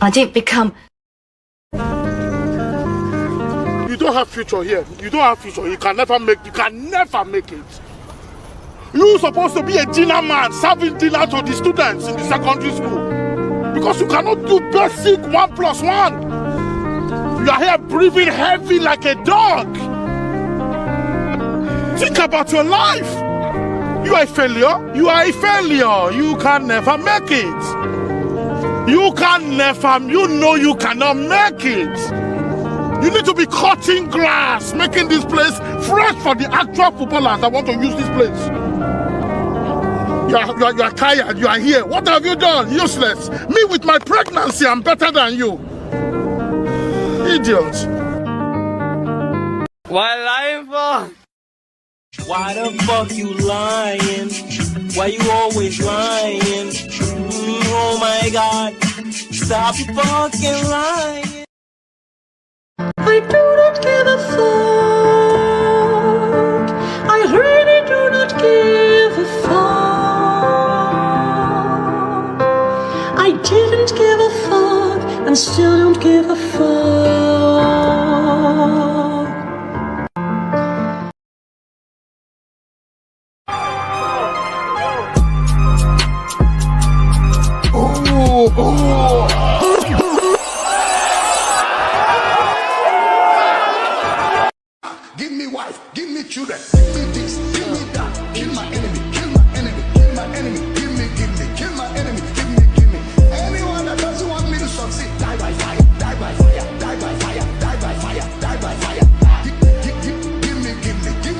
I didn't become... You don't have future here. You don't have future. You can never make it. You're supposed to be a dinner man, serving dinner to the students in the secondary school. Because you cannot do basic 1+1. You are here breathing heavy like a dog. Think about your life. You are a failure. You are a failure. You can never make it. You know you cannot make it. You need to be cutting grass, making this place fresh for the actual footballers that want to use this place. You are tired, you are here. What have you done? Useless. Me with my pregnancy, I'm better than you. Idiot. Why lying for? Why the fuck you lying? Why you always lying? Oh my god. Stop fucking lying. I do not give a fuck. I really do not give a fuck. I didn't give a fuck and still don't give a fuck. Give me wife, give me children, give me this, give me that, kill my enemy, kill my enemy, kill my enemy, give me, kill my enemy, give me. Anyone that doesn't want me to succeed, die by fire, die by fire, die by fire, die by fire, die by fire. Give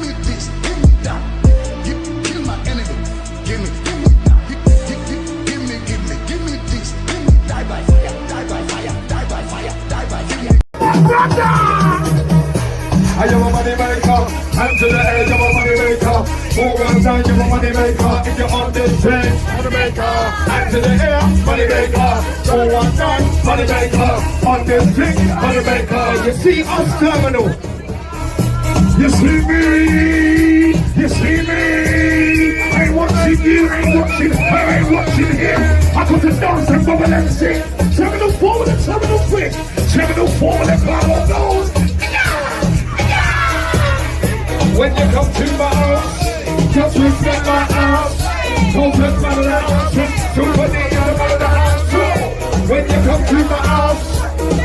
me this, give me that, kill my enemy, give me that, give me this, give me, die by fire, die by fire, die by fire, die by fire. I am a money maker, hands to the edge of a money maker. More rounds down, you're a money maker. If you're on this train, money maker. Hands to the air, money maker. 419, money maker. On this thing, money maker. You see us terminal. You see me, you see me. I ain't watching you, I ain't watching her, I ain't watching him. I got to dance and bubble and sing. Terminal 4 with a terminal 6. Terminal 4 with a power nose. When you come to my house, just respect my house. Don't touch my house, somebody out of the house. When you come to my house,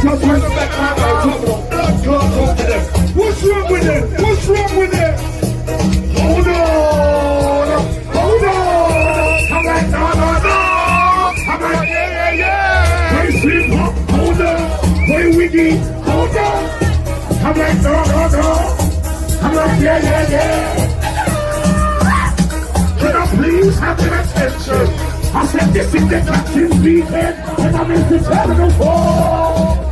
just respect my house. Blood clot talk to them. What's wrong with them? What's wrong with them? Hold on, hold on. I'm like, no. I'm like, yeah. Play sleep, hold on. Play wiggy, hold on. I'm like, no. I'm like, yeah. Can I please have your attention? I said, this is the captain's weekend, and I'm in the terminal 4.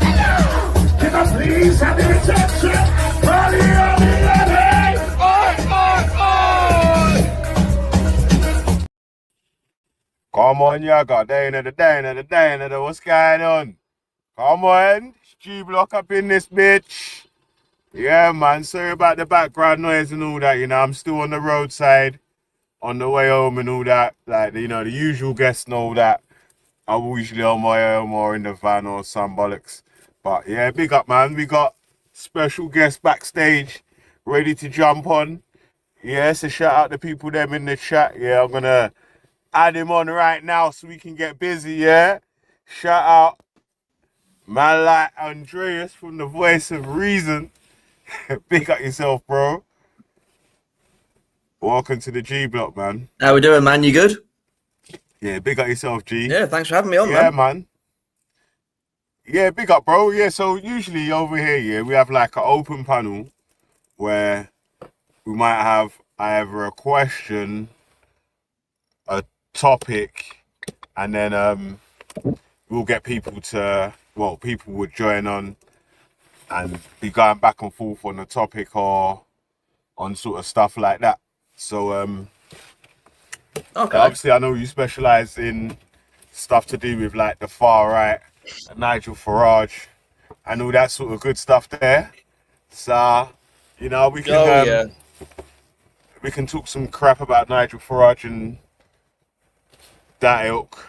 Can I please have your attention? Early. Come on, Yaga, Dana, what's going on? Come on, G-Block up in this bitch. Yeah, man, sorry about the background noise and all that, you know, I'm still on the roadside, on the way home and all that, like, you know, the usual guests know that I'm usually on my own or in the van or some bollocks, but yeah, big up, man, we got special guests backstage, ready to jump on, yeah, so shout out to people them in the chat, yeah, I'm gonna add him on right now so we can get busy, yeah, shout out, man like Andreas from the Voice of Reason. Big up yourself, bro. Welcome to the G Block, man. How we doing, man? You good? Yeah, big up yourself, G. Yeah, thanks for having me on, man. Yeah, man. Yeah, big up, bro. Yeah, so usually over here, yeah, we have like an open panel where we might have either a question, a topic, and then we'll get people would join on and be going back and forth on the topic or on sort of stuff like that. So, okay. Obviously, I know you specialize in stuff to do with like the far right, Nigel Farage, and all that sort of good stuff there. So, you know, we can we can talk some crap about Nigel Farage and that ilk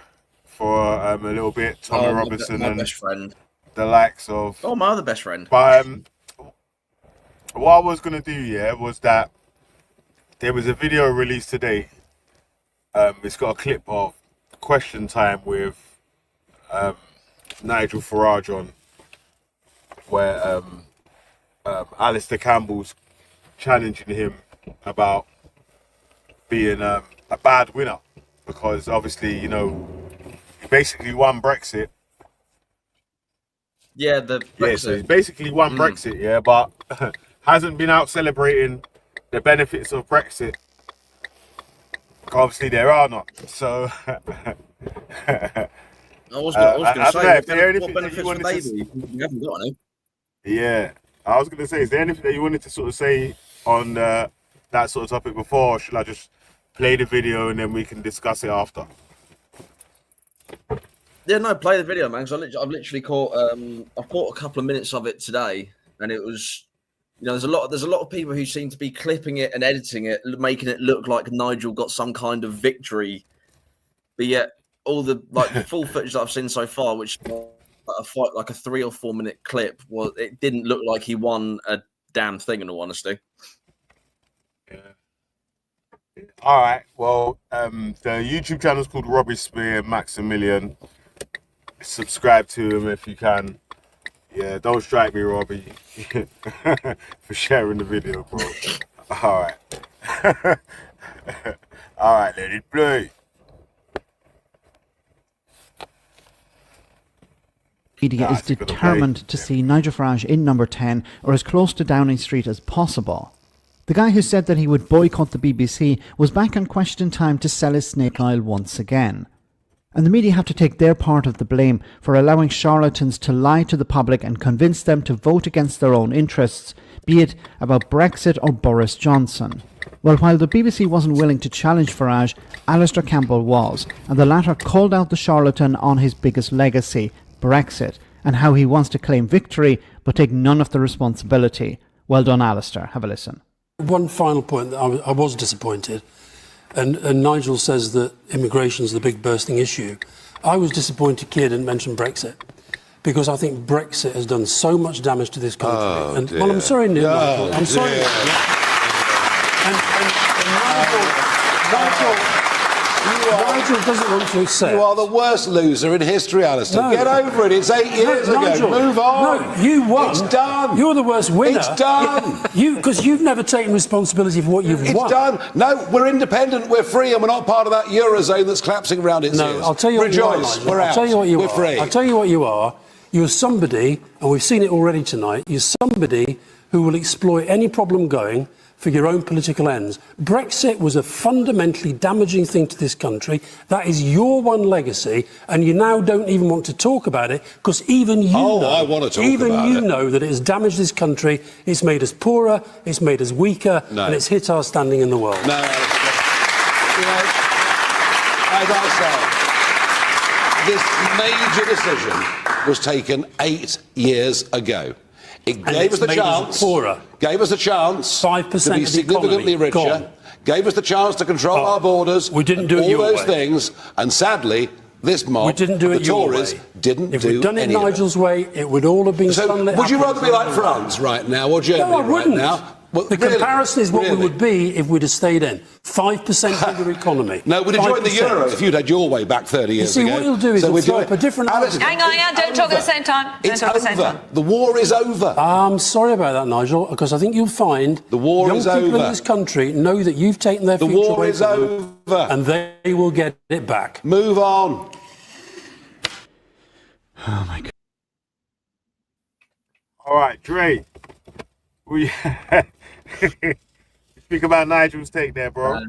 for a little bit. Tommy Robinson my and best friend. the likes of. Oh, my other best friend. But what I was gonna do, was that there was a video released today. It's got a clip of Question Time with Nigel Farage on, where Alistair Campbell's challenging him about being a bad winner, because obviously, he basically won Brexit. Yeah, the Brexit. Yeah, so he's basically won Brexit, but hasn't been out celebrating the benefits of Brexit. Obviously, there are not. So, I was going to say, if there anything what that you benefits wanted would they to... be? You haven't got any. Yeah, I was going to say, is there anything that you wanted to sort of say on that sort of topic before, or should I just play the video and then we can discuss it after? Yeah, no, play the video, man. Because I've literally caught I've caught a couple of minutes of it today, and it was, there's a lot of people who seem to be clipping it and editing it, making it look like Nigel got some kind of victory, but yet all the the full footage that I've seen so far, which a fight like a 3 or 4 minute clip, it didn't look like he won a damn thing, in all honesty. Yeah. All right. Well, the YouTube channel is called Robbie Spear Maximilian. Subscribe to him if you can. Yeah, don't strike me, Robbie, for sharing the video, bro. All right. All right, let it play. Media is determined to see Nigel Farage in number 10 or as close to Downing Street as possible. The guy who said that he would boycott the BBC was back on Question Time to sell his snake oil once again. And the media have to take their part of the blame for allowing charlatans to lie to the public and convince them to vote against their own interests, be it about Brexit or Boris Johnson. Well, while the BBC wasn't willing to challenge Farage, Alistair Campbell was, and the latter called out the charlatan on his biggest legacy, Brexit, and how he wants to claim victory but take none of the responsibility. Well done, Alistair. Have a listen. One final point that I was disappointed. And Nigel says that immigration is the big bursting issue. I was disappointed Keir didn't mention Brexit, because I think Brexit has done so much damage to this country. Well, I'm sorry, Neil. Nigel. I'm sorry. Nigel doesn't want to accept. You are the worst loser in history, Alistair. Get over it. It's 8 years ago. Nigel, move on. No, you won. It's done. You're the worst winner. It's done. Because you've never taken responsibility for what you've won. It's done. No, we're independent. We're free, and we're not part of that eurozone that's collapsing around its ears. I'll tell you what you are, Nigel. We're out. I'll tell you what you we're are. free. I'll tell you what you are. You're somebody, and we've seen it already tonight. You're somebody who will exploit any problem going for your own political ends. Brexit was a fundamentally damaging thing to this country. That is your one legacy, and you now don't even want to talk about it, because even you know, I want to talk even about you it. know that it has damaged this country. It's made us poorer, it's made us weaker, and it's hit our standing in the world. No, Alistair. As I say, this major decision was taken 8 years ago. It gave us the chance. Gave us the chance 5% to be significantly richer. Gave us the chance to control our borders. We didn't do it your way. All those things, and sadly, this mob, we didn't do it the your Tories, way. didn't If do we'd done it any of Nigel's way, it would all have been So, sunlit. would you rather be like France right now or Germany No, I wouldn't. right now? Well, the comparison is what we would be if we'd have stayed in. 5% bigger economy. No, we'd have joined the euro if you'd had your way back 30 years ago. You see, what you'll do is you'll throw up a different argument. Hang on, don't talk at the same time. It's over. The war is over. I'm sorry about that, Nigel, because I think you'll find the war young is people over. in this country know that you've taken their future war away is from over. them, and they will get it back. Move on. Oh, my God. All right, Dre. We speak about Nigel's take there, bro.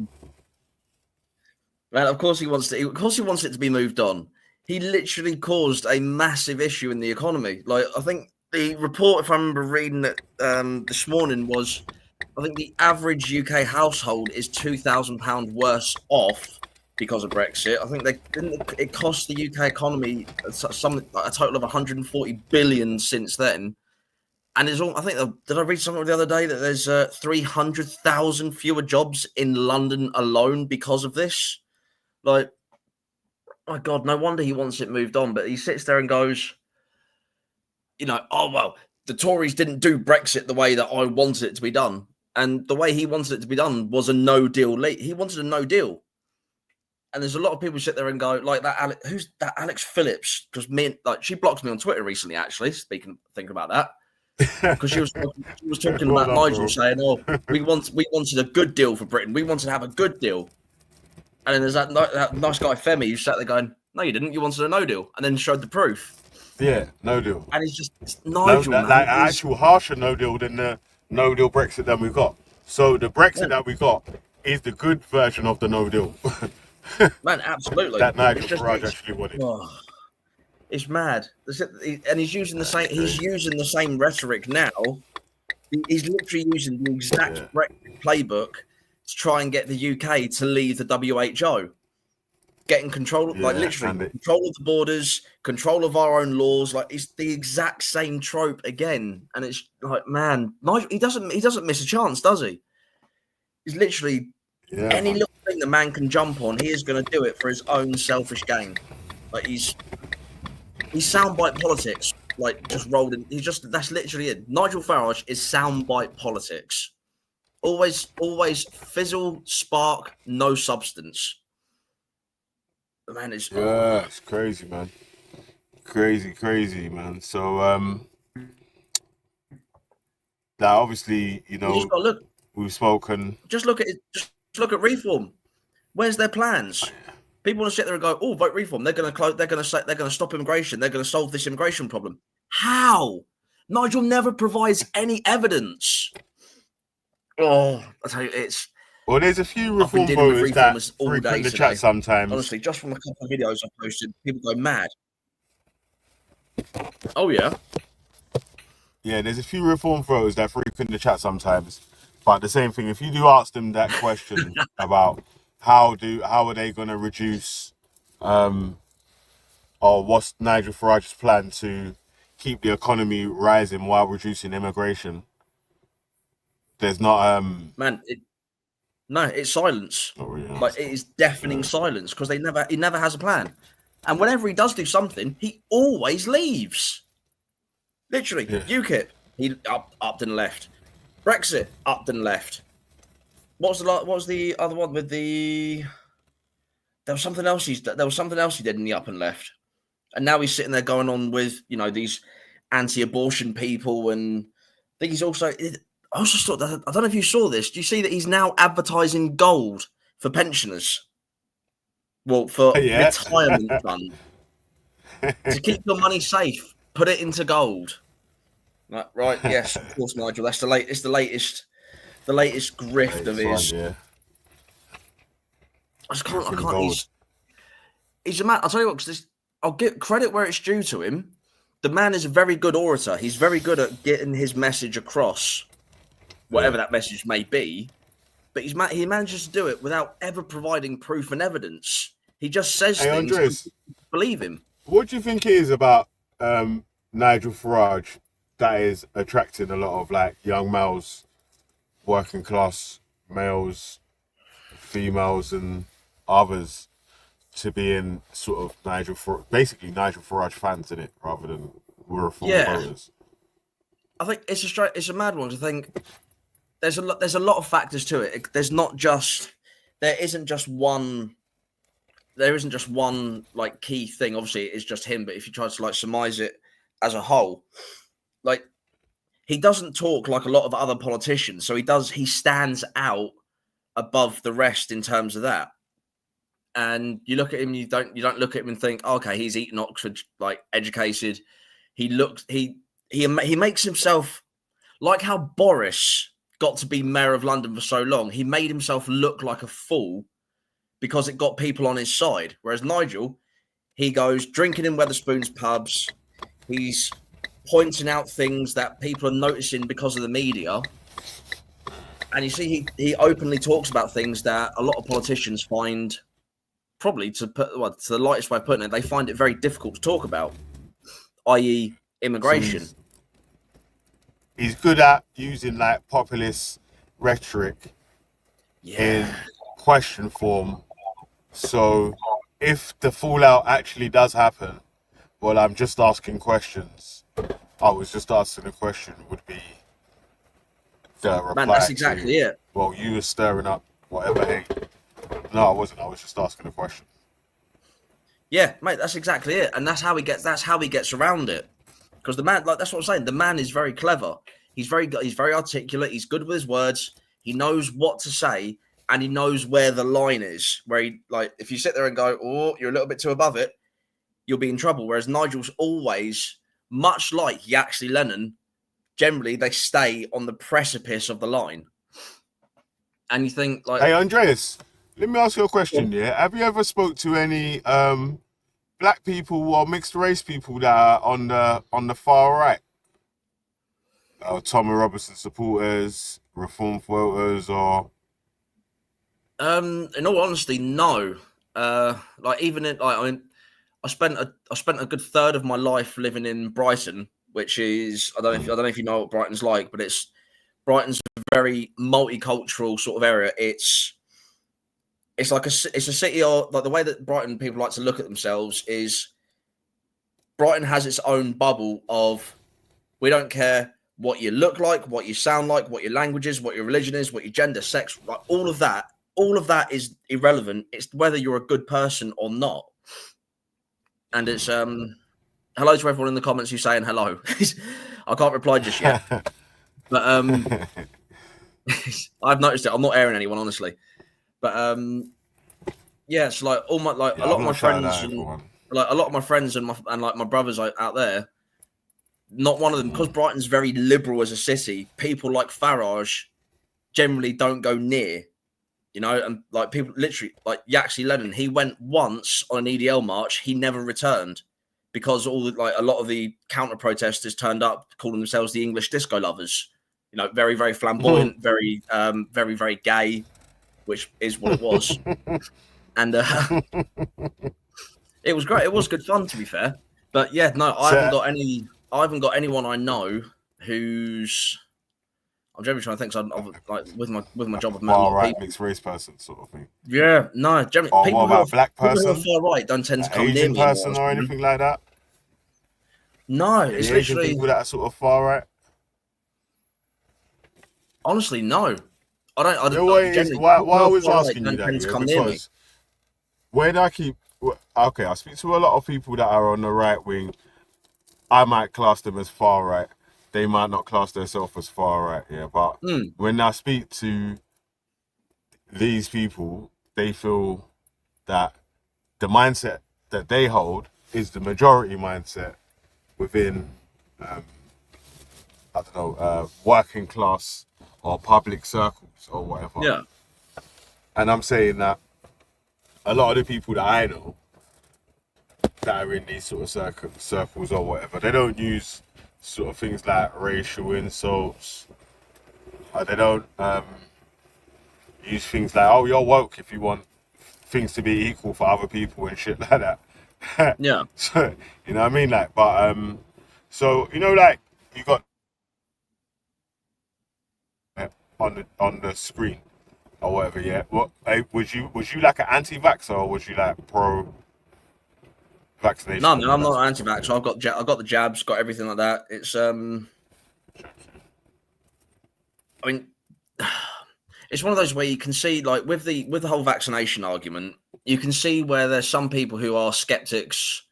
Well, of course he wants to. Of course he wants it to be moved on. He literally caused a massive issue in the economy. Like, I think the report, if I remember reading it this morning, was I think the average UK household is £2,000 worse off because of Brexit. I think it cost the UK economy a total of 140 billion since then. And I think, did I read something the other day that there's 300,000 fewer jobs in London alone because of this? Like, my God, no wonder he wants it moved on. But he sits there and goes, oh, well, the Tories didn't do Brexit the way that I wanted it to be done. And the way he wanted it to be done was a no-deal. He wanted a no-deal. And there's a lot of people who sit there and go, like that, who's that Alex Phillips? Because she blocked me on Twitter recently, actually, thinking about that. Because she was talking about Nigel saying, "Oh, we wanted a good deal for Britain. We wanted to have a good deal." And then there's that nice guy Femi who sat there going, "No, you didn't. You wanted a no deal," and then showed the proof. Yeah, no deal. And it's Nigel, man. Like actual harsher no deal than the no deal Brexit that we got. So the Brexit that we got is the good version of the no deal. Man, absolutely. That Nigel Farage actually wanted. Oh, it's mad, and he's using the same. He's using the same rhetoric now. He's literally using the exact Brexit playbook to try and get the UK to leave the WHO, getting control, literally control of the borders, control of our own laws. Like it's the exact same trope again, and it's like, man, Nigel, he doesn't miss a chance, does he? He's literally any little thing the man can jump on, he is going to do it for his own selfish gain. Like he's soundbite politics, like just rolled in. That's literally it. Nigel Farage is soundbite politics. Always fizzle, spark, no substance. The man is it's crazy, man. Crazy, man. So now obviously, we've spoken. Just look at reform. Where's their plans? People want to sit there and go, "Oh, vote reform. They're going to stop immigration. They're going to solve this immigration problem." How? Nigel never provides any evidence. Oh, I tell you, it's. Well, there's a few reform voters that frequent the chat sometimes. Honestly, just from a couple of videos I've posted, people go mad. Oh yeah. Yeah, there's a few reform voters that frequent the chat sometimes. But the same thing, if you do ask them that question about how are they going to reduce, or what's Nigel Farage's plan to keep the economy rising while reducing immigration, there's not it's silence. Like it is deafening silence because he never has a plan, and whenever he does do something, he always leaves. Literally, UKIP, he upped and left. Brexit, upped and left. What was the other one with the? There was something else he did in the up and left, and now he's sitting there going on with these anti-abortion people, and I think he's also. I also saw that. I don't know if you saw this. Do you see that he's now advertising gold for pensioners? Well, for retirement fund to keep your money safe, put it into gold. Right? Yes, of course, Nigel. That's the latest grift of his. I can't. He's a man. I'll tell you what. Because I'll give credit where it's due to him. The man is a very good orator. He's very good at getting his message across, whatever that message may be. But he manages to do it without ever providing proof and evidence. He just says things. Andreas, believe him. What do you think it is about Nigel Farage that is attracting a lot of young males, working class males, females, and others to being sort of Nigel Farage fans in it rather than reform voters? I think it's a mad one to think. There's a lot of factors to it. There isn't just one key thing. Obviously, it is just him. But if you try to surmise it as a whole, he doesn't talk like a lot of other politicians. So he stands out above the rest in terms of that. And you look at him, you don't look at him and think, oh, okay, he's Eton Oxford, educated. He makes himself like how Boris got to be mayor of London for so long. He made himself look like a fool because it got people on his side. Whereas Nigel, he goes drinking in Wetherspoon's pubs. He's pointing out things that people are noticing because of the media. And you see, he openly talks about things that a lot of politicians find, probably to the lightest way of putting it, they find it very difficult to talk about, i.e. immigration. So he's good at using populist rhetoric in question form. So if the fallout actually does happen, well, I'm just asking questions. I was just asking a question. Would be the reply. Man, that's exactly it. Well, you were stirring up whatever hate. No, I wasn't. I was just asking a question. Yeah, mate, that's exactly it, and that's how he gets around it. Because the man, like that's what I'm saying. The man is very clever. He's very articulate. He's good with his words. He knows what to say, and he knows where the line is. Where he like, if you sit there and go, "Oh, you're a little bit too above it," you'll be in trouble. Whereas Nigel's always, much like Yaxley Lennon, generally they stay on the precipice of the line. And you think like, hey, Andreas, let me ask you a question. Yeah, have you ever spoke to any black people or mixed race people that are on the far right? Tommy Robinson supporters, reform voters, or in all honesty, no. Like even in like I mean, I spent a good third of my life living in Brighton, which is I don't know if you know what Brighton's like, but Brighton's a very multicultural sort of area. It's like it's a city, or like the way that Brighton people like to look at themselves is Brighton has its own bubble of we don't care what you look like, what you sound like, what your language is, what your religion is, what your gender, sex, like all of that is irrelevant. It's whether you're a good person or not. And it's hello to everyone in the comments who's saying hello. I can't reply just yet. But I've noticed it. I'm not airing anyone, honestly. But yeah, it's like all my a lot of my friends and like my brothers out there. Not one of them, because Brighton's very liberal as a city. People like Farage generally don't go near, you know, and like people literally like Yaxley Lennon. He went once on an EDL march. He never returned because a lot of the counter protesters turned up calling themselves the English disco lovers. You know, very, very flamboyant, very, very gay, which is what it was. And it was great. It was good fun, to be fair. But yeah, no, I haven't got anyone I know who's. I'm generally trying to think. So I'm like with my job of far right mixed race person sort of thing. Yeah, no. Generally, or people what about black person? Far right don't tend to come Asian near me. person or anything like that. No, it's Asian literally people that are sort of far right. Honestly, no. I don't. Why I was asking you that? Because when I keep I speak to a lot of people that are on the right wing. I might class them as far right. They might not class themselves as far right, yeah. But when I speak to these people, they feel that the mindset that they hold is the majority mindset within, working class or public circles or whatever. Yeah. And I'm saying that a lot of the people that I know that are in these sort of circles or whatever, they don't use sort of things like racial insults. They don't use things like, oh, you're woke if you want things to be equal for other people and shit like that. Yeah. So, you know what I mean? Like, but so you know, like you got on the screen or whatever, yeah. What was you like an anti-vaxxer or was you like pro vaccination? No, I'm not anti-vax. I've got the jabs, got everything like that. It's I mean, it's one of those where you can see, like with the whole vaccination argument, you can see where there's some people who are skeptics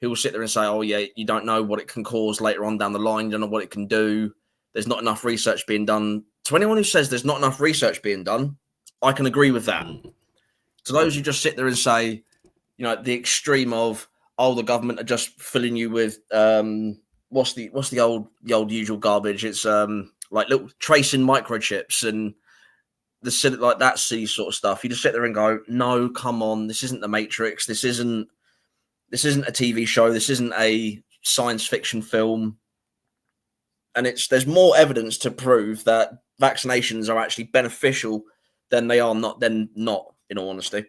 who will sit there and say, "Oh yeah, you don't know what it can cause later on down the line. You don't know what it can do. There's not enough research being done." To anyone who says there's not enough research being done, I can agree with that. To those who just sit there and say, you know, the extreme of, oh, the government are just filling you with what's the old usual garbage? It's like little tracing microchips and the like that sort of stuff. You just sit there and go, no, come on, this isn't the Matrix. This isn't a TV show. This isn't a science fiction film. And there's more evidence to prove that vaccinations are actually beneficial than they are not. In all honesty.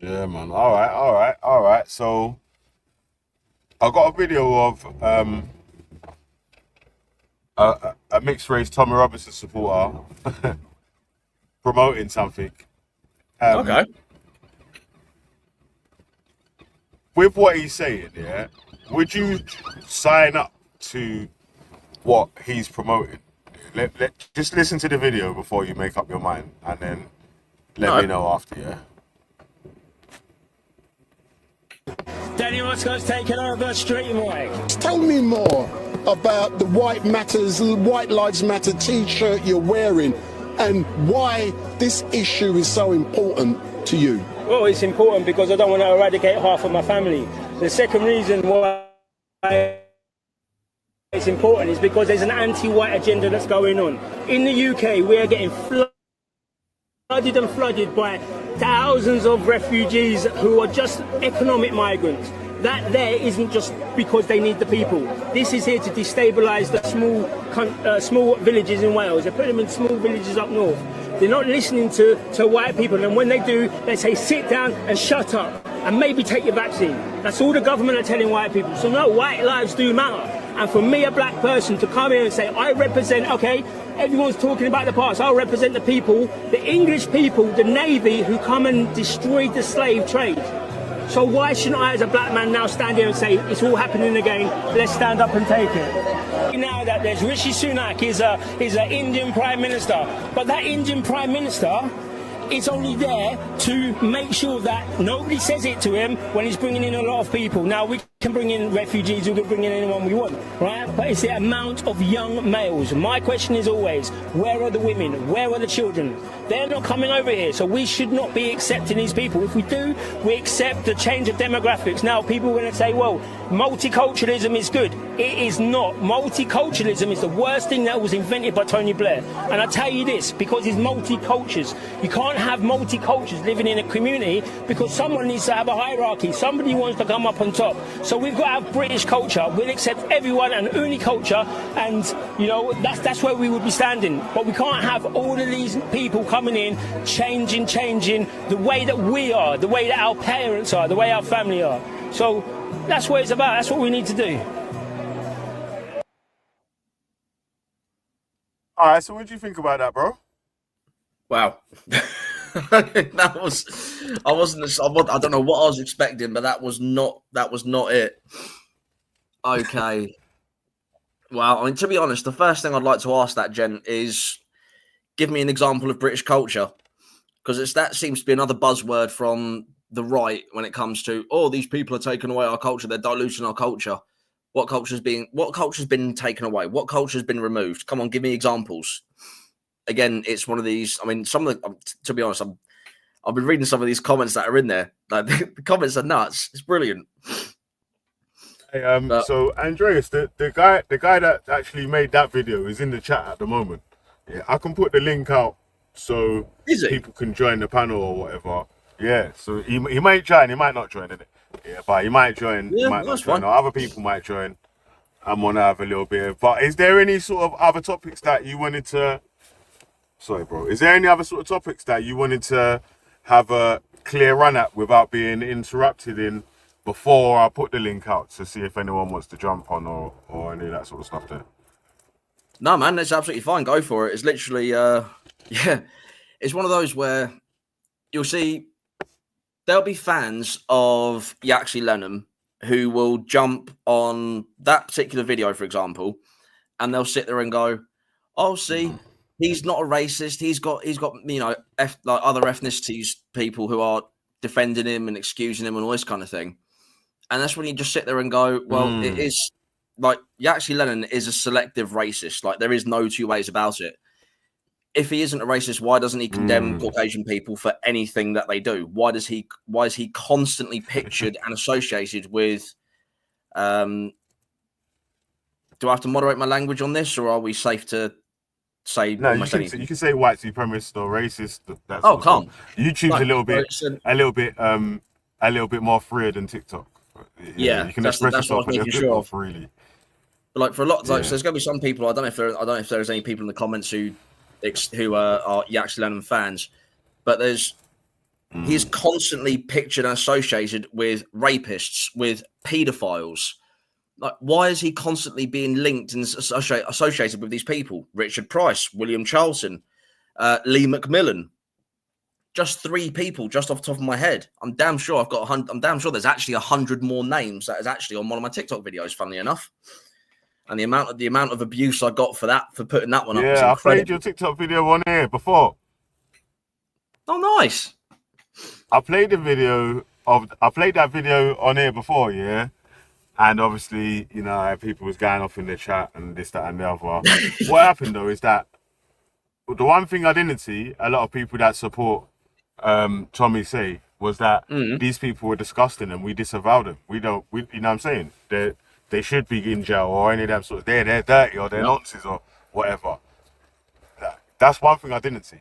Yeah, man. All right. So I got a video of a mixed race Tommy Robinson supporter promoting something. Okay. with what he's saying, yeah, would you sign up to what he's promoting? Just listen to the video before you make up your mind, and then let me know after, yeah. Danny Roscoe's taken over straight away. Tell me more about the White Lives Matter t-shirt you're wearing and why this issue is so important to you. Well, it's important because I don't want to eradicate half of my family. The second reason why it's important is because there's an anti-white agenda that's going on. In the UK, we are getting flooded by thousands of refugees who are just economic migrants. That there isn't just because they need the people. This is here to destabilise the small villages in Wales. They put them in small villages up north. They're not listening to white people, and when they do, they say sit down and shut up and maybe take your vaccine. That's all the government are telling white people. So no, white lives do matter. And for me, a black person, to come here and say, I represent, okay, everyone's talking about the past, I'll represent the people, the English people, the Navy, who come and destroyed the slave trade. So why shouldn't I, as a black man, now stand here and say, it's all happening again, let's stand up and take it? Now that there's Rishi Sunak, is an Indian Prime Minister, but that Indian Prime Minister is only there to make sure that nobody says it to him when he's bringing in a lot of people. Now, we can bring in refugees, we can bring in anyone we want, right? But it's the amount of young males. My question is always, where are the women? Where are the children? They're not coming over here, so we should not be accepting these people. If we do, we accept the change of demographics. Now, people are going to say, well, multiculturalism is good. It is not. Multiculturalism is the worst thing that was invented by Tony Blair. And I tell you this, because it's multicultures. You can't have multicultures living in a community because someone needs to have a hierarchy. Somebody wants to come up on top. So we've got to have British culture. We'll accept everyone and uni culture, and you know that's where we would be standing. But we can't have all of these people coming in, changing the way that we are, the way that our parents are, the way our family are. So that's what it's about. That's what we need to do. All right. So what do you think about that, bro? Wow. I don't know what I was expecting, but that was not it. Okay. Well, I mean, to be honest, the first thing I'd like to ask that gent is give me an example of British culture, because that seems to be another buzzword from the right when it comes to, oh, these people are taking away our culture, they're diluting our culture. What culture's been taken away? What culture's been removed? Come on, give me examples. Again, it's one of these. I mean, to be honest, I've been reading some of these comments that are in there. Like, the comments are nuts. It's brilliant. Hey, so Andreas, the guy that actually made that video is in the chat at the moment. Yeah, I can put the link out so people can join the panel or whatever. Yeah, so he might join, he might not join it. Yeah, but he might join. Yeah, he might not join. fine. Or other people might join. I'm gonna have a little bit. But is there any sort of other topics that you wanted to? Sorry, bro. Is there any other sort of topics that you wanted to have a clear run at without being interrupted in before I put the link out to see if anyone wants to jump on or any of that sort of stuff there? No, man, that's absolutely fine. Go for it. It's literally, yeah, it's one of those where you'll see there'll be fans of Yaxley Lennon who will jump on that particular video, for example, and they'll sit there and go, "Oh, see, he's not a racist. He's got you know, like other ethnicities, people who are defending him and excusing him and all this kind of thing." And that's when you just sit there and go, "Well, it is like Yaxley Lennon is a selective racist. Like, there is no two ways about it. If he isn't a racist, why doesn't he condemn Caucasian people for anything that they do? Why is he constantly pictured and associated with? Do I have to moderate my language on this, or are we safe to say? No, you can say white supremacist or racist. That oh, come. YouTube's a little bit more freer than TikTok. Yeah, you can express yourself a little bit more freely. But like for a lot, like so there's going to be some people. I don't know if there's any people in the comments who are Yaxley Lennon fans, but he's constantly pictured and associated with rapists, with paedophiles. Like, why is he constantly being linked and associated with these people? Richard Price, William Charlton, Lee McMillan, just 3 people, just off the top of my head. I'm damn sure I've got 100. I'm damn sure there's actually 100 more names that is actually on one of my TikTok videos. Funnily enough, and the amount of abuse I got for putting that one up was Yeah, I incredible. played your TikTok video on here before. Oh, nice. I played that video on here before, yeah. And obviously, you know, people was going off in the chat and this, that, and the other. What happened though is that the one thing I didn't see a lot of people that support Tommy say was that these people were disgusting and we disavow them. You know what I'm saying? They should be in jail or any of them sort of they're dirty or they're nonsense or whatever. That's one thing I didn't see.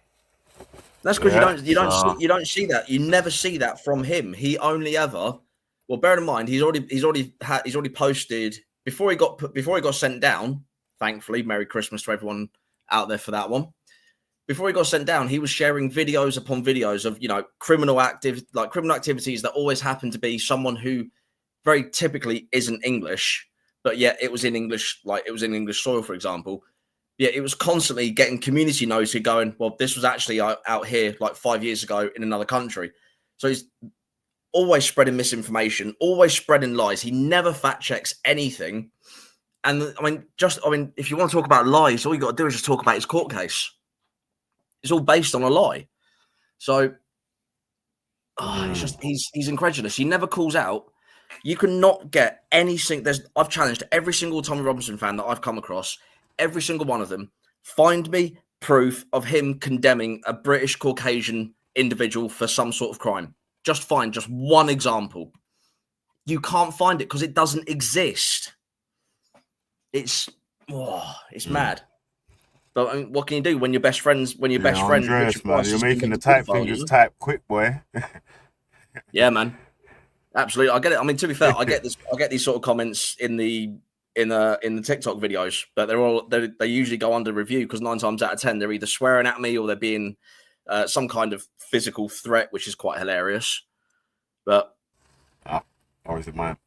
That's because you don't see that. You never see that from him. He only ever. Well, bear in mind, he's already posted before he got sent down. Thankfully, Merry Christmas to everyone out there for that one. Before he got sent down, he was sharing videos upon videos of, you know, criminal activities that always happen to be someone who very typically isn't English, but yet it was in English, like it was in English soil, for example. Yeah, it was constantly getting community notice going, well, this was actually out here like 5 years ago in another country. So he's always spreading misinformation, always spreading lies. He never fact checks anything. And I mean, if you want to talk about lies, all you got to do is just talk about his court case. It's all based on a lie. So he's incredulous. He never calls out. You cannot get anything. I've challenged every single Tommy Robinson fan that I've come across. Every single one of them, find me proof of him condemning a British Caucasian individual for some sort of crime. Just find just one example. You can't find it because it doesn't exist. It's mad. But I mean, what can you do when your best friends? Andreas, man, you're making the type fingers type quick, boy. Yeah, man. Absolutely, I get it. I mean, to be fair, I get these sort of comments in the TikTok videos, but they usually go under review because 9 times out of 10 they're either swearing at me or they're being some kind of physical threat, which is quite hilarious. But or is it mine?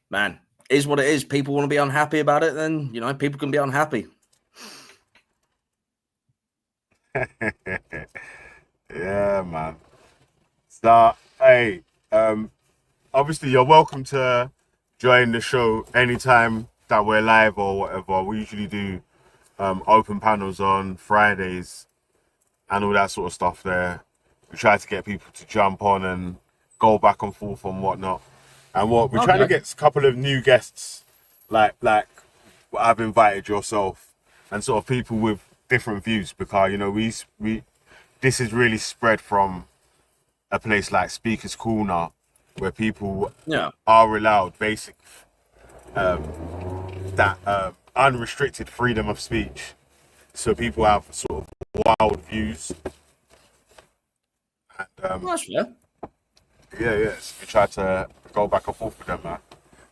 Man, is what it is. People want to be unhappy about it, then you know people can be unhappy. Yeah, man. So, hey, obviously you're welcome to join the show anytime that we're live or whatever. We usually do open panels on Fridays and all that sort of stuff there. We try to get people to jump on and go back and forth and whatnot. And we're trying to get a couple of new guests, like I've invited yourself, and sort of people with different views, because you know this is really spread from a place like Speaker's Corner, where people are allowed basic unrestricted freedom of speech. So people have sort of wild views. And, yes, we try to go back and forth with them, man.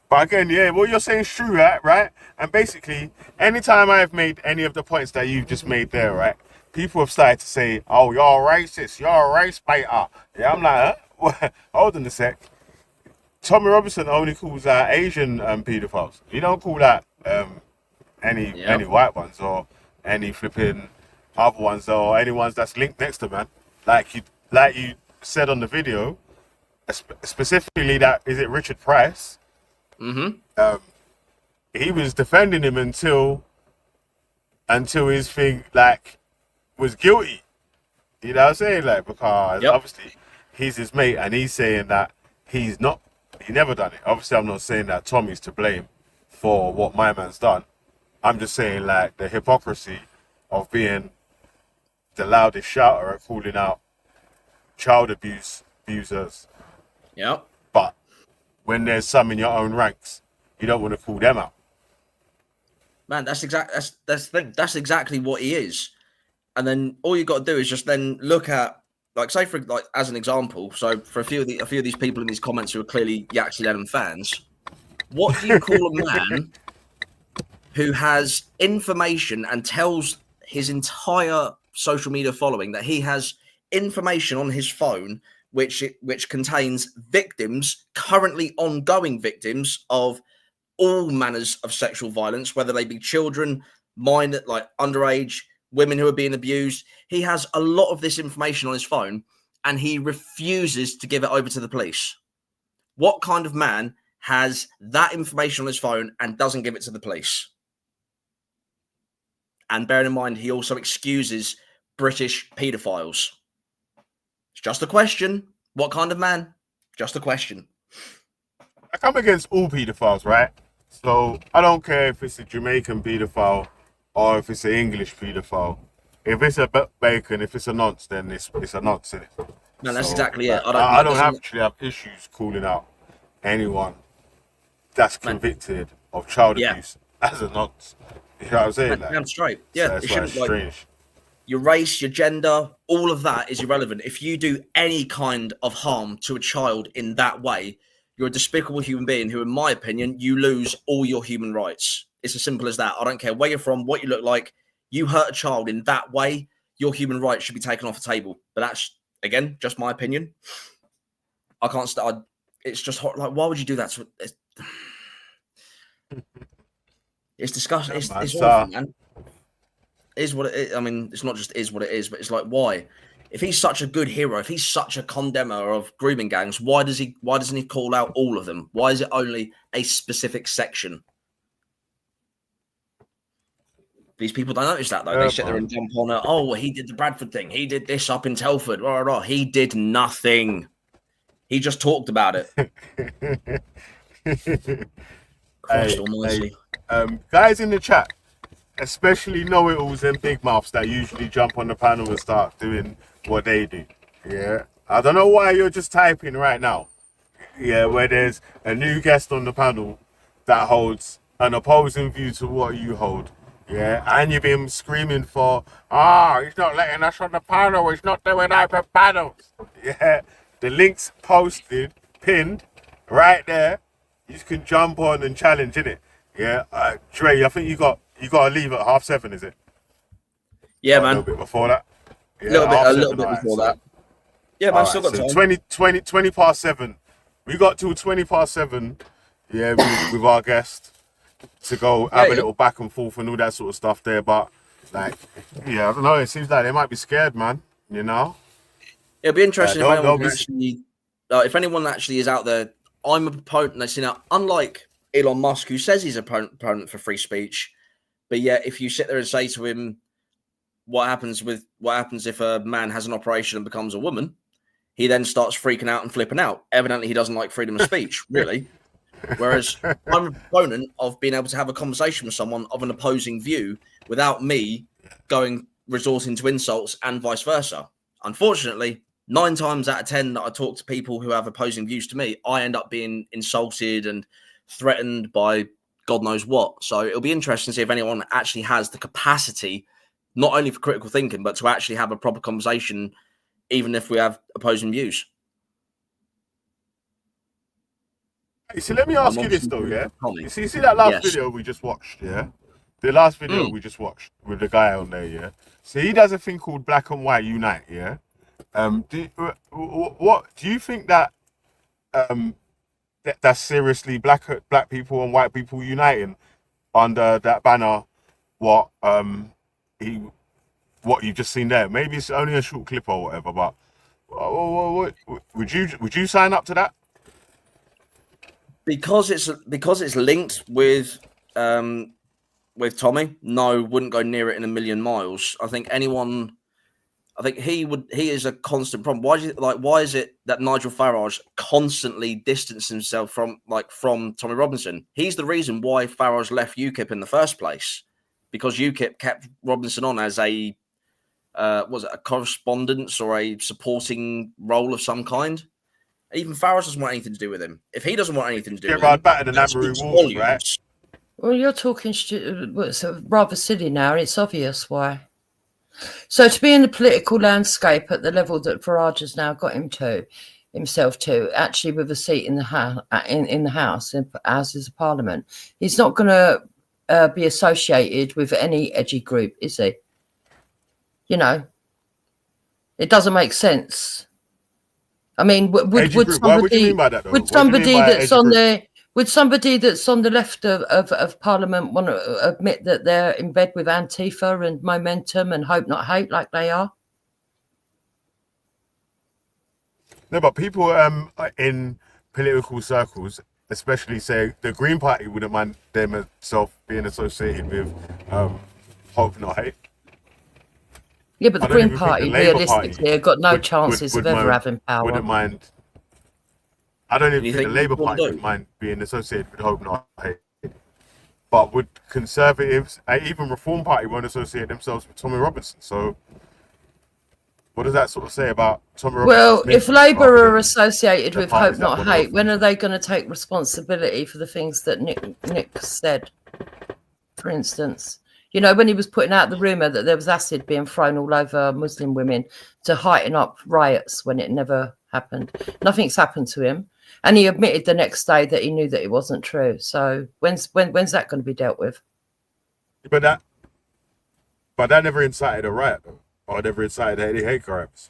But again, what you're saying is true, right? And basically, anytime I've made any of the points that you've just made there, right, people have started to say, oh, you're racist, you're a race baiter. Yeah, I'm like, huh? Hold on a sec. Tommy Robinson only calls out Asian pedophiles. You don't call that any white ones or any flipping other ones or any ones that's linked next to, man. Like you said on the video, specifically that, is it Richard Price? Mm-hmm. He was defending him until his thing was guilty. You know what I'm saying? Because obviously he's his mate and he's saying that he never done it. Obviously I'm not saying that Tommy's to blame for what my man's done. I'm just saying the hypocrisy of being the loudest shouter and calling out child abusers. Yep. But when there's some in your own ranks, you don't want to call them out. Man, that's exactly what he is. And then all you got to do is just then look at, say for as an example. So for a few of these people in these comments who are clearly Yaxley Lennon fans, what do you call a man who has information and tells his entire social media following that he has information on his phone which contains victims, currently ongoing victims of all manners of sexual violence, whether they be children, minor, underage, women who are being abused. He has a lot of this information on his phone, and he refuses to give it over to the police. What kind of man has that information on his phone and doesn't give it to the police? And bearing in mind, he also excuses British paedophiles. It's just a question. What kind of man? Just a question. I come against all paedophiles, right? So I don't care if it's a Jamaican paedophile or if it's an English paedophile. If it's a bacon, if it's a nonce, then it's a nonce, innit? No, that's exactly it. I don't actually have issues calling out anyone that's convicted of child abuse as a nonce. You know what I'm saying? Damn straight. Yeah, so it shouldn't, strange. Your race, your gender, all of that is irrelevant. If you do any kind of harm to a child in that way, you're a despicable human being who, in my opinion, you lose all your human rights. It's as simple as that. I don't care where you're from, what you look like. You hurt a child in that way, your human rights should be taken off the table. But that's, again, just my opinion. I can't start. It's just hot. Like, why would you do that? It's disgusting. It's awful, man. Is what it is. I mean, it's not just is what it is, but it's like, why? If he's such a good hero, if he's such a condemner of grooming gangs, why doesn't he call out all of them? Why is it only a specific section? These people don't notice that, though. They sit there and jump on it. Oh, he did the Bradford thing. He did this up in Telford. Rah, rah. He did nothing. He just talked about it. Christ almighty. Guys in the chat, especially know-it-alls and big mouths that usually jump on the panel and start doing what they do. Yeah. I don't know why you're just typing right now. Yeah, where there's a new guest on the panel that holds an opposing view to what you hold. Yeah, and you've been screaming for, he's not letting us on the panel, he's not doing open panels. Yeah, the link's posted, pinned, right there. You can jump on and challenge, innit? Yeah, Dre, I think you got to leave at 7:30, is it? Yeah, man. A little bit before that. Yeah, a little bit before that. Yeah, man, still got time. 20 past 7. We got till 20 past 7. Yeah, with our guest. To go have a little back and forth and all that sort of stuff there, but like, yeah, I don't know. It seems like they might be scared, man. You know, it'll be interesting if anyone actually is out there. I'm a proponent. That's unlike Elon Musk, who says he's a proponent for free speech, but yet if you sit there and say to him, what happens if a man has an operation and becomes a woman? He then starts freaking out and flipping out. Evidently, he doesn't like freedom of speech, really. Whereas I'm a proponent of being able to have a conversation with someone of an opposing view without me resorting to insults and vice versa. Unfortunately, 9 times out of 10 that I talk to people who have opposing views to me, I end up being insulted and threatened by God knows what. So it'll be interesting to see if anyone actually has the capacity, not only for critical thinking, but to actually have a proper conversation, even if we have opposing views. So let me ask you this though, yeah? You see that last video we just watched, yeah? The last video we just watched with the guy on there, yeah? So he does a thing called Black and White Unite, yeah? Do you think that that's seriously black people and white people uniting under that banner? What you've just seen there? Maybe it's only a short clip or whatever, but would you sign up to that? Because it's linked with Tommy, no, wouldn't go near it in a million miles. I think he is a constant problem. Why is it that Nigel Farage constantly distanced himself from Tommy Robinson? He's the reason why Farage left UKIP in the first place, because UKIP kept Robinson on as a correspondence or a supporting role of some kind. Even Farage doesn't want anything to do with him. If he doesn't want anything to do with him, better than Amory Wolves, right? Well, you're talking rather silly now, and it's obvious why. So to be in the political landscape at the level that Farage has now got himself to, actually with a seat in the House, in Houses of Parliament, he's not going to be associated with any edgy group, is he? You know, it doesn't make sense. I mean, would somebody that's on there Would somebody that's on the left of Parliament want to admit that they're in bed with Antifa and Momentum and Hope Not Hate like they are? No, but people in political circles, especially say the Green Party, wouldn't mind themselves being associated with Hope Not Hate. Yeah, but the Green Party realistically have got no chances of ever having power. Wouldn't mind. I don't even think the Labour Party would mind being associated with Hope Not Hate. But would Conservatives, even Reform Party, won't associate themselves with Tommy Robinson? So what does that sort of say about Tommy Robinson? Well, if Labour are associated with Hope Not Hate, when are they going to take responsibility for the things that Nick said? For instance, you know, when he was putting out the rumour that there was acid being thrown all over Muslim women to heighten up riots when it never happened. Nothing's happened to him. And he admitted the next day that he knew that it wasn't true. So when's that going to be dealt with? But that never incited a riot, though, or never incited any hate crimes.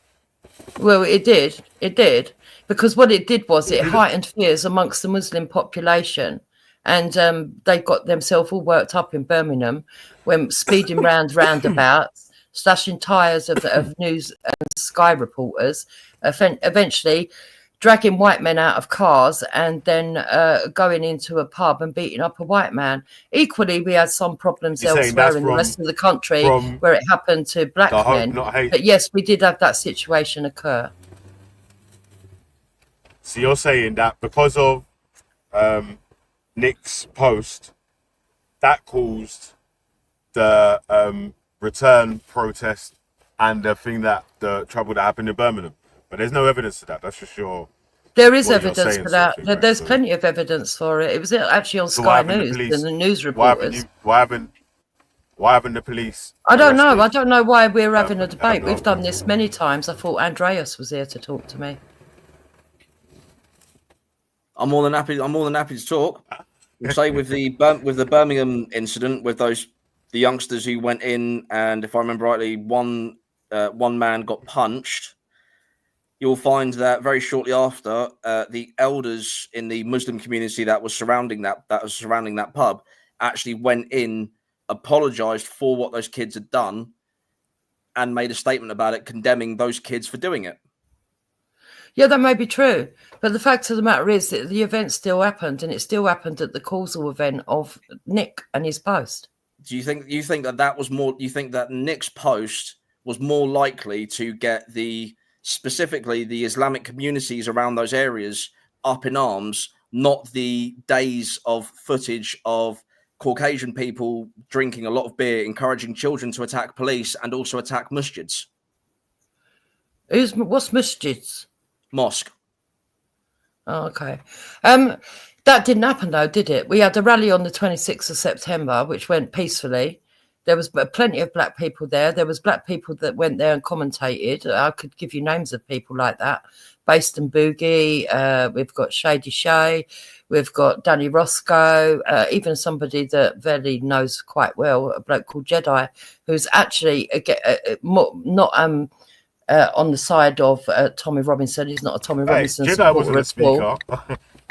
Well, it did. It did. Because what it did was it heightened fears amongst the Muslim population. And they got themselves all worked up in Birmingham when speeding round roundabouts, slashing tyres of news and Sky reporters, eventually dragging white men out of cars and then going into a pub and beating up a white man. Equally, we had some problems elsewhere in the rest of the country where it happened to black men. But yes, we did have that situation occur. So you're saying that because of Nick's post, that caused the return protest and the trouble that happened in Birmingham. But there's no evidence to that. That's just There is evidence for that. There's plenty of evidence for it. It was actually on Sky News and the news reporters. Why haven't the police? I don't know. I don't know why we're having a debate. We've done this many times. I thought Andreas was here to talk to me. I'm more than happy to talk. We'll say with the Birmingham incident, with the youngsters who went in, and if I remember rightly, one man got punched. You'll find that very shortly after, the elders in the Muslim community that was surrounding that pub actually went in, apologized for what those kids had done, and made a statement about it, condemning those kids for doing it. Yeah, that may be true, but the fact of the matter is that the event still happened, and it still happened at the causal event of Nick and his post. Do you think that was more? You think that Nick's post was more likely to get specifically the Islamic communities around those areas up in arms, not the days of footage of Caucasian people drinking a lot of beer, encouraging children to attack police and also attack masjids? What's masjids? Mosque. Oh, okay. That didn't happen though, did it? We had a rally on the 26th of September, which went peacefully. There was plenty of black people there. There was black people that went there and commentated. I could give you names of people like that. Based and Boogie. We've got Shady Shay. We've got Danny Roscoe. Even somebody that Velly knows quite well, a bloke called Jedi, who's actually not on the side of Tommy Robinson. He's not a Tommy Robinson Jedi wasn't a speaker.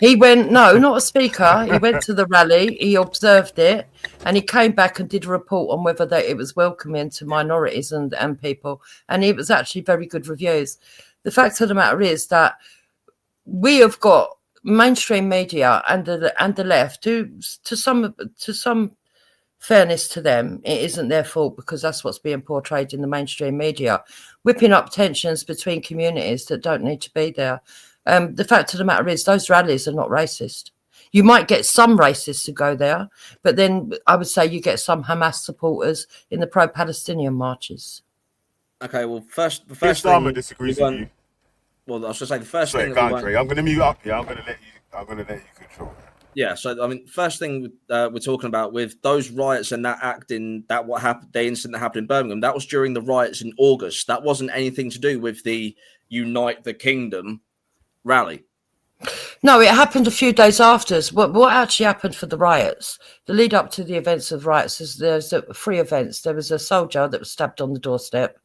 He went, no, not a speaker. He went to the rally, he observed it, and he came back and did a report on whether it was welcoming to minorities and people. And it was actually very good reviews. The fact of the matter is that we have got mainstream media and the left, to some fairness to them, it isn't their fault because that's what's being portrayed in the mainstream media, whipping up tensions between communities that don't need to be there. The fact of the matter is those rallies are not racist. You might get some racists to go there, but then I would say you get some Hamas supporters in the pro-Palestinian marches. Okay, well, the first thing disagrees with you. Well, I was going to say the first thing. I'm going to mute up. Yeah, I'm going to let you control. Yeah, so I mean, first thing we're talking about with those riots and that what happened, the incident that happened in Birmingham, that was during the riots in August. That wasn't anything to do with the Unite the Kingdom rally. No, it happened a few days after. What actually happened for the riots, the lead up to the events of riots, is there's 3 events. There was a soldier that was stabbed on the doorstep.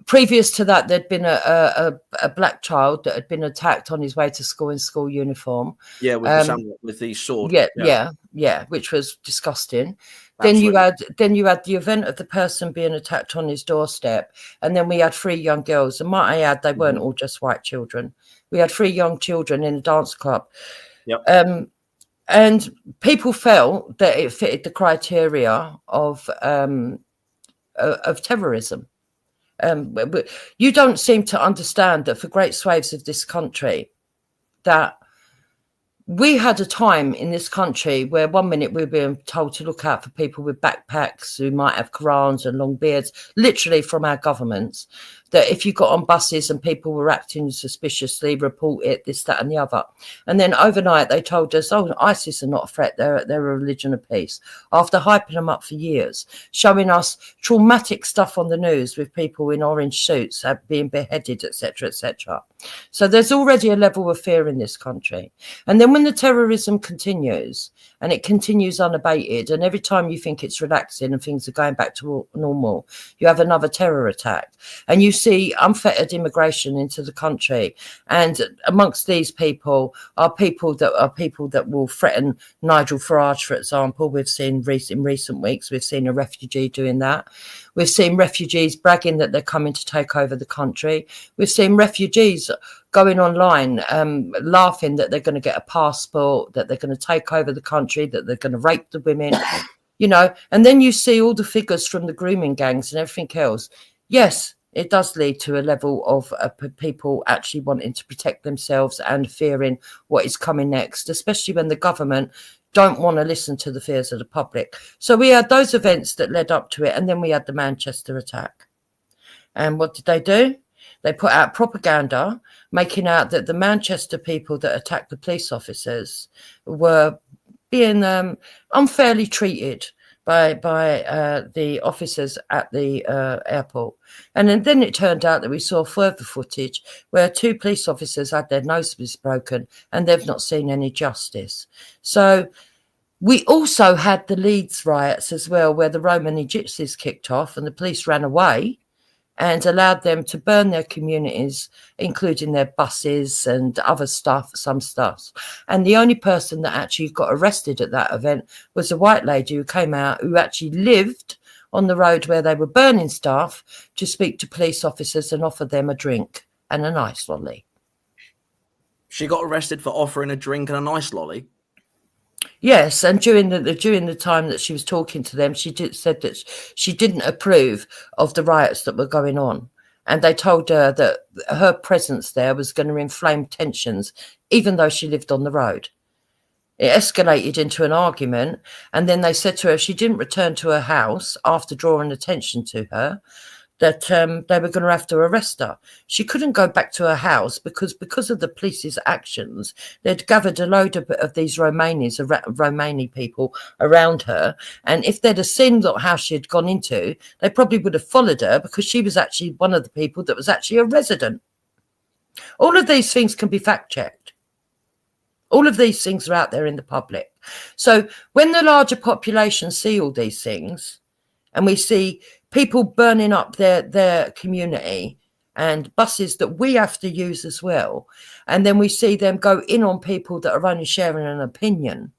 previous to that, there'd been a black child that had been attacked on his way to school in school uniform. Yeah, with the sword. Yeah, which was disgusting. Absolutely. Then you had the event of the person being attacked on his doorstep, and then we had 3 young girls. And might I add, they weren't all just white children. We had 3 young children in a dance club. Yep. And people felt that it fitted the criteria of terrorism. But you don't seem to understand that for great swathes of this country, that we had a time in this country where one minute we were being told to look out for people with backpacks who might have Qurans and long beards, literally from our governments, that if you got on buses and people were acting suspiciously, report it, this, that and the other. And then overnight they told us, oh, ISIS are not a threat, they're a religion of peace. After hyping them up for years, showing us traumatic stuff on the news with people in orange suits being beheaded, etc., etc. So there's already a level of fear in this country. And then when the terrorism continues, and it continues unabated, and every time you think it's relaxing and things are going back to normal, you have another terror attack, and you see unfettered immigration into the country. And amongst these people are people that will threaten Nigel Farage, for example. We've seen in recent weeks, we've seen a refugee doing that. We've seen refugees bragging that they're coming to take over the country. We've seen refugees going online laughing that they're going to get a passport, that they're going to take over the country, that they're going to rape the women, and then you see all the figures from the grooming gangs and everything else. Yes, it does lead to a level of people actually wanting to protect themselves and fearing what is coming next, especially when the government don't want to listen to the fears of the public. So we had those events that led up to it, and then we had the Manchester attack. And what did they do? They put out propaganda, making out that the Manchester people that attacked the police officers were being unfairly treated by the officers at the airport. And then it turned out that we saw further footage where 2 police officers had their noses broken and they've not seen any justice. So we also had the Leeds riots as well, where the Romani gypsies kicked off and the police ran away and allowed them to burn their communities, including their buses and other stuff, some stuff. And the only person that actually got arrested at that event was a white lady who came out, who actually lived on the road where they were burning stuff, to speak to police officers and offer them a drink and an ice lolly. She got arrested for offering a drink and an ice lolly? Yes, and during the time that she was talking to them, said that she didn't approve of the riots that were going on, and they told her that her presence there was going to inflame tensions, even though she lived on the road. It escalated into an argument, and then they said to her if she didn't return to her house after drawing attention to her, that they were going to have to arrest her. She couldn't go back to her house because of the police's actions. They'd gathered a load of these Romani people around her, and if they'd have seen what house she had gone into, they probably would have followed her, because she was actually one of the people that was actually a resident. All of these things can be fact-checked. All of these things are out there in the public. So when the larger population see all these things, and we see people burning up their community and buses that we have to use as well, and then we see them go in on people that are only sharing an opinion,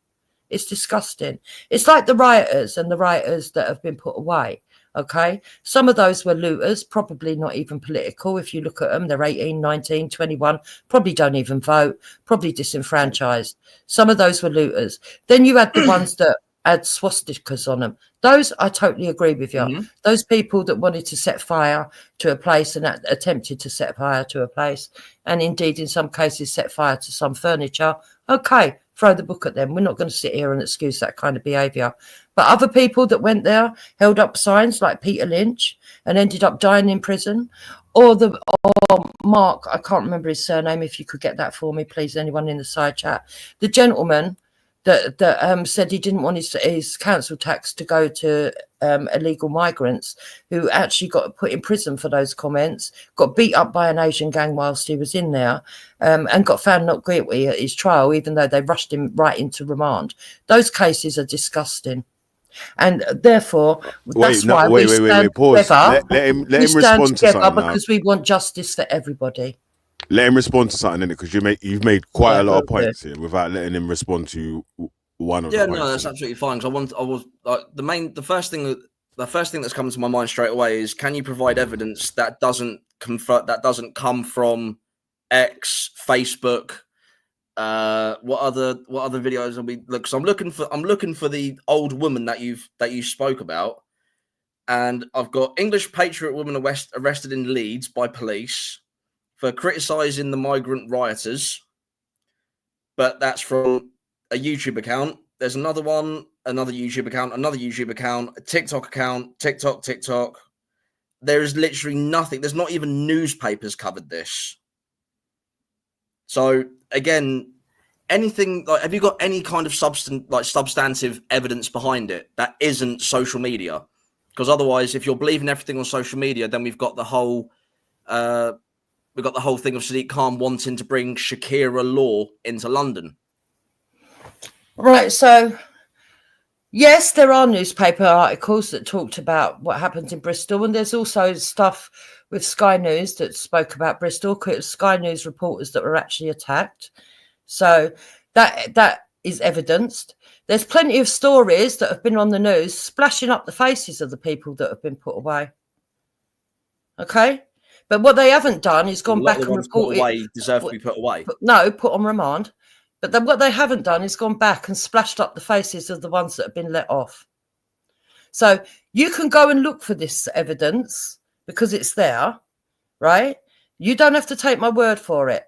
it's disgusting. It's like the rioters and the rioters that have been put away. Okay, some of those were looters, probably not even political. If you look at them, they're 18, 19, 21, probably don't even vote, probably disenfranchised. Some of those were looters. Then you had the ones that had swastikas on them. Those, I totally agree with you. Mm-hmm. Those people that wanted to set fire to a place and attempted to set fire to a place, and indeed in some cases set fire to some furniture, okay, throw the book at them. We're not going to sit here and excuse that kind of behaviour. But other people that went there, held up signs like Peter Lynch and ended up dying in prison, or Mark, I can't remember his surname, if you could get that for me, please, anyone in the side chat. The gentleman that said he didn't want his council tax to go to illegal migrants, who actually got put in prison for those comments, got beat up by an Asian gang whilst he was in there, and got found not guilty at his trial, even though they rushed him right into remand. Those cases are disgusting. And therefore, that's why we stand pause. together. Let him We stand respond to together something now. because we want justice for everybody. Let him respond to something in it, because you've made quite a lot of points here without letting him respond to one of the points. Yeah, no, that's absolutely fine. Because I was like the first thing that's come to my mind straight away is, can you provide evidence that doesn't come from X, Facebook? What other videos will we look? So I'm looking for the old woman that you spoke about, and I've got English patriot woman arrested in Leeds by police for criticising the migrant rioters, but that's from a YouTube account. There's another one, another YouTube account, a TikTok account, TikTok. There is literally nothing. There's not even newspapers covered this. So again, anything like, have you got any kind of substantive evidence behind it that isn't social media? Because otherwise, if you're believing everything on social media, then we've got the whole thing of Sadiq Khan wanting to bring Shakira law into London. Right, so yes, there are newspaper articles that talked about what happened in Bristol, and there's also stuff with Sky News that spoke about Bristol. It was Sky News reporters that were actually attacked. So that is evidenced. There's plenty of stories that have been on the news splashing up the faces of the people that have been put away. Okay? But what they haven't done is gone back and reported. Deserve to be put away. No, put on remand. But then what they haven't done is gone back and splashed up the faces of the ones that have been let off. So you can go and look for this evidence because it's there, right? You don't have to take my word for it.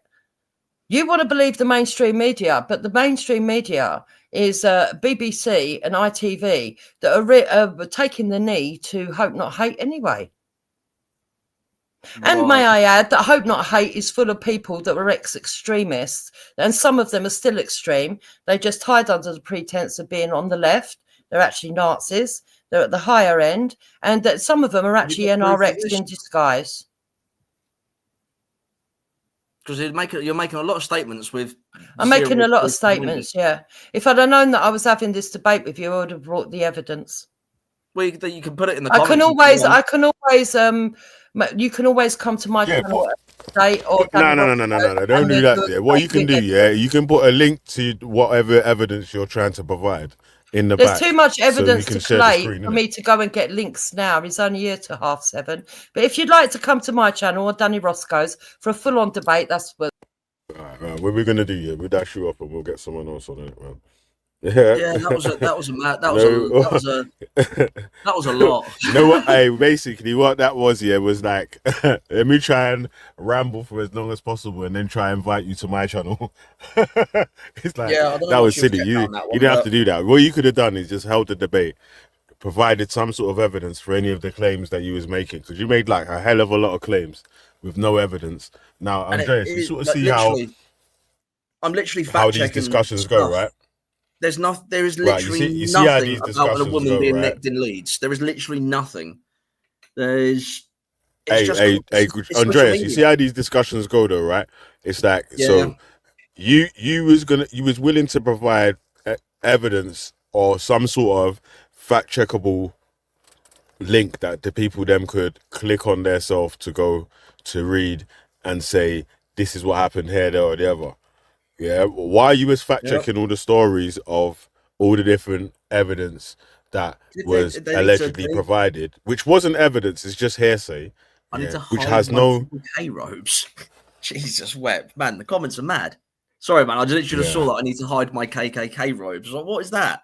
You want to believe the mainstream media, but the mainstream media is BBC and ITV that are taking the knee to Hope Not Hate anyway. And may I add that Hope Not Hate is full of people that were ex-extremists, and some of them are still extreme. They just hide under the pretense of being on the left. They're actually Nazis. They're at the higher end, and that some of them are actually NRX in disguise. Because you're making a lot of statements with. I'm making a lot of statements, yeah. If I'd have known that I was having this debate with you, I would have brought the evidence. Well, you can put it in the I comments. You can always come to my channel today or no. Don't do that. Yeah. What you can do, you can put a link to whatever evidence you're trying to provide in the back. There's too much evidence to collate for me to go and get links now. It's only here to 7:30. But if you'd like to come to my channel or Danny Roscoe's for a full-on debate, that's what. Right. What we're gonna do? Yeah, we'll dash you up and we'll get someone else on it, man. Yeah, that was a lot. You know what? Basically, what that was, was like, let me try and ramble for as long as possible, and then try and invite you to my channel. It's like that was silly. You didn't have to do that. What you could have done is just held the debate, provided some sort of evidence for any of the claims that you was making, because you made like a hell of a lot of claims with no evidence. Now, Andreas, you sort of see how I'm literally how these discussions go, right? There is literally nothing about a woman being nicked in Leeds. There is literally nothing. Andreas, you see how these discussions go, though, right? It's like so you was willing to provide evidence or some sort of fact checkable link that the people them could click on themselves to go to read and say this is what happened here, there, or the other. Yeah, while you was fact checking all the stories of all the different evidence that was allegedly provided, which wasn't evidence, it's just hearsay, which has no K robes. Jesus wept, man. The comments are mad. Sorry, man. I literally just saw that I need to hide my KKK robes. Like, what is that?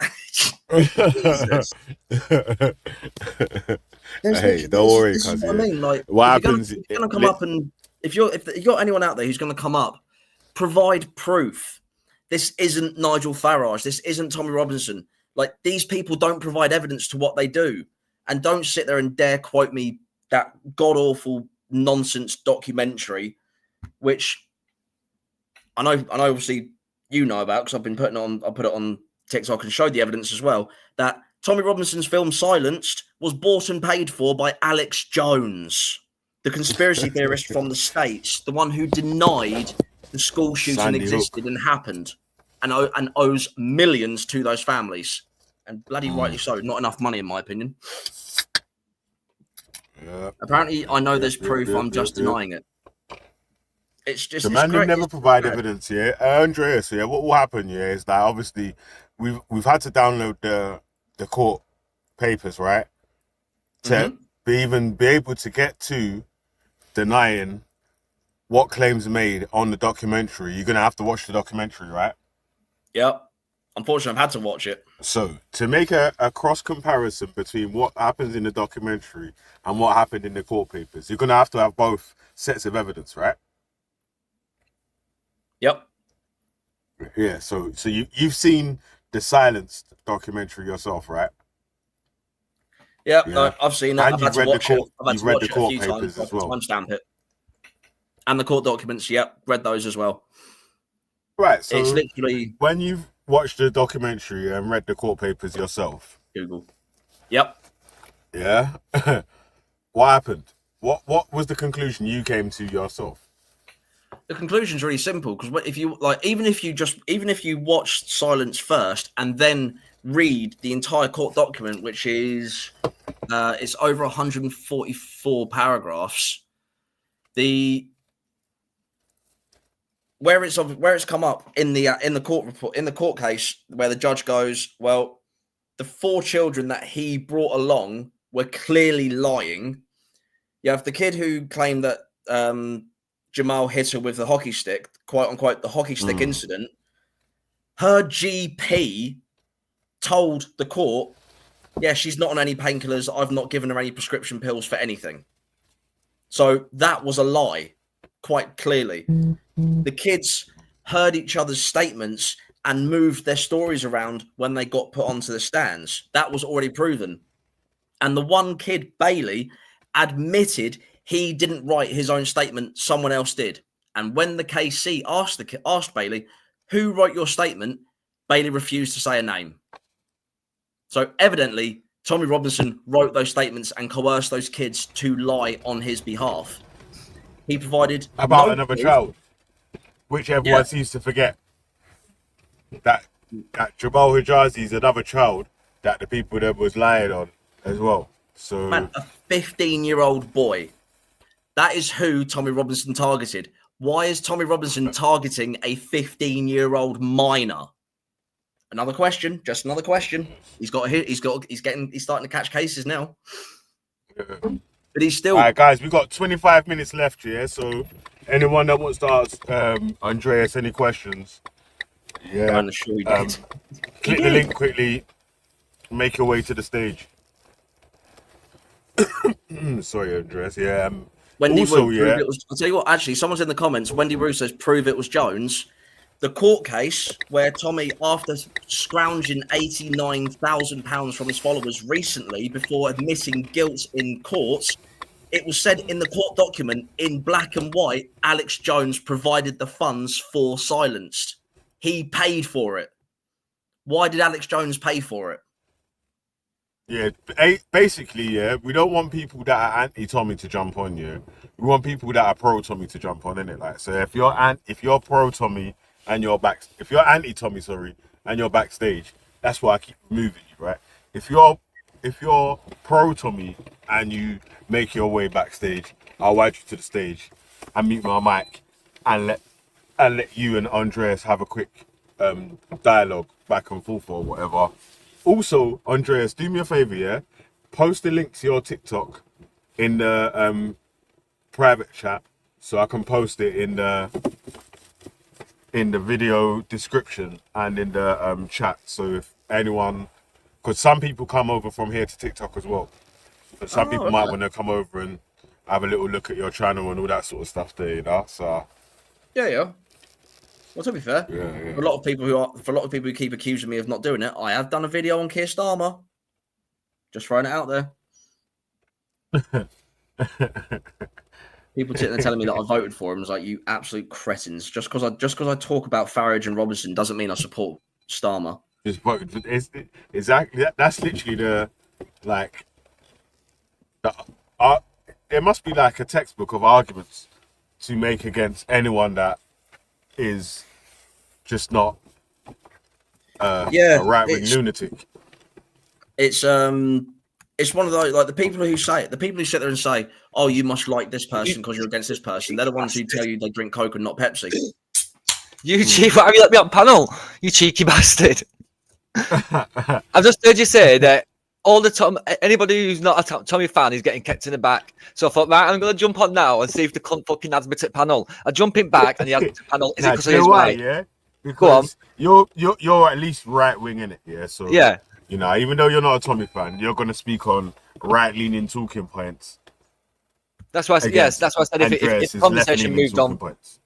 Hey, don't worry, cousin. What I mean, like, what happens? If you're gonna come up and if you got anyone out there who's going to come up. Provide proof. This isn't Nigel Farage. This isn't Tommy Robinson. Like, these people don't provide evidence to what they do, and don't sit there and dare quote me that god awful nonsense documentary, which I know obviously you know about because I've been putting on. I put it on TikTok and showed the evidence as well. That Tommy Robinson's film Silenced was bought and paid for by Alex Jones, the conspiracy theorist from the States, the one who denied the school shooting existed and happened, and owes millions to those families. and bloody rightly so. Not enough money, in my opinion. Yeah. Apparently, I know there's proof. I'm just denying it. It's just the man who never provide evidence. Yeah, Andreas. Yeah, what will happen? Yeah, is that obviously we've had to download the court papers, right, to be able to get to denying what claims made on the documentary. You're gonna have to watch the documentary, right? Yep. Unfortunately, I've had to watch it. So to make a cross comparison between what happens in the documentary and what happened in the court papers, you're gonna have to have both sets of evidence, right? Yep. Yeah. So you've seen the Silenced documentary yourself, right? Yep. No, I've seen it. And I've had you've to watch it. I've had to watch the it a court few papers times. as well. Timestamp it. And the court documents. Yep. Read those as well. Right. So it's literally when you've watched the documentary and read the court papers yourself. Google. Yep. Yeah. What happened? What was the conclusion you came to yourself? The conclusion's really simple, because if you even if you watch Silence first and then read the entire court document, which is it's over 144 paragraphs, where it's come up in the court report, in the court case, where the judge goes, well, the 4 children that he brought along were clearly lying. You have the kid who claimed that Jamal hit her with the hockey stick, quote unquote, the hockey stick incident. Her GP told the court, yeah, she's not on any painkillers. I've not given her any prescription pills for anything. So that was a lie, quite clearly. The kids heard each other's statements and moved their stories around when they got put onto the stands. That was already proven. And the one kid, Bailey, admitted he didn't write his own statement, someone else did. And when the KC asked Bailey, who wrote your statement, Bailey refused to say a name. So evidently, Tommy Robinson wrote those statements and coerced those kids to lie on his behalf. He provided about another child, which everyone seems to forget. That Jamal Hijazi is another child that the people that was lying on as well. So, man, a 15-year-old boy. That is who Tommy Robinson targeted. Why is Tommy Robinson targeting a 15-year-old minor? Another question. Just another question. He's starting to catch cases now. But he's still. All right, guys, we've got 25 minutes left here. So, anyone that wants to ask Andreas any questions, click the link quickly. Make your way to the stage. Sorry, Andreas. Yeah. Wendy also, it was, I'll tell you what, actually, someone's in the comments. Wendy Roo says, prove it was Jones. The court case where Tommy, after scrounging £89,000 from his followers recently before admitting guilt in court, it was said in the court document in black and white, Alex Jones provided the funds for Silenced. He paid for it. Why did Alex Jones pay for it? Yeah, basically, we don't want people that are anti-Tommy to jump on you. We want people that are pro-Tommy to jump on, innit? Like, so if you're pro-Tommy and you're if you're anti-Tommy, and you're backstage, that's why I keep moving you, right? If you're pro-Tommy and you make your way backstage, I'll invite you to the stage and mute my mic and let you and Andreas have a quick dialogue back and forth or whatever. Also, Andreas, do me a favor, yeah? Post the link to your TikTok in the private chat so I can post it in the video description and in the chat. So if anyone, because some people come over from here to TikTok as well, but some people might want to come over and have a little look at your channel and all that sort of stuff there, you know. So yeah. Well, to be fair, for a lot of people who keep accusing me of not doing it, I have done a video on Keir Starmer. Just throwing it out there. People sitting there telling me that I voted for him. It's like, you absolute cretins. Just because I talk about Farage and Robinson doesn't mean I support Starmer. Just voted. Exactly. That's literally there must be like a textbook of arguments to make against anyone that is just not a right-wing lunatic. It's one of those, like, the people who sit there and say, "Oh, you must like this person because you're against this person." They're the ones who tell you they drink Coke and not Pepsi. You cheeky! Why have you let me on panel? You cheeky bastard! I've just heard you say that all the time. Anybody who's not a Tommy fan is getting kept in the back. So I thought, right, I'm going to jump on now and see if the cunt fucking adds me to panel. I jump in back and he adds me to panel. Is it because of his white? Yeah, because you're at least right wing in it. Yeah, so yeah, you know, even though you're not a Tommy fan, you're going to speak on right leaning talking points. That's why. Yes, that's why I said if the conversation moved on. Points.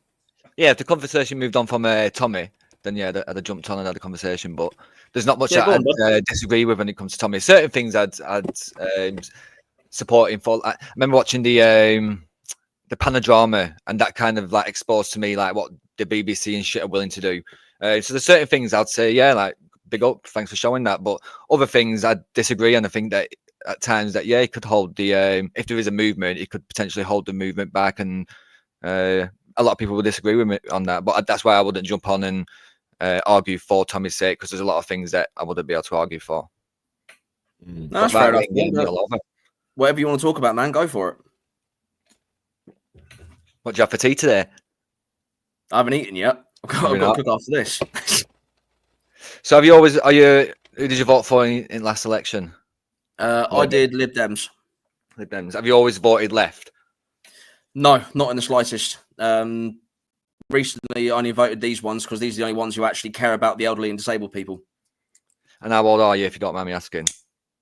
Yeah, if the conversation moved on from Tommy, then yeah, I'd have jumped on and had a conversation. But there's not much I'd disagree with when it comes to Tommy. Certain things I'd support him for. I remember watching the Panodrama, and that kind of like exposed to me like what the BBC and shit are willing to do. So there's certain things I'd say, yeah, like big up, thanks for showing that. But other things I'd disagree, and I think that at times that he could hold the if there is a movement, he could potentially hold the movement back, and a lot of people would disagree with me on that. But that's why I wouldn't jump on and argue for Tommy's sake, because there's a lot of things that I wouldn't be able to argue for. No, that's fair enough. Whatever you want to talk about, man, go for it. What do you have for tea today? I haven't eaten yet. I've got to cook after this. So who did you vote for in last election? I did Lib Dems. Lib Dems. Have you always voted left? No, not in the slightest. Recently, I only voted these ones because these are the only ones who actually care about the elderly and disabled people. And how old are you, if you don't mind me asking?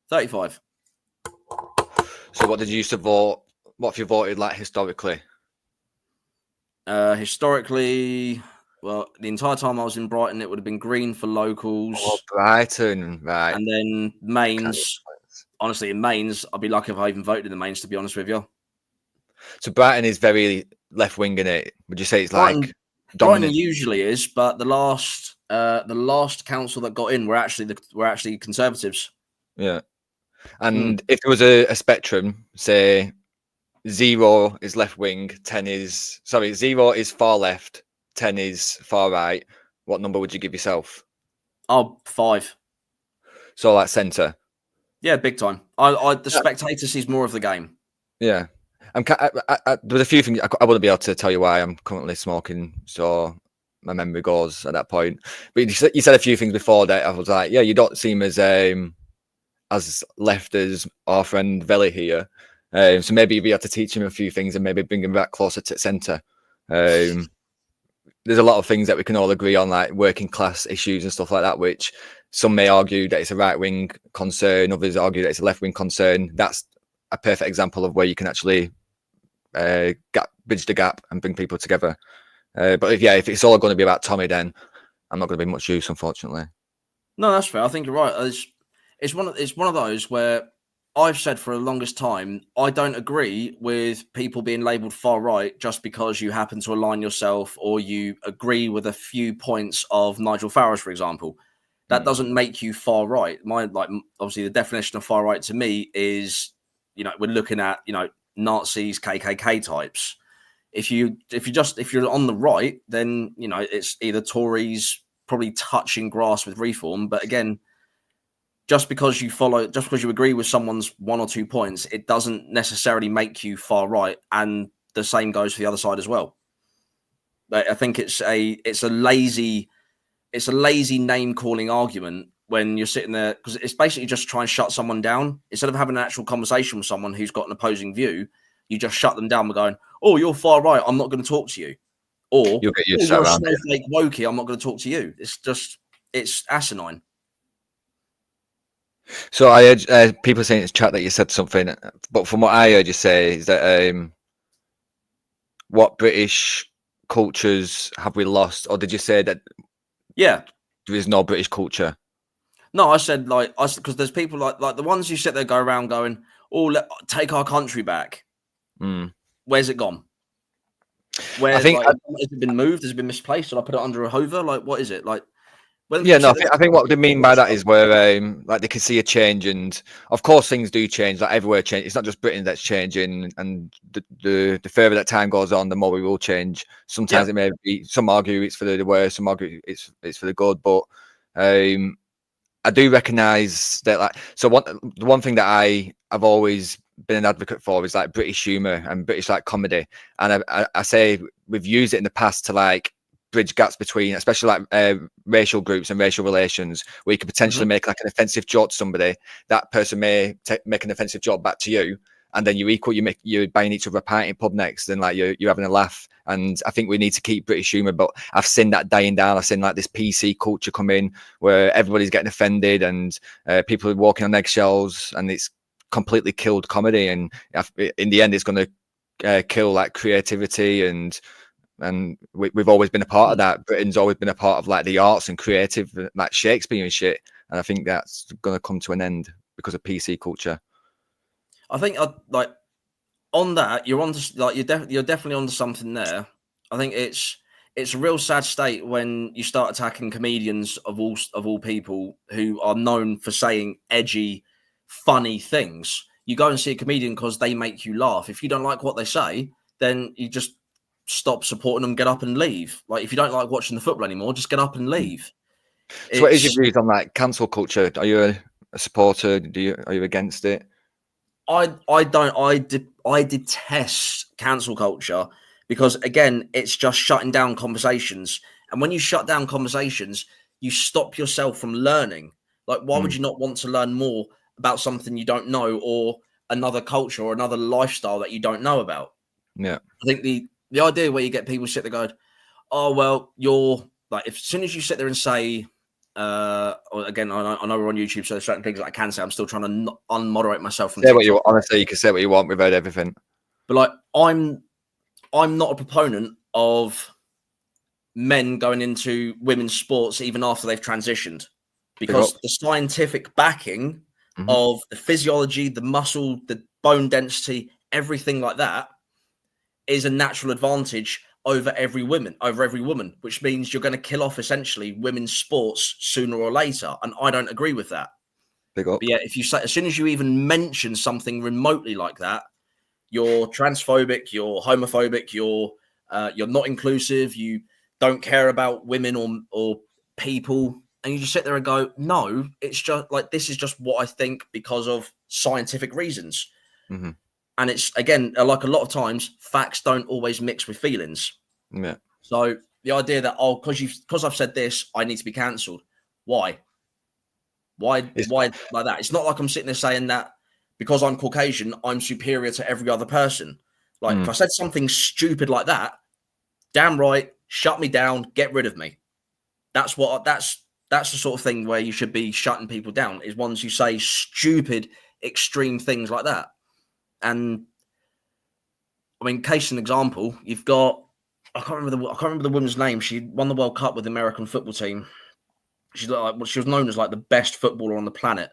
35. So what did you used to vote? What have you voted like historically? Historically, well, the entire time I was in Brighton, it would have been green for locals. Oh, Brighton, right. And then Mains. Honestly, in Mains, I'd be lucky if I even voted in the Mains, to be honest with you. So Brighton is very left-wing, in it. Would you say it's like Brighton usually is, but the last council that got in were actually Conservatives. Yeah. And if there was a spectrum, say 0 is left-wing, 0 is far left, 10 is far right, what number would you give yourself? Oh, 5. So like centre? Yeah, big time. The spectator sees more of the game. Yeah. There's a few things I wouldn't be able to tell you why I'm currently smoking, so my memory goes at that point. But you said a few things before that I was like, yeah, you don't seem as left as our friend Veli here. So maybe you'd be able to teach him a few things and maybe bring him back closer to centre. There's a lot of things that we can all agree on, like working class issues and stuff like that, which some may argue that it's a right-wing concern, others argue that it's a left-wing concern. That's a perfect example of where you can actually bridge the gap and bring people together. But if it's all going to be about Tommy, then I'm not going to be much use, unfortunately. No, that's fair. I think you're right. It's one of those where I've said for the longest time, I don't agree with people being labelled far right just because you happen to align yourself or you agree with a few points of Nigel Farage, for example. That doesn't make you far right. Obviously the definition of far right to me is, we're looking at, Nazis, KKK types. If you're on the right, then it's either Tories probably touching grass with reform. But again, just because you agree with someone's 1 or 2 points, it doesn't necessarily make you far right. And the same goes for the other side as well. But I think it's a lazy name calling argument when you're sitting there, because it's basically just trying to shut someone down. Instead of having an actual conversation with someone who's got an opposing view, you just shut them down by going, "Oh, you're far right, I'm not going to talk to you." Or, you'll get you're a snowflake wokey, I'm not going to talk to you. It's asinine. So I heard people saying in the chat that you said something, but from what I heard you say is that what British cultures have we lost? Or did you say that there is no British culture? No, I said because there's people like the ones who sit there go around going, "Oh, take our country back." Where's it gone? Has it been moved? Has it been misplaced? Did I put it under a hover? Like, what is it? Like, I think what they mean by that is where they can see a change, and of course things do change. Like everywhere change. It's not just Britain that's changing, and the further that time goes on, the more we will change. Sometimes it may be. Some argue it's for the worse. Some argue it's for the good. But I do recognise that, like, so the one thing that I've always been an advocate for is like British humour and British like comedy, and I say we've used it in the past to like bridge gaps between, especially like racial groups and racial relations, where you could potentially make like an offensive joke to somebody, that person may make an offensive joke back to you, and then you're buying each other a pint in pub next, and like you're having a laugh. And I think we need to keep British humour, but I've seen that dying down. I've seen like this PC culture come in where everybody's getting offended and people are walking on eggshells, and it's completely killed comedy. And in the end, it's going to kill like creativity, and we've always been a part of that. Britain's always been a part of like the arts and creative, like Shakespeare and shit. And I think that's going to come to an end because of PC culture. I think like on that, you're definitely onto something there. I think it's a real sad state when you start attacking comedians of all people who are known for saying edgy, funny things. You go and see a comedian because they make you laugh. If you don't like what they say, then you just stop supporting them, get up and leave. Like if you don't like watching the football anymore, just get up and leave. So what is your views on like cancel culture? Are you a supporter? Are you against it? I detest cancel culture because again, it's just shutting down conversations. And when you shut down conversations, you stop yourself from learning. Like, why would you not want to learn more about something you don't know, or another culture or another lifestyle that you don't know about? Yeah. I think the idea where you get people sit there going, oh, well, you're like, as soon as you sit there and say, again, I know we're on YouTube, so there's certain things that I can say. I'm still trying to unmoderate myself from say what you want. Honestly, you can say what you want without everything. But like, I'm not a proponent of men going into women's sports even after they've transitioned, because the scientific backing of the physiology, the muscle, the bone density, everything like that is a natural advantage over every woman, which means you're going to kill off essentially women's sports sooner or later. And I don't agree with that. But yeah, if you say, as soon as you even mention something remotely like that, you're transphobic, you're homophobic, you're not inclusive, you don't care about women or people, and you just sit there and go, no, it's just like, this is just what I think because of scientific reasons. And it's, again, like a lot of times, facts don't always mix with feelings. Yeah. So the idea that, because I've said this, I need to be cancelled. Why like that? It's not like I'm sitting there saying that because I'm Caucasian, I'm superior to every other person. Like if I said something stupid like that, damn right, shut me down, get rid of me. That's the sort of thing where you should be shutting people down, is once you say stupid, extreme things like that. And I mean, case in example, you've got, I can't remember the woman's name. She won the World Cup with the American football team. She was known as like the best footballer on the planet.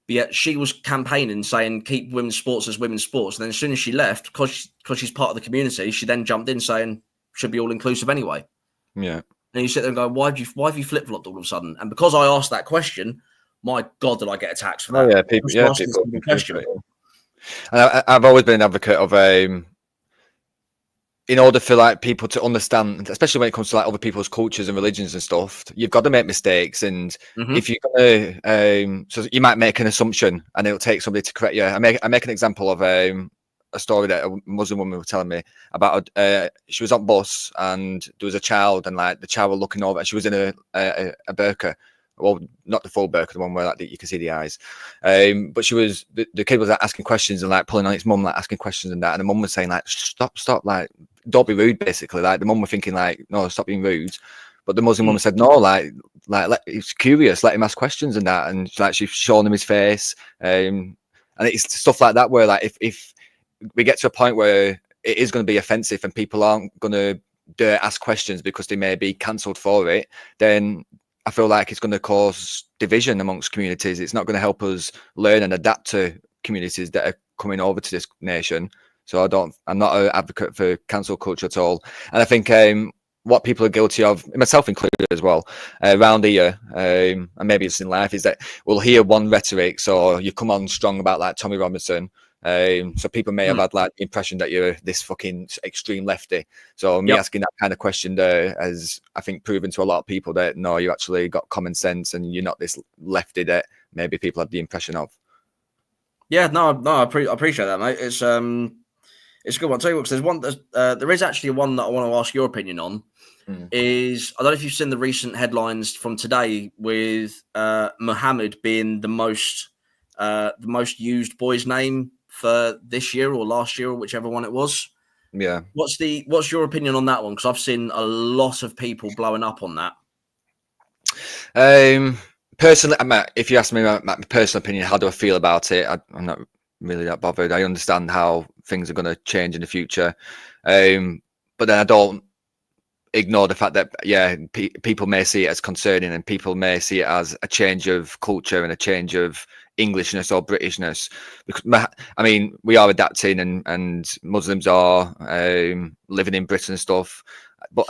But yet she was campaigning saying keep women's sports as women's sports. And then as soon as she left, because she's part of the community, she then jumped in saying should be all inclusive anyway. Yeah. And you sit there and go, why have you flip flopped all of a sudden? And because I asked that question, my God, did I get attacked for that? Oh yeah, people. And I've always been an advocate of in order for like people to understand, especially when it comes to like other people's cultures and religions and stuff, you've got to make mistakes. And if you're gonna, so you might make an assumption, and it'll take somebody to correct you. I make an example of a story that a Muslim woman was telling me about. She was on bus and there was a child, and like the child was looking over, and she was in a burqa. Well, not the full burqa, the one where like you can see the eyes. But she was the kid was like asking questions and like pulling on its mum, like asking questions and that. And the mum was saying like, stop, like don't be rude, basically. Like the mum was thinking like, no, stop being rude. But the Muslim woman said no, like he's curious, let him ask questions and that. And like she's showing him his face. And it's stuff like that where like if we get to a point where it is going to be offensive and people aren't going to dare ask questions because they may be cancelled for it, then I feel like it's going to cause division amongst communities. It's not going to help us learn and adapt to communities that are coming over to this nation. So I'm not an advocate for cancel culture at all. And I think what people are guilty of, myself included as well, around here, and maybe it's in life, is that we'll hear one rhetoric. So you come on strong about like Tommy Robinson, So people may have had like the impression that you're this fucking extreme lefty. So me asking that kind of question there has, I think, proven to a lot of people that no, you actually got common sense and you're not this lefty that maybe people had the impression of. Yeah, no, I appreciate that, mate. It's a good one. I'll tell you what, because there is actually one that I want to ask your opinion on. Is I don't know if you've seen the recent headlines from today with Mohammed being the most used boy's name for this year or last year or whichever one it was. Yeah. What's your opinion on that one? Because I've seen a lot of people blowing up on that. Personally, if you ask me my personal opinion, how do I feel about it? I'm not really that bothered. I understand how things are going to change in the future, but then I don't ignore the fact that people may see it as concerning, and people may see it as a change of culture and a change of Englishness or Britishness. Because I mean, we are adapting, and Muslims are living in Britain and stuff. But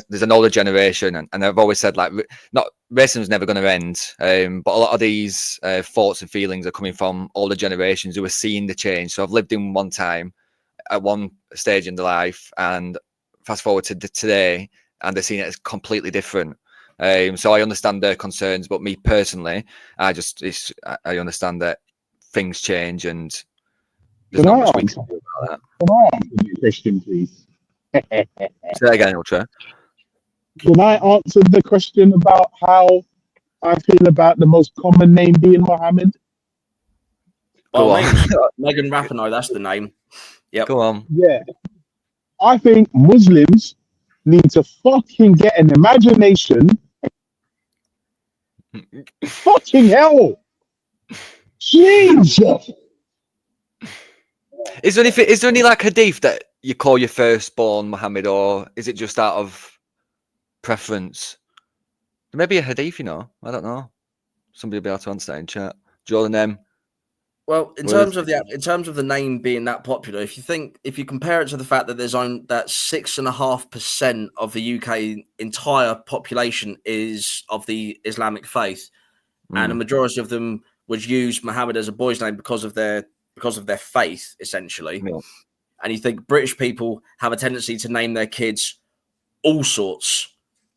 there's an older generation, and I've always said like, not racism is never going to end. But a lot of these thoughts and feelings are coming from older generations who are seeing the change. So I've lived in one time, at one stage in their life, and fast forward to today, and they're seeing it as completely different. So I understand their concerns, but me personally, I understand that things change, and there's not much we can do about that. Can I answer the question, please? Say that again, Ultra. Can I answer the question about how I feel about the most common name being Mohammed? Megan Rapinoe, that's the name. Yep. Go on. Yeah. I think Muslims need to fucking get an imagination. Fucking hell. Jesus. Is there any like hadith that you call your firstborn Muhammad, or is it just out of preference? There may be a hadith, I don't know. Somebody will be able to answer that in chat. Jordan M. Well, in terms of the name being that popular, if you compare it to the fact that there's that 6.5% of the UK entire population is of the Islamic faith, and a majority of them would use Muhammad as a boy's name because of their faith, essentially. Yeah. And you think British people have a tendency to name their kids all sorts.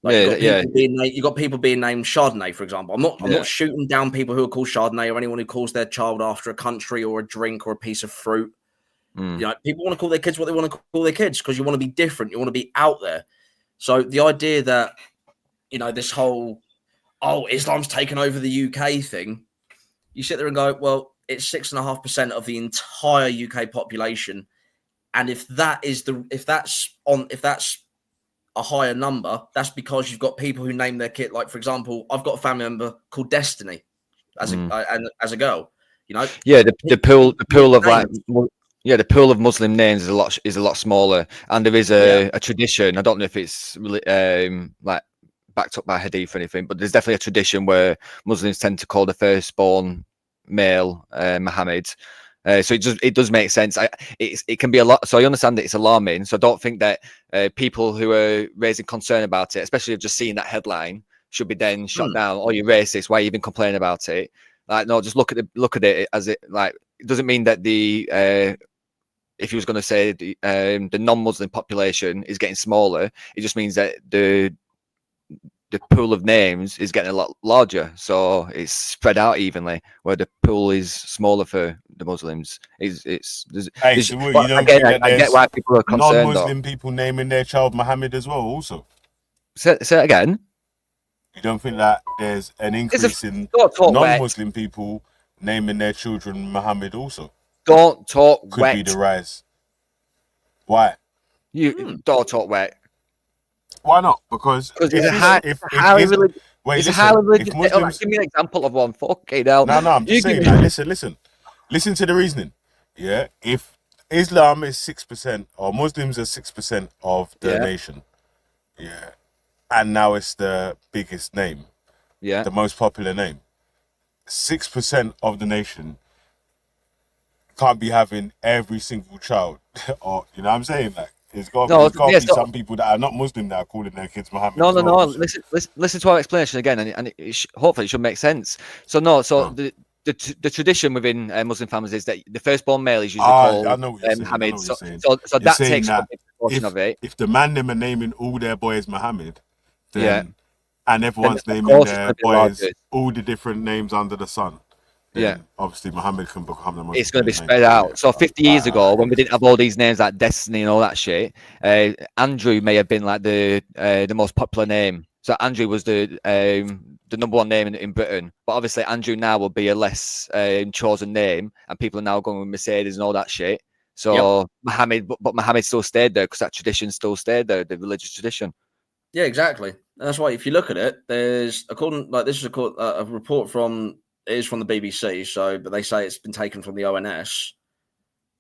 Like you got people being named Chardonnay, for example. I'm not shooting down people who are called Chardonnay or anyone who calls their child after a country or a drink or a piece of fruit. People want to call their kids what they want to call their kids because you want to be different. You want to be out there. So the idea that this whole Islam's taken over the UK thing, you sit there and go, well, it's 6.5% of the entire UK population, and if that's a higher number, that's because you've got people who name their kid. Like, for example, I've got a family member called Destiny as a girl. The pool of Muslim names is a lot smaller, and there is a tradition. I don't know if it's really like backed up by hadith or anything, but there's definitely a tradition where Muslims tend to call the firstborn male Muhammad. So it does make sense. It can be a lot. So I understand that it's alarming. So I don't think that people who are raising concern about it, especially just seeing that headline, should be then shut down. Oh, you're racist. Why are you even complaining about it? Like, no, just look at it as it like. It doesn't mean that if he was going to say the non-Muslim population is getting smaller, it just means that the pool of names is getting a lot larger, so it's spread out evenly. Where the pool is smaller for the Muslims, I get why people are concerned. Non-Muslim people naming their child Muhammad as well. Also, say it again. You don't think that there's an increase in non-Muslim people naming their children Muhammad also? Don't talk Could wet. Be the rise. Why? You don't talk wet. Why not? Because it's a highly religious. Give me an example of one. Fucking hell. No, I'm just saying. Like, listen to the reasoning. Yeah, if Islam is 6% or Muslims are 6% of the nation, and now it's the biggest name, the most popular name, 6% of the nation can't be having every single child, or you know what I'm saying, like. There's got to be some people that are not Muslim that are calling their kids Muhammad. No. Listen to our explanation again, and hopefully it should make sense. So the tradition within Muslim families is that the firstborn male is usually called I know what you're saying. Muhammad. I know what So, you're saying. so You're that saying takes that a big portion of it. if the man them are naming all their boys Muhammad, then and everyone's Then, of naming course, it's their gonna be boys larger. all the different names under the sun, then Yeah. obviously Muhammad can become the most. It's going to be popular spread name. out. Yeah. So 50 years ago, when we didn't have all these names like Destiny and all that shit, Andrew may have been like the most popular name. So Andrew was the number one name in Britain. But obviously Andrew now will be a less chosen name, and people are now going with Mercedes and all that shit. So Muhammad, but Muhammad still stayed there because that tradition still stayed there, the religious tradition. Yeah, exactly. And that's why if you look at it, there's this is a report from the BBC. So, but they say it's been taken from the ONS.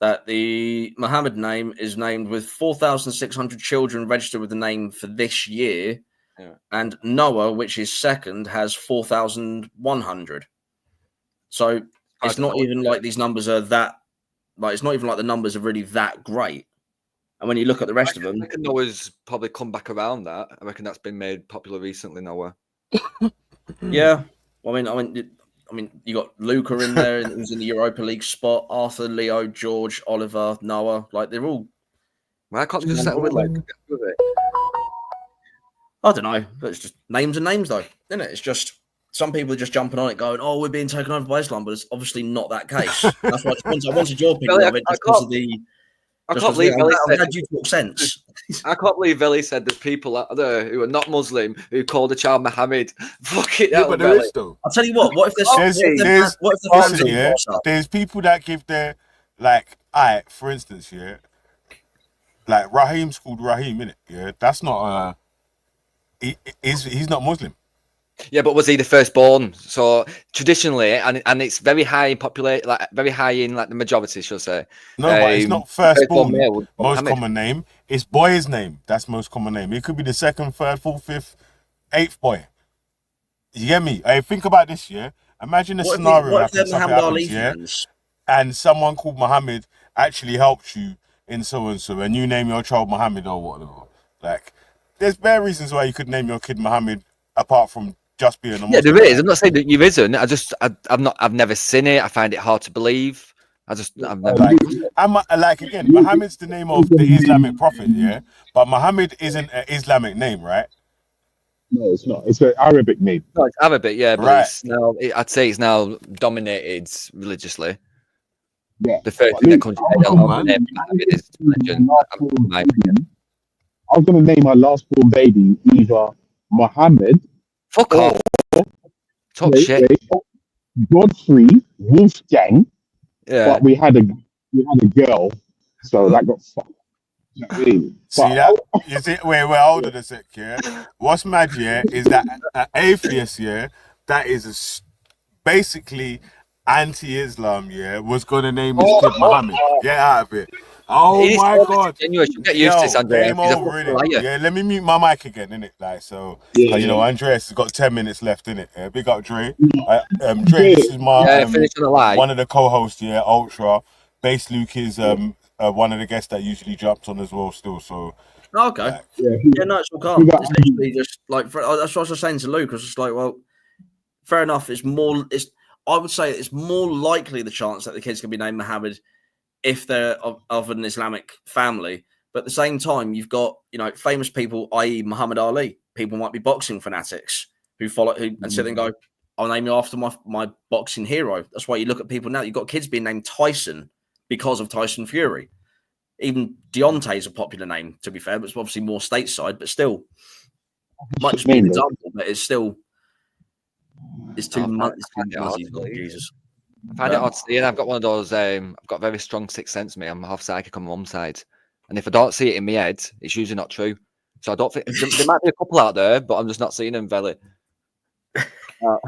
That the Muhammad name is named with 4,600 children registered with the name for this year, and Noah, which is second, has 4,100. So it's not even like these numbers are that. Like it's not even like the numbers are really that great. And when you look at the rest of them, I reckon Noah's probably come back around that. I reckon that's been made popular recently, Noah. Yeah. I mean, you got Luca in there, who's in the Europa League spot. Arthur, Leo, George, Oliver, Noah. Like they're all. Why can't you just settle with like? I don't know, but it's just names and names, though, isn't it? It's just some people are just jumping on it, going, "Oh, we're being taken over by Islam," but it's obviously not that case. That's why I wanted your opinion of it, just because of the. I can't believe Veli said. How do you talk sense? I can't believe Veli said that people out there who are not Muslim who called a child Muhammad. Fuck it, Yeah, but there is though. I'll tell you what if there's people that give their like, for instance, like Raheem's called Raheem, innit? Yeah, that's not he's not Muslim. Yeah, but was he the firstborn? So traditionally, and it's very high in population, like very high in like the majority, shall I say? No, but it's not firstborn. Most Muhammad. common name. It's boy's name. That's most common name. It could be the second, third, fourth, fifth, eighth boy. You get me? Hey, think about this, yeah. Imagine a scenario happens, and someone called Muhammad actually helped you in so and so, and you name your child Muhammad or whatever. Like, there's bare reasons why you could name your kid Muhammad apart from just being a Muslim. Yeah, there is. I'm not saying that there isn't. I've never seen it. I find it hard to believe. I've never. Again, Muhammad's the name of the Islamic prophet, yeah. But Muhammad isn't an Islamic name, right? No, it's not. It's an Arabic name. No, it's Arabic, yeah, but right. It's now. I'd say it's now dominated religiously. Yeah. The first thing that comes to mind is religion. I was going to name my last born baby either Muhammad. Fuck off. Talk shit. Godfrey, Wolfgang. Yeah. But we had a girl, so that got fucked. You know what I mean? See that? You see, we're older than sick, yeah. What's mad, yeah, is that an atheist, yeah, that is basically anti-Islam, yeah, was gonna name his kid Muhammad. Get out of it. Oh my God! You get used to this, Andreas. Yeah, let me mute my mic again, innit? Like so, you know, Andreas has got 10 minutes left, innit? Big up, Dre. Dre, this is my one of the co-hosts here, Ultra. Bass Luke is one of the guests that usually jumps on as well, still. So okay, no, it's all calm. It's literally just like that's what I was saying to Luke. I was just like, well, fair enough. I would say it's more likely the chance that the kid's gonna be named Muhammad if they're of an Islamic family. But at the same time, you've got, famous people, i.e. Muhammad Ali. People might be boxing fanatics who follow and sit and go, I'll name you after my boxing hero. That's why you look at people now. You've got kids being named Tyson because of Tyson Fury. Even Deontay is a popular name, to be fair, but it's obviously more stateside, but still might just be an example, but it's still too much. Jesus. I find it hard to see, and I've got one of those. I've got a very strong sixth sense. Me, I'm half psychic on my mum's side, and if I don't see it in my head, it's usually not true. So I don't think there might be a couple out there, but I'm just not seeing them. Veli,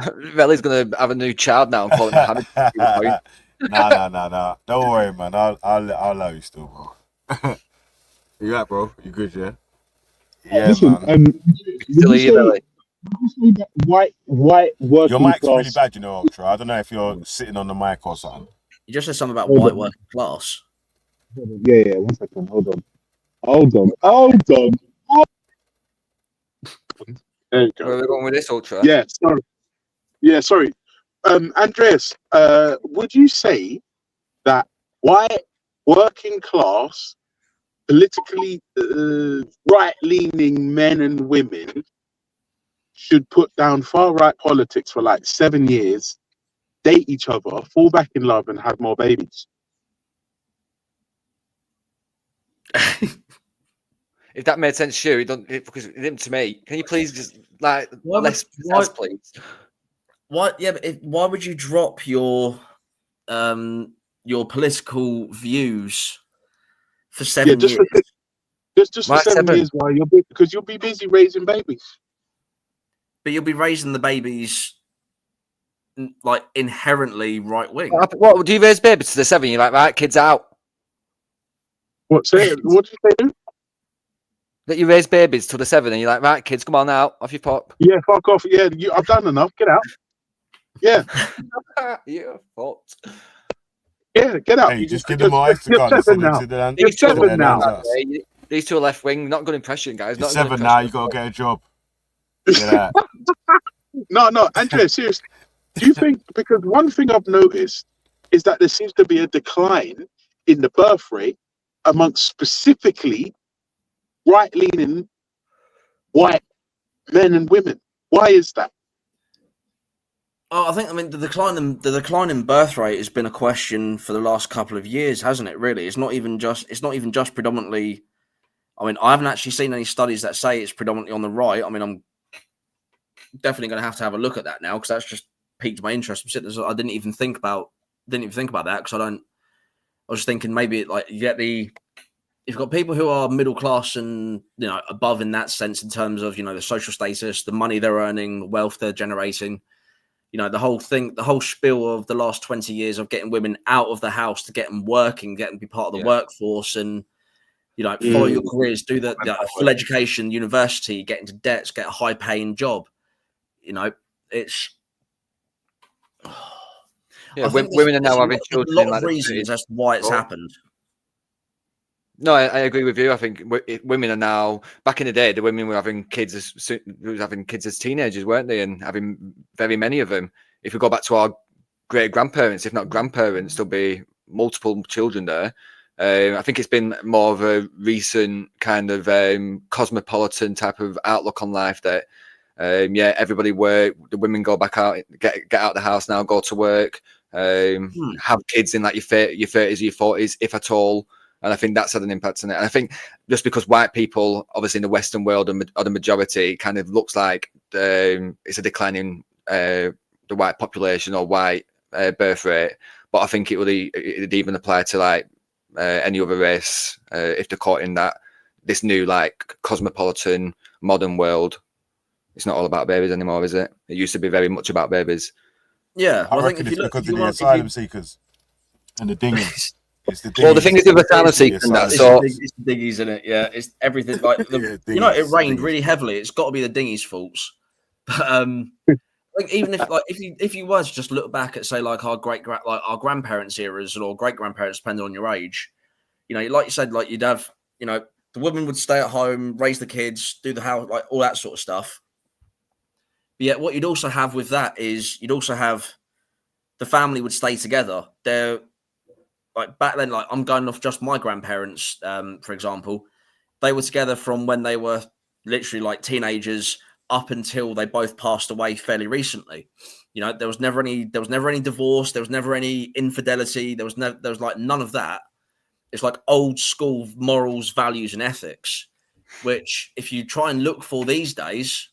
Veli's gonna have a new child now and call it Muhammad. Nah. Don't worry, man. I'll allow you still, bro. You right, bro? You good, yeah? Yeah, listen, man. White working your mic's class. really bad, Ultra. I don't know if you're sitting on the mic or something. You just said something about white working class. Yeah. 1 second. Hold on. Where are we going with this, Ultra? Yeah, sorry. Andreas, would you say that white working class, politically right-leaning men and women should put down far-right politics for like 7 years, date each other, fall back in love, and have more babies? If that made sense to you, because it didn't to me. Can you please just like less please? Why? Yeah, but why would you drop your political views for 7 years? Just for 7 years, while because you'll be busy raising babies. But you'll be raising the babies like inherently right wing. What do you raise babies to the 7? You're like, right, kids out. What did you say? That you raise babies to the 7, and you're like, right, kids, come on out, off your pop. Yeah, fuck off. Yeah, I've done enough. Get out. Yeah. You're fucked. Yeah, get out. Hey, just give them eyes to God. These two are left wing. Not good impression, guys. You're 7 now. You got to get a job. Yeah. No, Andrea, seriously. Do you think, because one thing I've noticed is that there seems to be a decline in the birth rate amongst specifically right-leaning white men and women. Why is that? Oh, I mean the decline in birth rate has been a question for the last couple of years, hasn't it? Really, it's not even just predominantly. I mean, I haven't actually seen any studies that say it's predominantly on the right. I mean, I'm definitely going to have a look at that now because that's just piqued my interest. I didn't even think about that because I was just thinking maybe you've got people who are middle class and above in that sense in terms of the social status, the money they're earning, the wealth they're generating. The whole spiel of the last 20 years of getting women out of the house to get them working, get them to be part of the workforce and, follow your careers, do the full education, university, get into debts, get a high paying job. It's... Yeah, women are now having children. A lot of reasons as to why it's happened. No, I agree with you. I think women are now. Back in the day, the women were having kids as teenagers, weren't they? And having very many of them. If we go back to our great grandparents, if not grandparents, there'll be multiple children there. I think it's been more of a recent kind of cosmopolitan type of outlook on life that everybody work. The women go back out, get out of the house now, go to work, have kids in like your 30s or your 40s, if at all. And I think that's had an impact on it. And I think just because white people, obviously in the Western world, are the majority, it kind of looks like it's a decline in the white population or white birth rate. But I think it'd even apply to like any other race if they're caught in this new like cosmopolitan modern world. It's not all about babies anymore, is it? It used to be very much about babies. Yeah, I reckon it's because of the asylum seekers and the dinghies. Well, the thing is with asylum seekers and that, so it's the dinghies, isn't it? Yeah, it's everything. Like it rained really heavily. It's got to be the dinghies' faults. But like even if you were to just look back at say like our grandparents' eras or great grandparents, depending on your age, like you said, like you'd have the woman would stay at home, raise the kids, do the house, like all that sort of stuff. But yet, what you'd also have with that is you'd also have the family would stay together. They're like back then, like I'm going off just my grandparents, for example, they were together from when they were literally like teenagers up until they both passed away fairly recently. There was never any divorce, there was never any infidelity, there was like none of that. It's like old school morals, values, and ethics, which if you try and look for these days,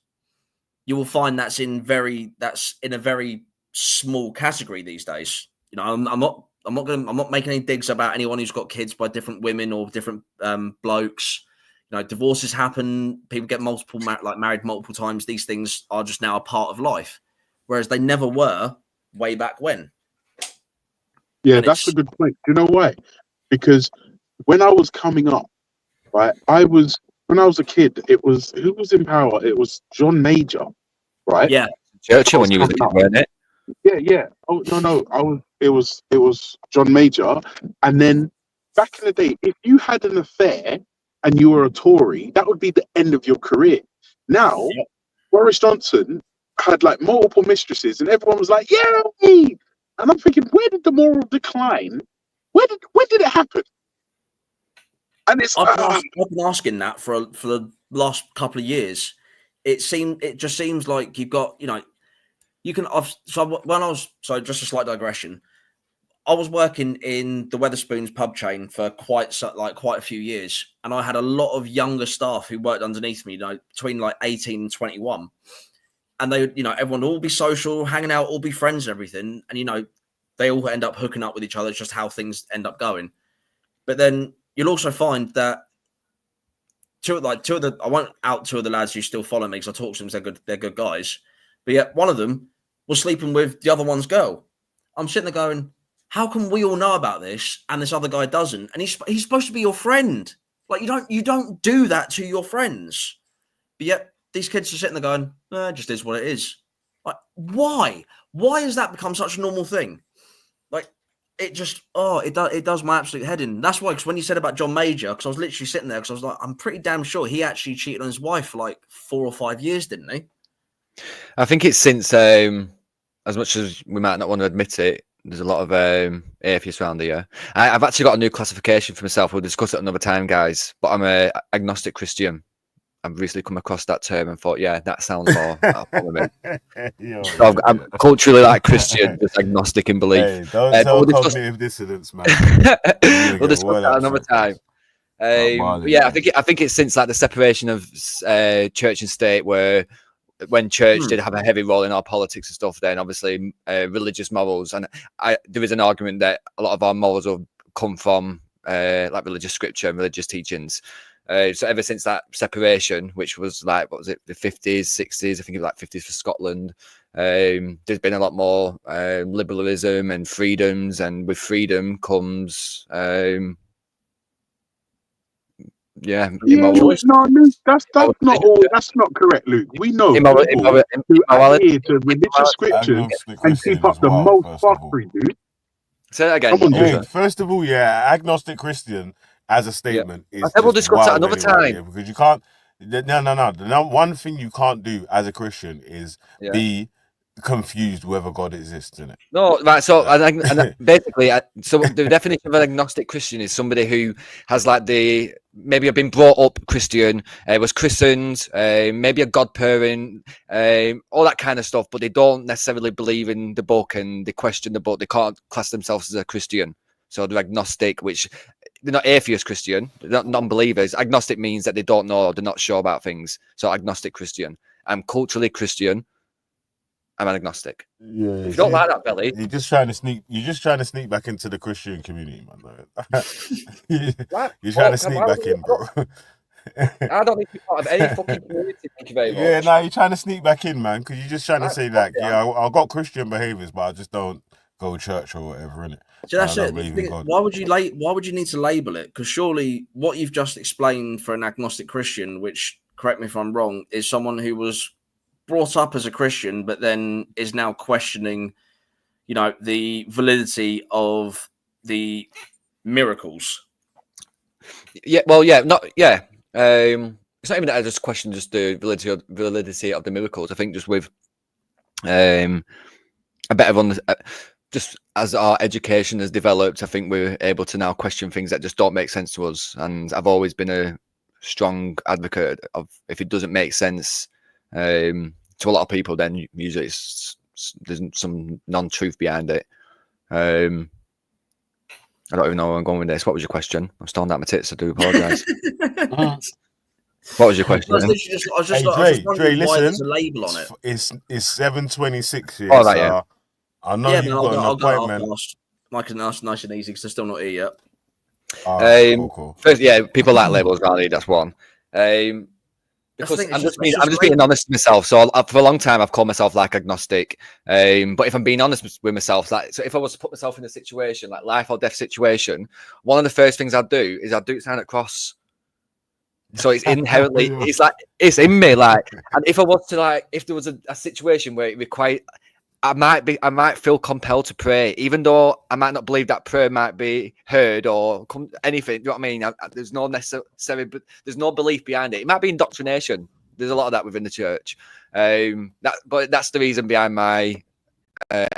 you will find that's in a very small category these days. I'm not making any digs about anyone who's got kids by different women or different blokes. Divorces happen. People get married multiple times. These things are just now a part of life, whereas they never were way back when. Yeah, and that's a good point. Do you know why? Because when I was coming up, right, when I was a kid, who was in power? It was John Major, right? Yeah, Churchill when you were a kid, weren't it? Yeah. Oh no, it was John Major, and then back in the day, if you had an affair and you were a Tory, that would be the end of your career. Now, Boris Johnson had like multiple mistresses, and everyone was like, "Yay!" And I'm thinking, where did the moral decline? When did it happen? And it's I've been asking that for the last couple of years. It just seems like you've got, you can. Just a slight digression. I was working in the Wetherspoons pub chain for quite a few years, and I had a lot of younger staff who worked underneath me, between like 18 and 21. And they, everyone would all be social, hanging out, all be friends and everything. And, they all end up hooking up with each other. It's just how things end up going. But then you'll also find that two of the, I won't out two of the lads who still follow me because I talk to them because they're good guys. But yet one of them was sleeping with the other one's girl. I'm sitting there going, how can we all know about this and this other guy doesn't? And he's supposed to be your friend. Like you don't do that to your friends. But yet these kids are sitting there going, it just is what it is. Like, why? Why has that become such a normal thing? Like, it just, it does my absolute head in. That's why, because when you said about John Major, because I was literally sitting there, because I was like, I'm pretty damn sure he actually cheated on his wife for like 4 or 5 years, didn't he? I think it's since, as much as we might not want to admit it, there's a lot of atheists around here. I've actually got a new classification for myself. We'll discuss it another time, guys. But I'm a agnostic Christian. I've recently come across that term and thought, yeah, that sounds more. So I'm culturally like Christian, just agnostic in belief. Hey, don't tell cognitive dissonance, man. We'll discuss that another time. Yeah, I think it's since like the separation of church and state, where when church did have a heavy role in our politics and stuff, then obviously religious morals, and there is an argument that a lot of our morals will come from like religious scripture and religious teachings. So ever since that separation, which was like, what was it, the 50s, 60s, I think it was like 50s for Scotland, there's been a lot more liberalism and freedoms, and with freedom comes no, Luke, that's not correct, Luke. We know people who adhere to religious scriptures and keep up the most fuckery, dude. Say that again. Come on, dude. First of all, agnostic Christian as a statement is. We'll discuss that another time. Because you can't. No. One thing you can't do as a Christian is be confused whether God exists in it. No, right. So, and basically, so the definition of an agnostic Christian is somebody who has like maybe have been brought up Christian, was christened, maybe a God parent, all that kind of stuff, but they don't necessarily believe in the book and they question the book. They can't class themselves as a Christian, so they're agnostic, which they're not atheist Christian, they're not non-believers. Agnostic means that they don't know, they're not sure about things. So agnostic Christian. I'm culturally Christian. I'm an agnostic. Yeah, if you don't like that, Belly, you're just trying to sneak back into the Christian community, man. You're trying to sneak back in, bro. I don't need to be part of any fucking community. Thank you very much. Yeah, no, you're trying to sneak back in, man, because you're just trying to say that. I've got Christian behaviors, but I just don't go to church or whatever, innit? So that's it. Why would you need to label it? Because surely what you've just explained for an agnostic Christian, which, correct me if I'm wrong, is someone who was brought up as a Christian, but then is now questioning, the validity of the miracles. Yeah, well, yeah, not yeah. It's not even that I just question just the validity of the miracles. I think just with a better just as our education has developed, I think we're able to now question things that just don't make sense to us. And I've always been a strong advocate of, if it doesn't make sense to a lot of people, then usually there's some non-truth behind it. I don't even know where I'm going with this. What was your question? I'm stoned out my tits. I do apologise. What was your question? I was just wondering why there's a label on it. It's 7:26 here. Oh, right, yeah. I know you've got an appointment. Nice and easy because they're still not here yet. Cool. First, people like labels, Riley. That's one. Because I'm just being honest with myself. So for a long time, I've called myself like agnostic. But if I'm being honest with myself, so if I was to put myself in a situation like life or death situation, one of the first things I'd do is I'd do sign at cross. So it's inherently, it's in me. Like, and if I was to if there was a situation where it required, I might feel compelled to pray, even though I might not believe that prayer might be heard or anything. You know what I mean? There's no necessary, but there's no belief behind it. It might be indoctrination. There's a lot of that within the church. But that's the reason behind my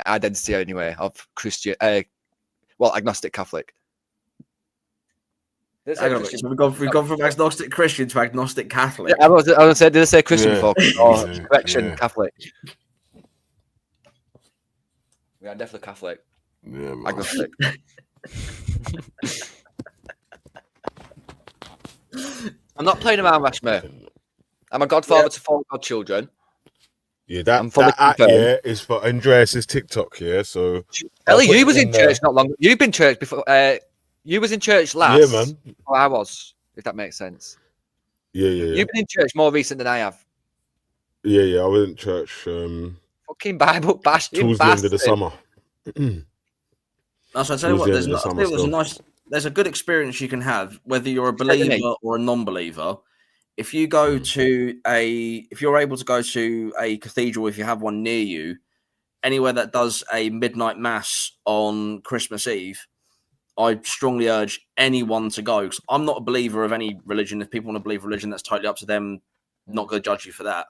identity anyway of Christian, agnostic Catholic. Hang on, so we've gone from agnostic Christian to agnostic Catholic. Yeah, I was going to say, did I say Christian before? Or correction, Catholic. We are definitely Catholic. Yeah, agnostic. I'm not playing around, Rashmer. I'm a godfather to 4 godchildren. Yeah, that is for Andreas's TikTok here. So, Ellie, you was in church not long. You've been church before. You was in church last. Yeah, man. Before I was, if that makes sense. Yeah. You've been in church more recent than I have. Yeah. I was in church. Fucking Bible bash. Towards the end of the summer. That's I tell you what. There's a good experience you can have whether you're a believer or a non-believer. If you go to if you're able to go to a cathedral, if you have one near you, anywhere that does a midnight mass on Christmas Eve, I strongly urge anyone to go. Because I'm not a believer of any religion. If people want to believe religion, that's totally up to them. I'm not going to judge you for that.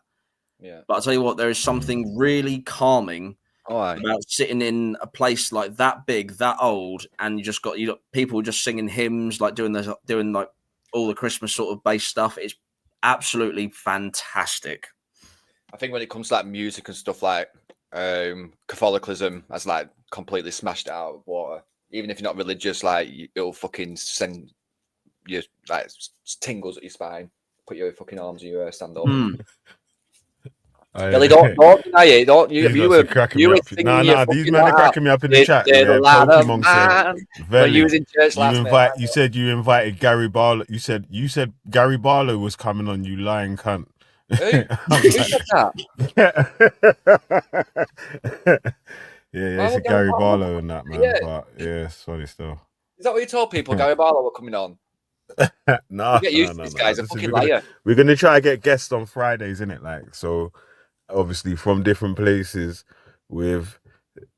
Yeah. But I'll tell you what, there is something really calming about sitting in a place like that big, that old, and you got people just singing hymns, like doing like all the Christmas sort of base stuff. It's absolutely fantastic. I think when it comes to like music and stuff, like Catholicism has like completely smashed it out of water. Even if you're not religious, like it'll fucking send you like tingles at your spine, put your fucking arms in your stand up. Billy, don't deny it. Don't you? You were nah. These men are cracking me up in the chat. Yeah, Pokemon said, Veli, you was in church last night. You said you invited Gary Barlow. You said Gary Barlow was coming on. You lying cunt. Who said that? Yeah, it's a Gary Barlow and that, man. Yeah. But yeah, it's funny still. Is that what you told people? Gary Barlow were coming on. No, this guy's a fucking liar. We're gonna try to get guests on Fridays, innit? Like, so obviously from different places with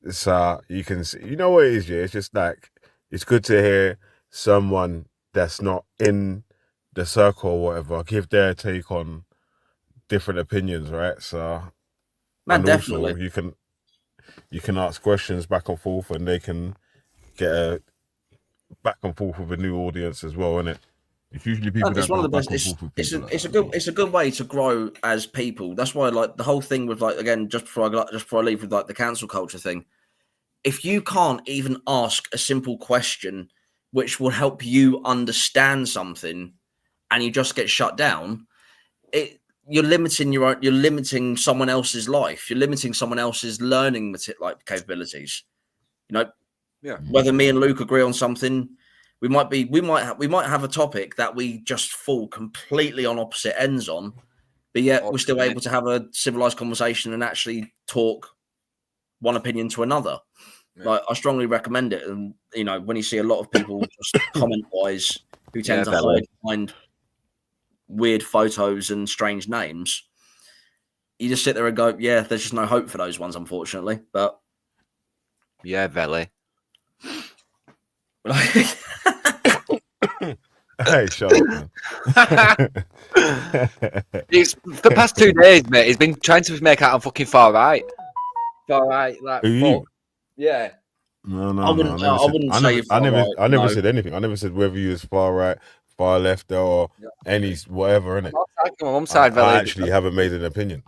you can see, you know what it is, yeah. It's just like it's good to hear someone that's not in the circle or whatever give their take on different opinions, right? So, man, and definitely also you can ask questions back and forth, and they can get a back and forth with a new audience as well, isn't it? It's usually people that go back and forth with people. It's a good way to grow as people. That's why, like, the whole thing with, like, again, just before I leave with like the cancel culture thing. If you can't even ask a simple question which will help you understand something, and you just get shut down, you're limiting someone else's life. You're limiting someone else's learning capabilities. You know, yeah. Whether me and Luke agree on something, we might have a topic that we just fall completely on opposite ends on, but yet we're still able to have a civilized conversation and actually talk one opinion to another. Yeah. Like, I strongly recommend it. And you know, when you see a lot of people just comment-wise who tend to hide behind weird photos and strange names, you just sit there and go, yeah, there's just no hope for those ones, unfortunately. But yeah, Veli. Hey, shut up, man. The past 2 days, mate, he's been trying to make out I'm fucking far right. Far right, like, yeah. No. I wouldn't say I never said anything. I never said whether you was far right, far left, or any whatever, innit? I actually haven't made an opinion.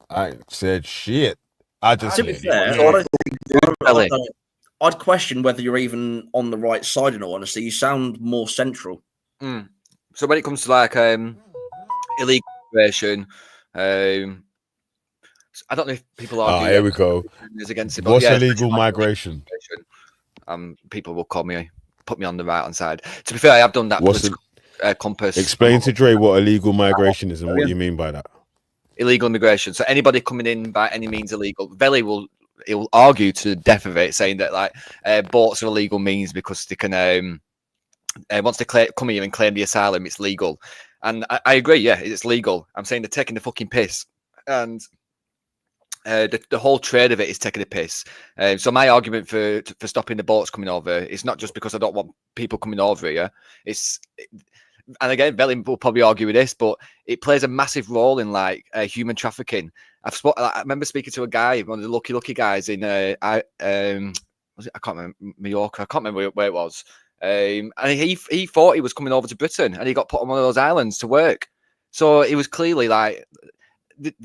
I said shit. I just to be fair, I'd question whether you're even on the right side, in all honesty. You sound more central. So when it comes to like illegal immigration, I don't know if people argue. Here we go. Against it, what's illegal migration? People will put me on the right hand side. To be fair, I have done that. Compass. Explain to Dre what illegal migration is and what you mean by that. Illegal immigration. So anybody coming in by any means illegal. Veli will argue to the death of it, saying that like boats are illegal means because they can once they come here and claim the asylum, it's legal. And I agree. Yeah, it's legal. I'm saying they're taking the fucking piss, and the whole trade of it is taking a piss. So my argument for stopping the boats coming over, it's not just because I don't want people coming over here. It's and again, Belling will probably argue with this, but it plays a massive role in like human trafficking. I remember speaking to a guy, one of the lucky guys in I can't remember Mallorca. I can't remember where it was. And he thought he was coming over to Britain, and he got put on one of those islands to work. So it was clearly like,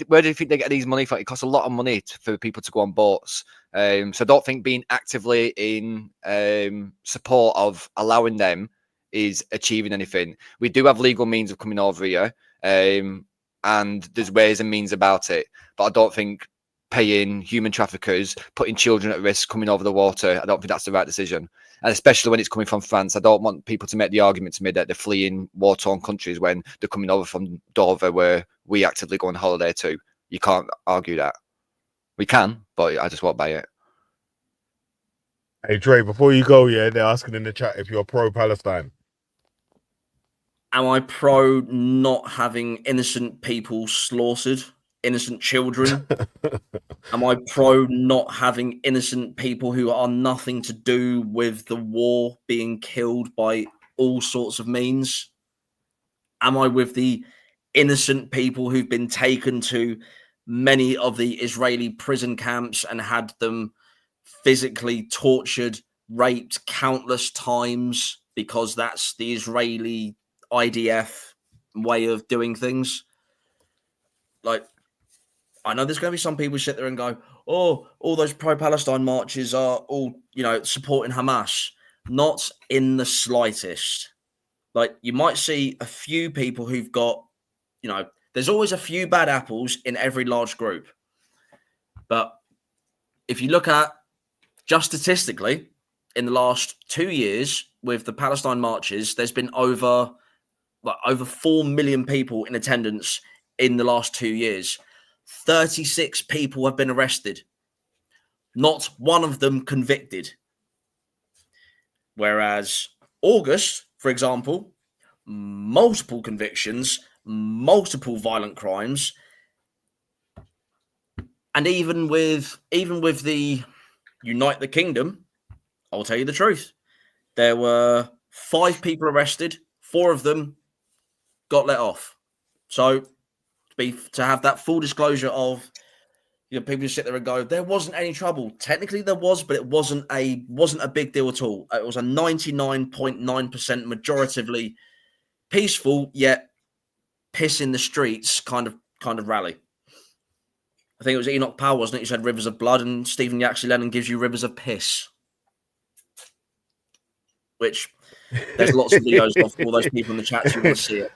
where do you think they get these money from? It costs a lot of money for people to go on boats. So I don't think being actively in support of allowing them is achieving anything. We do have legal means of coming over here, and there's ways and means about it. But I don't think paying human traffickers, putting children at risk coming over the water, I don't think that's the right decision. And especially when it's coming from France, I don't want people to make the argument to me that they're fleeing war-torn countries when they're coming over from Dover, where we actively go on holiday to. You can't argue that. We can, but I just won't buy it. Hey, Dre, before you go, yeah, they're asking in the chat if you're pro-Palestine. Am I pro not having innocent people slaughtered, innocent children? Am I pro not having innocent people who are nothing to do with the war being killed by all sorts of means? Am I with the innocent people who've been taken to many of the Israeli prison camps and had them physically tortured, raped countless times because that's the Israeli IDF way of doing things? Like, I know there's going to be some people who sit there and go, oh, all those pro-Palestine marches are all, supporting Hamas. Not in the slightest. Like, you might see a few people who've got, there's always a few bad apples in every large group. But if you look at just statistically, in the last 2 years with the Palestine marches, there's been over 4 million people in attendance in the last 2 years. 36 people have been arrested. Not one of them convicted. Whereas August, for example, multiple convictions, multiple violent crimes, and even with the Unite the Kingdom, I'll tell you the truth. There were 5 people arrested, 4 of them got let off. So to have that full disclosure of people who sit there and go, there wasn't any trouble. Technically there was, but it wasn't a big deal at all. It was a 99.9% majoritively peaceful yet piss in the streets kind of rally. I think it was Enoch Powell, wasn't it? He said rivers of blood, and Stephen Yaxley Lennon gives you rivers of piss. Which there's lots of videos of all those people in the chat if you want to see it.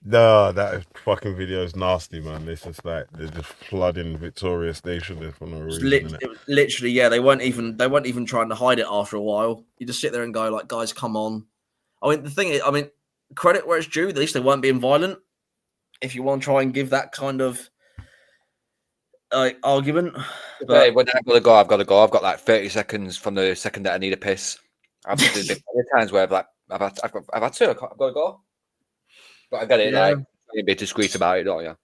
No, that fucking video is nasty, man. It's just like they're just flooding Victoria Station for no reason. Literally, yeah, they weren't even trying to hide it after a while. You just sit there and go, like, guys, come on. I mean, the thing is, credit where it's due. At least they weren't being violent. If you want to try and give that kind of argument. But when I've got to go. I've got like 30 seconds from the second that I need a piss. I've been times where I've had to. I've got to go. But I get it. Like, you're a bit discreet about it, don't you?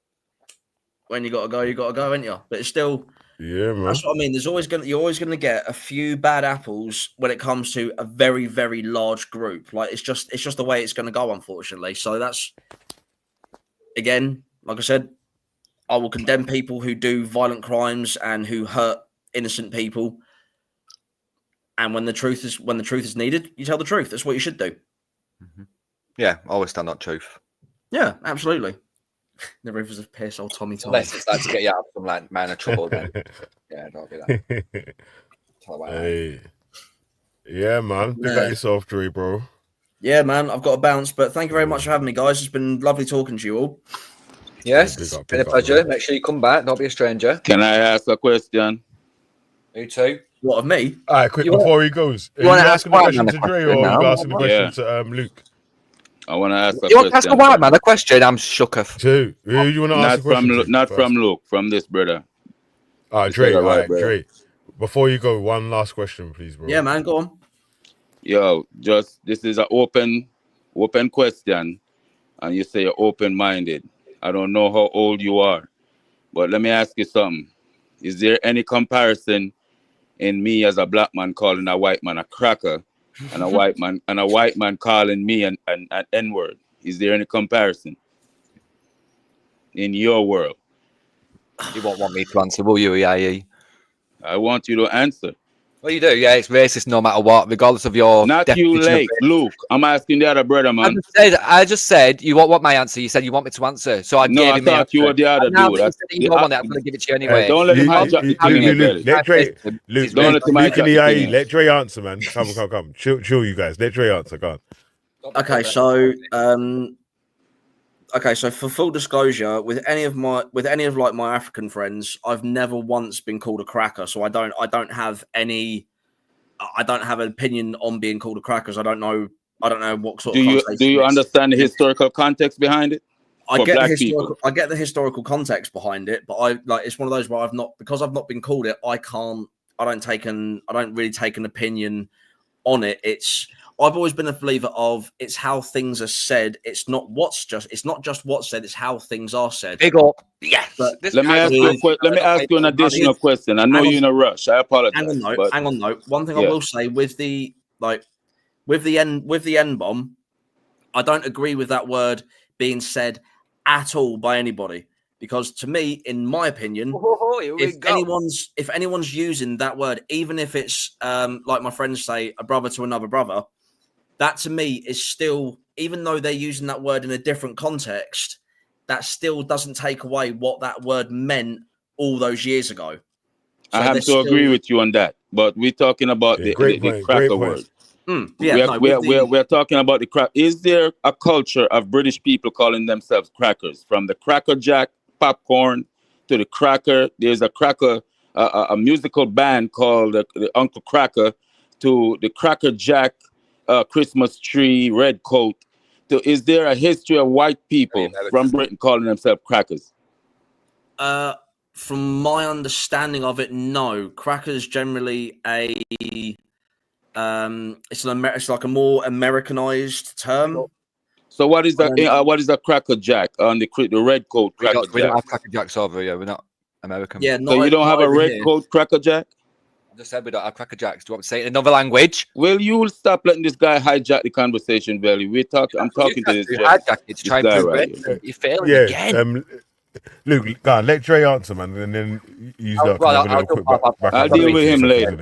When you got to go, ain't you? But it's still, yeah, man. That's what I mean. You're always gonna get a few bad apples when it comes to a very, very large group. Like it's just the way it's gonna go, unfortunately. So that's, again, like I said, I will condemn people who do violent crimes and who hurt innocent people. And when the truth is needed, you tell the truth. That's what you should do. Mm-hmm. Yeah, always stand up truth. Yeah, absolutely. The rivers of piss, old Tommy. Unless it's like to get you out of some like minor trouble, then yeah, don't do that. Hey. Yeah, man. Big up yourself, Dre, bro. Yeah, man. I've got to bounce, but thank you very much for having me, guys. It's been lovely talking to you all. Yes, it's been a pleasure. Make sure you come back. Don't be a stranger. Can I ask a question? You too. What, of me? All right, quick before he goes. You want to ask the question to Dre, or are you asking the question to Luke? I want to ask a question. You want to ask a white man a question? I'm shook of. Who you want to ask a question? Not from Luke, from this brother. All right, Dre. Dre. Before you go, one last question, please, bro. Yeah, man, go on. Yo, this is an open question, and you say you're open-minded. I don't know how old you are, but let me ask you something. Is there any comparison in me as a black man calling a white man a cracker and a white man calling me an N-word. Is there any comparison in your world? You won't want me to answer, will you, EIE? I want you to answer. Well, you do, yeah. It's racist no matter what, regardless of your Not you, Lake. Luke, I'm asking the other brother, man. I just said you want my answer. You said you want me to answer, so I gave him the answer. I thought you were the other now dude. That you don't want it, I'm going to give it to you anyway. Don't let him hijack the thing in your belly. Let Dre, Don't let him hijack the thing. let Dre answer, man. Come. Chill, you guys. Let Dre answer. Go on. Okay, so for full disclosure, with any of like my African friends, I've never once been called a cracker, so I don't have an opinion on being called a cracker. I don't know what sort of. Do you understand the historical context behind it? I get the historical context behind it, but it's one of those where I've not been called it. I don't really take an opinion on it. I've always been a believer of it's how things are said. It's not just what's said. It's how things are said. Big up. Yes. Let me ask you an additional question. I know you're in a rush. I apologize. Hang on, though. One thing I will say with the N bomb, I don't agree with that word being said at all by anybody. Because to me, in my opinion, if anyone's using that word, even if it's like my friends say, a brother to another brother, that to me is still, even though they're using that word in a different context, that still doesn't take away what that word meant all those years ago. So I have to agree with you on that, but we're talking about the cracker word. We're talking about the crack. Is there a culture of British people calling themselves crackers? From the Cracker Jack popcorn to the cracker, there's a cracker, a musical band called the Uncle Cracker, to the Cracker Jack Christmas tree red coat. So is there a history of white people from Britain calling themselves crackers? From my understanding of it, no. Crackers generally it's like a more Americanized term. So what is that? What is a Cracker Jack on the red coat? We don't have Cracker Jacks over here. We're not American. Yeah, so you don't have a red coat Cracker Jack? I just said we don't have Cracker Jacks. Do you want me to say it in another language? Well, you will stop letting this guy hijack the conversation, Belly. I'm talking to this guy. It's trying to prove you're failing again. Luke, go on, let Dre answer, man, and then you have a little quick back. I'll deal with him later.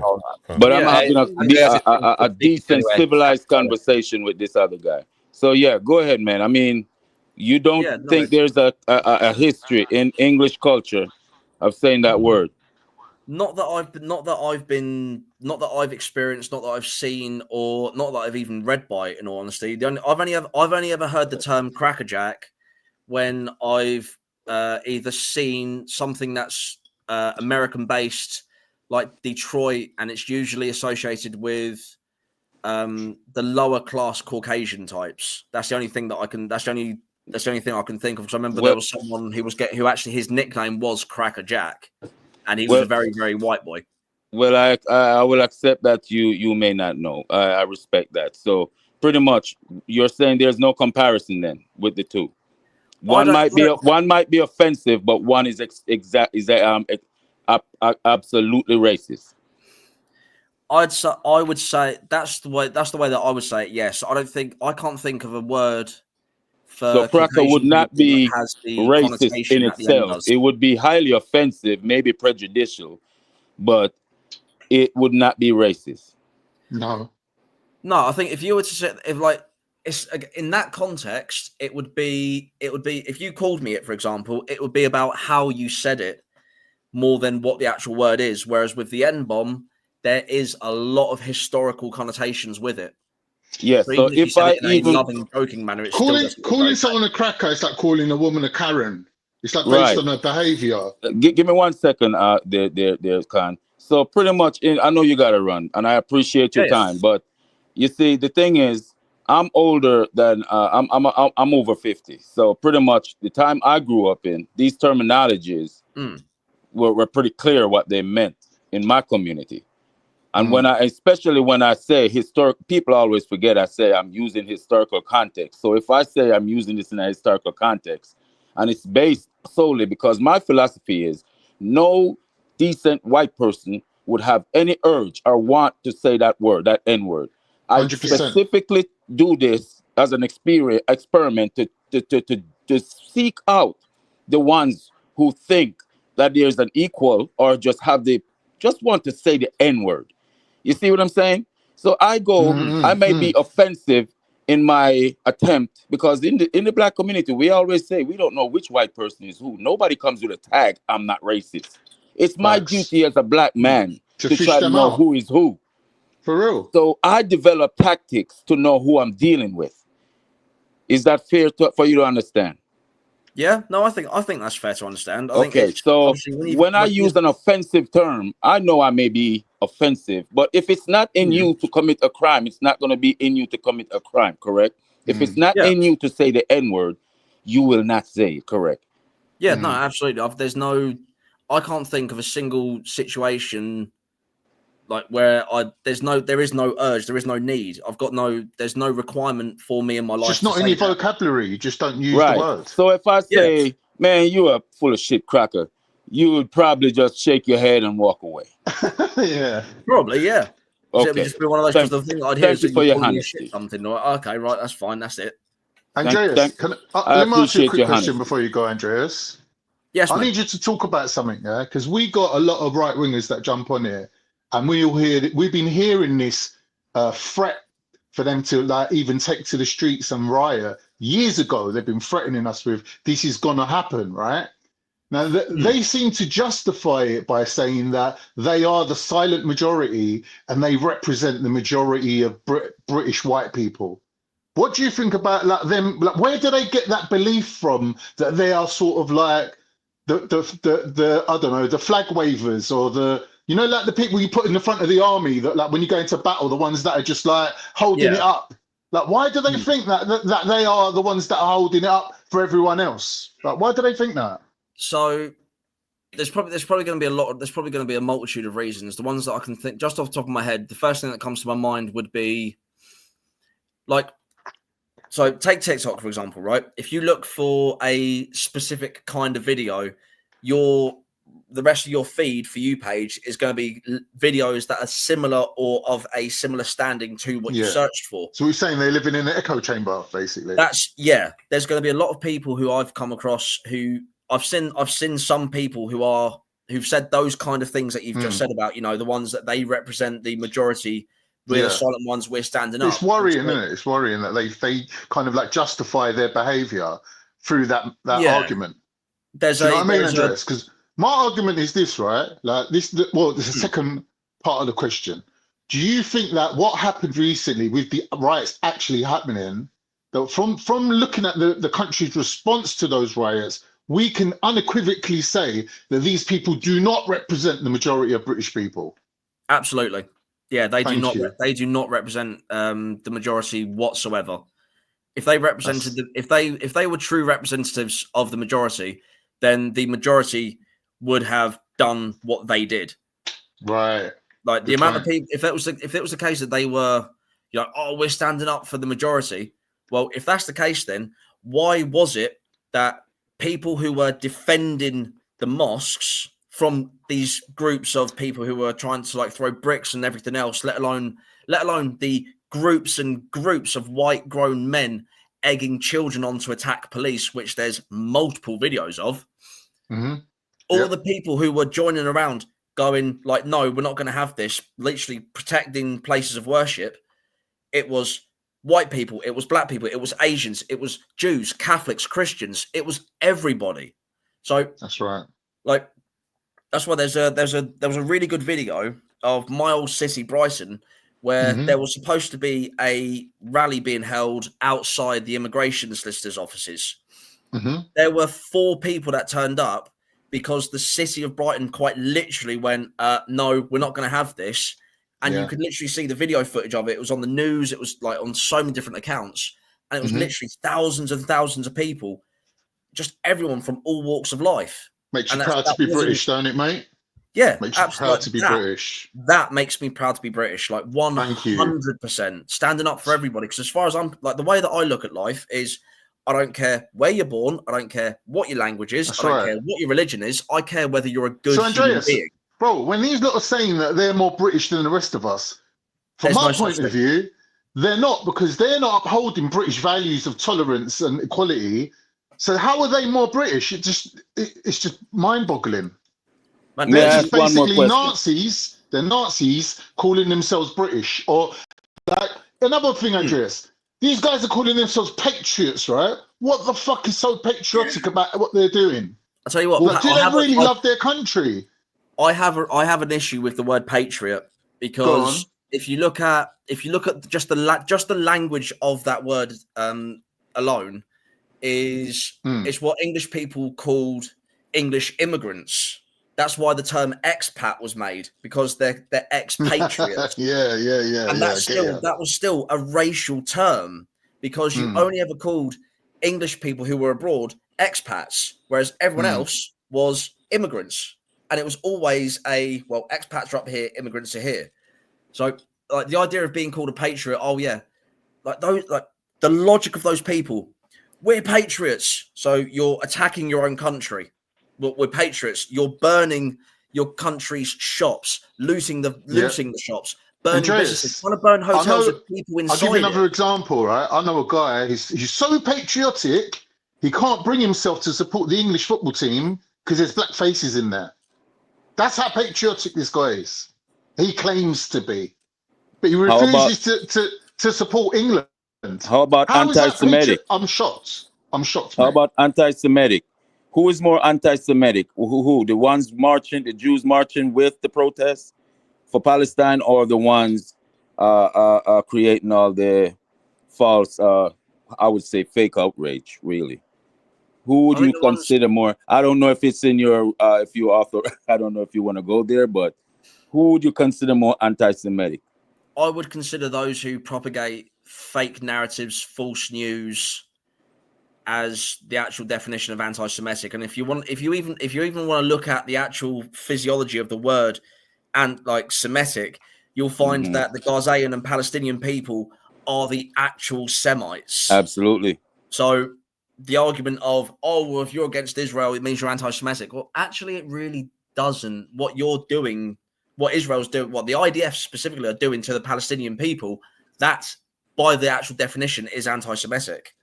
But I'm having a decent, civilized conversation with this other guy. So yeah, go ahead, man. I mean, you don't think there's a history in English culture of saying that word? Not that I've experienced, not that I've seen, or not that I've even read by it, in all honesty. I've only ever heard the term crackerjack when I've either seen something that's American based, like Detroit, and it's usually associated with the lower class Caucasian types. That's the only thing that I can. That's the only thing I can think of. Because I remember there was someone who actually his nickname was Cracker Jack, and he was a very, very white boy. Well, I will accept that you may not know. I respect that. So pretty much, you're saying there's no comparison then with the two. One might be offensive, but one is absolutely racist. I would say that's the way that I would say it. Yes, I can't think of a word for. So cracker would not be racist in itself. It would be highly offensive, maybe prejudicial, but it would not be racist. No, I think if you were to say, it's in that context, it would be if you called me it, for example, it would be about how you said it more than what the actual word is. Whereas with the N-bomb, there is a lot of historical connotations with it. Yes. So if I even loving, joking manner, it's calling someone a cracker, it's like calling a woman a Karen. It's like based on her behavior. Give me 1 second, there's Khan. So pretty much, I know you got to run, and I appreciate your time, but you see, the thing is, I'm older than I'm over 50. So pretty much the time I grew up in, these terminologies were pretty clear what they meant in my community. And especially when I say historic, people always forget I say I'm using historical context. So if I say I'm using this in a historical context, and it's based solely because my philosophy is no decent white person would have any urge or want to say that word, that N-word. I 100%. specifically do this as an experiment to seek out the ones who think that there's an equal or just want to say the N-word. You see what I'm saying? So I may be offensive in my attempt, because in the black community, we always say we don't know which white person is who. Nobody comes with a tag, I'm not racist. It's my duty as a black man to fish try to them know out. who is who. For real. So I develop tactics to know who I'm dealing with. Is that fair for you to understand? Yeah, no, I think that's fair to understand. I think Okay, it's so obviously when I use an offensive term, I know I may be offensive, but if it's not in you to commit a crime, it's not going to be in you to commit a crime, correct? If it's not in you to say the N-word, you will not say it, correct? Yeah, no, absolutely. I can't think of a single situation like where there is no urge, there is no need. There's no requirement for me in my life. Just not in your vocabulary. You just don't use the word. So if I say, man, you are full of shit cracker, you would probably just shake your head and walk away. Yeah. Probably, yeah. Okay. It would just be one of those, because the thing I'd hear is that for you're your calling me honesty. shit something. Or, okay, right, that's fine, that's it. Andreas, let me ask you a quick question before you go, Andreas. Yes, I mate. need you to talk about something, yeah? Because we got a lot of right wingers that jump on here, and we've been hearing this threat for them to like even take to the streets and riot. Years ago, they've been threatening us with this is gonna happen, right? Now they seem to justify it by saying that they are the silent majority and they represent the majority of British white people. What do you think about like them? Like, where do they get that belief from that they are sort of like the I don't know, the flag wavers, or the, you know, like the people you put in the front of the army that like when you go into battle, the ones that are just like holding it up. Like, why do they think that they are the ones that are holding it up for everyone else? Like, why do they think that? So there's probably going to be a multitude of reasons. The ones that I can think just off the top of my head, the first thing that comes to my mind would be like, so take TikTok, for example, right? If you look for a specific kind of video, the rest of your feed for you page is going to be videos that are similar or of a similar standing to what you searched for. So we're saying they're living in an echo chamber, basically. There's going to be a lot of people who I've come across who I've seen some people who've said those kind of things that you've just said about, you know, the ones that they represent the majority. We're the silent ones, we're standing up. It's worrying, isn't it? It's worrying that they kind of like justify their behavior through that argument. Do you know what I mean, Andreas? Because my argument is this, right? Like this is the second part of the question. Do you think that what happened recently with the riots actually happening, that from looking at the country's response to those riots, we can unequivocally say that these people do not represent the majority of British people? Absolutely. Yeah, they do not. They do not represent the majority whatsoever. If they represented if they were true representatives of the majority, then the majority would have done what they did. Right. Like the amount of people. If it was the case that they were, you know, oh, we're standing up for the majority. Well, if that's the case, then why was it that people who were defending the mosques from these groups of people who were trying to like throw bricks and everything else, let alone the groups and groups of white grown men egging children on to attack police, which there's multiple videos of. All the people who were joining around going like, no, we're not going to have this, literally protecting places of worship. It was white people, it was black people, it was Asians, it was Jews, Catholics, Christians, it was everybody. So that's right. Like, that's why there was a really good video of my old city, Brighton, where there was supposed to be a rally being held outside the immigration solicitors' offices. There were 4 people that turned up because the city of Brighton quite literally went, no, we're not going to have this. And you could literally see the video footage of it. It was on the news. It was like on so many different accounts. And it was literally thousands and thousands of people, just everyone from all walks of life. Makes you proud to be British, don't it, mate? Yeah, makes you proud to be British. That makes me proud to be British, like 100%. Standing up for everybody. Because as far as I'm, like, the way that I look at life is, I don't care where you're born. I don't care what your language is. I don't care what your religion is. I care whether you're a good human being. Bro, when these lot are saying that they're more British than the rest of us, from my point of view, they're not, because they're not upholding British values of tolerance and equality. So how are they more British? It's just mind-boggling. They're just basically Nazis. They're Nazis calling themselves British. Or like another thing, Andreas. These guys are calling themselves patriots, right? What the fuck is so patriotic about what they're doing? I'll tell you what. Like, do they really love their country? I have an issue with the word patriot because if you look at just the language of that word alone is what English people called English immigrants. That's why the term expat was made, because they're expatriates. yeah. And that was still a racial term, because you only ever called English people who were abroad expats, whereas everyone else was immigrants. And it was always expats are up here, immigrants are here. So like the idea of being called a patriot, the logic of those people, we're patriots. So you're attacking your own country. We're patriots. You're burning your country's shops, looting the shops, burning businesses, trying to burn hotels with people inside. I'll give you another example, right? I know a guy, he's so patriotic, he can't bring himself to support the English football team because there's black faces in there. That's how patriotic this guy is. He claims to be. But he refuses to support England. How about anti-Semitic? I'm shocked. How about anti-Semitic? Who is more anti-Semitic? Who? The ones marching, the Jews marching with the protests for Palestine, or the ones creating all the false, I would say, fake outrage, really? Who would you consider more? I don't know if it's in your, if you author, I don't know if you want to go there, but who would you consider more anti-Semitic? I would consider those who propagate fake narratives, false news, as the actual definition of anti-Semitic. And if you even want to look at the actual physiology of the word and like Semitic, you'll find that the Ghazaean and Palestinian people are the actual Semites. Absolutely. So the argument of, if you're against Israel, it means you're anti-Semitic. Well, actually, it really doesn't. What you're doing, what Israel's doing, what the IDF specifically are doing to the Palestinian people, that's by the actual definition is anti-Semitic.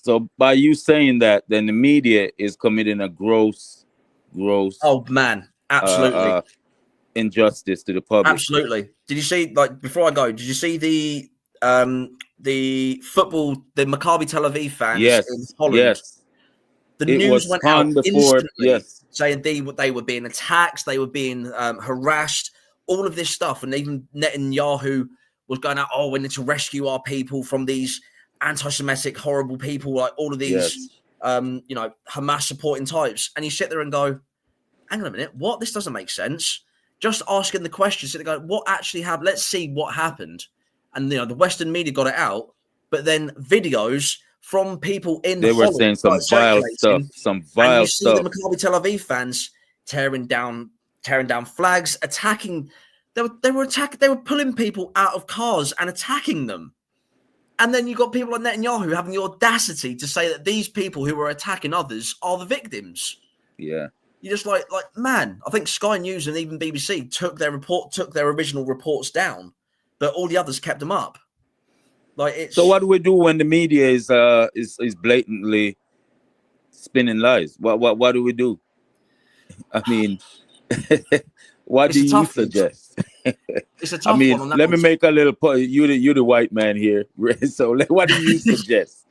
So by you saying that, then the media is committing a gross. Oh man, absolutely. Injustice to the public. Absolutely. Did you see? Like before I go, did you see the football, the Maccabi Tel Aviv fans in Holland? Yes. The news went out instantly, saying they were being attacked, they were being harassed, all of this stuff, and even Netanyahu was going out. We need to rescue our people from these anti-Semitic, horrible people, like all of these, Hamas supporting types. And you sit there and go, hang on a minute, what? This doesn't make sense. Just asking the questions, and go, what actually happened? Let's see what happened. And the Western media got it out, but then videos from people in they were saying some vile stuff, and you see the Maccabi Tel Aviv fans tearing down flags, attacking. They were pulling people out of cars and attacking them. And then you got people like Netanyahu having the audacity to say that these people who were attacking others are the victims. Yeah. You're just like, man, I think Sky News and even BBC took their original reports down, but all the others kept them up. So what do we do when the media is blatantly spinning lies? What do we do? I mean, what do you suggest? It's a tough one on that. Let me make a little point. You're the white man here, so what do you suggest?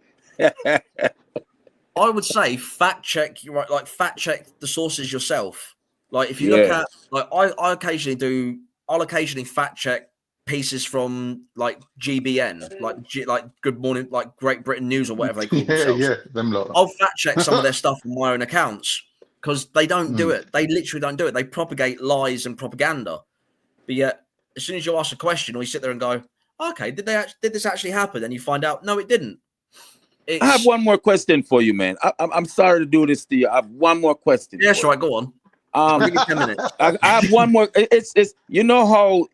I would say fact check the sources yourself. Like if you look at I'll occasionally fact check pieces from like GBN, like Good Morning, like Great Britain News or whatever they call themselves. Them lot. I'll fact check some of their stuff on my own accounts because they don't do it. They literally don't do it. They propagate lies and propaganda. But yet, as soon as you ask a question or you sit there and go, "Okay, did this actually happen?" and you find out, no, it didn't. I have one more question for you, man. I'm sorry to do this to you. I have one more question. Yeah, sure. Go on. Give me 10 minutes. I have one more. It's you know how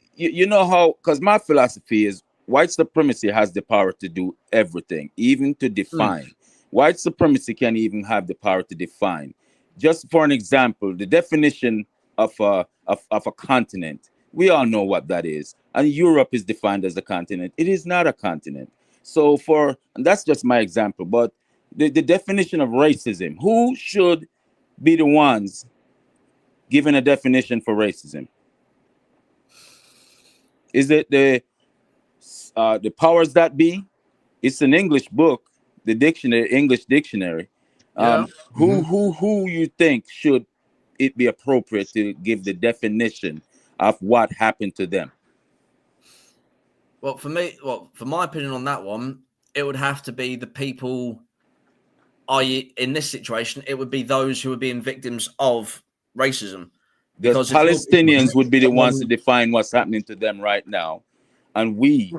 because my philosophy is white supremacy has the power to do everything, even to define. White supremacy can even have the power to define. Just for an example, the definition of a continent We all know what that is. And Europe is defined as a continent. It is not a continent. So and that's just my example, but the definition of racism, who should be the ones giving a definition for racism? Is it the powers that be? It's an English book, the dictionary, English dictionary. Who you think should it be appropriate to give the definition of what happened to them? Well, for my opinion on that one, it would have to be the people. I.e., in this situation, it would be those who are being victims of racism. The Palestinians would be the ones to define what's happening to them right now, and we,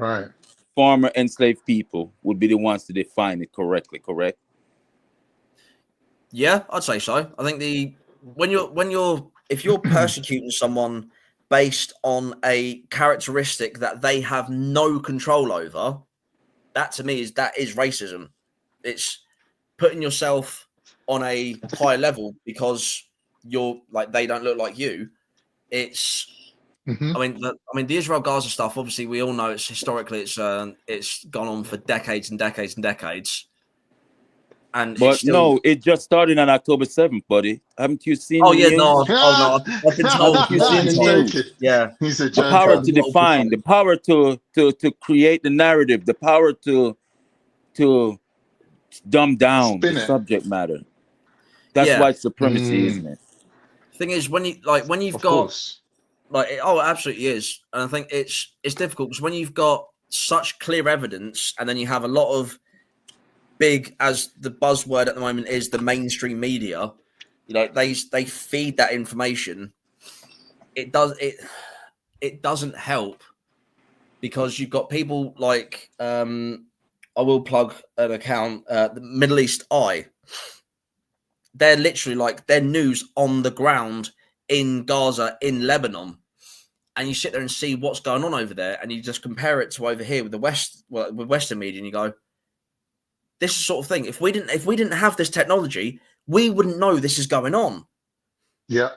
former enslaved people, would be the ones to define it correctly. Correct? Yeah, I'd say so. I think if you're persecuting someone based on a characteristic that they have no control over, that to me is racism. It's putting yourself on a higher level because you're like they don't look like you. It's I mean the Israel Gaza stuff, obviously we all know it's historically it's gone on for decades and decades and decades. But no, it just started on October 7th, buddy. Haven't you seen I've the been told. Yeah. He's a the power to define, the power to create the narrative, the power to dumb down the subject matter. That's white supremacy, isn't it? Thing is, when you've got it absolutely is, and I think it's difficult because when you've got such clear evidence, and then you have a lot of big, as the buzzword at the moment is, the mainstream media. They feed that information. It doesn't help because you've got people like I will plug an account, the Middle East Eye. They're literally like their news on the ground in Gaza, in Lebanon, and you sit there and see what's going on over there, and you just compare it to over here with with Western media, and you go, "This is the sort of thing. If we didn't have this technology, we wouldn't know this is going on." Yeah.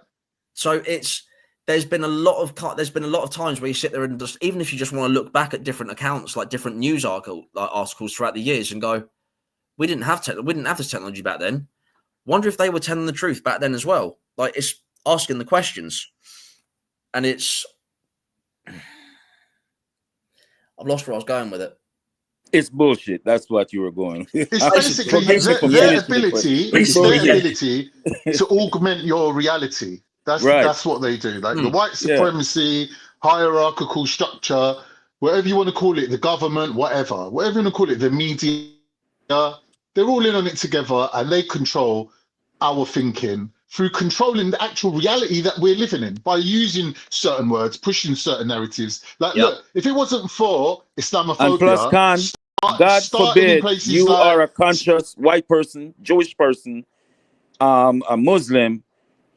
So there's been a lot of times where you sit there and just, even if you just want to look back at different accounts, like different news articles throughout the years, and go, "We didn't have this technology back then. Wonder if they were telling the truth back then as well." Like, it's asking the questions, and I've lost where I was going with it. It's bullshit. That's what you were going. It's basically their ability to augment your reality. That's what they do. Like the white supremacy, hierarchical structure, whatever you want to call it, the government, whatever you want to call it, the media, they're all in on it together, and they control our thinking through controlling the actual reality that we're living in by using certain words, pushing certain narratives. Like, look, if it wasn't for Islamophobia, and plus, Khan, God forbid you are a conscious white person, Jewish person, a Muslim,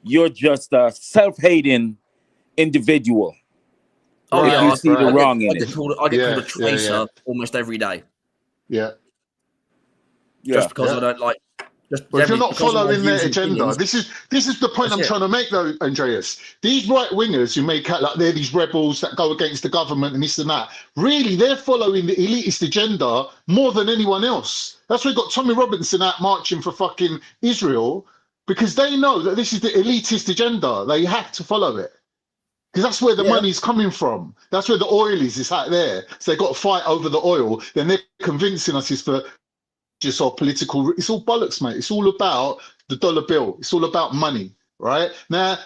you're just a self-hating individual. Oh, yeah, you see the wrong in it. I get called a tracer almost every day. Yeah. Just because I don't like. But if you're not following their agenda, this is the point I'm trying to make, though, Andreas. These right wingers who make out like they're these rebels that go against the government and this and that, really, they're following the elitist agenda more than anyone else. That's why we got Tommy Robinson out marching for fucking Israel, because they know that this is the elitist agenda. They have to follow it. Because that's where the money's coming from. That's where the oil is. It's out there. So they've got to fight over the oil. Then they're convincing us it's for just all political. It's all bollocks, mate. It's all about the dollar bill. It's all about money, right? Now,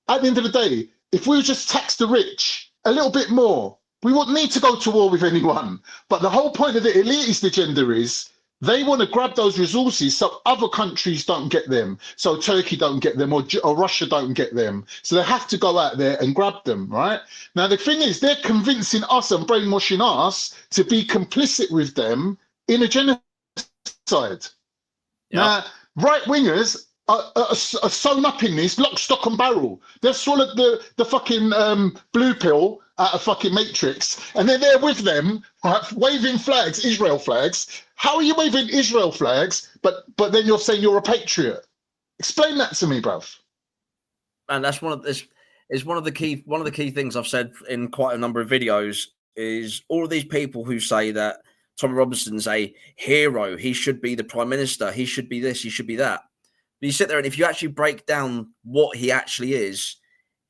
at the end of the day, if we just tax the rich a little bit more, we wouldn't need to go to war with anyone. But the whole point of the elitist agenda is they want to grab those resources so other countries don't get them, so Turkey don't get them, or Russia don't get them. So they have to go out there and grab them, right? Now, the thing is, they're convincing us and brainwashing us to be complicit with them in a genocide. Now, right-wingers are sewn up in this, lock, stock and barrel. They've swallowed the fucking blue pill out of fucking Matrix, and they're there with them, right, waving flags, Israel flags. How are you waving Israel flags, but then you're saying you're a patriot? Explain that to me, bruv. And that's one of this. is one of the key things I've said in quite a number of videos is all of these people who say that Tommy Robinson's a hero, he should be the Prime Minister, he should be this, he should be that. But you sit there and if you actually break down what he actually is,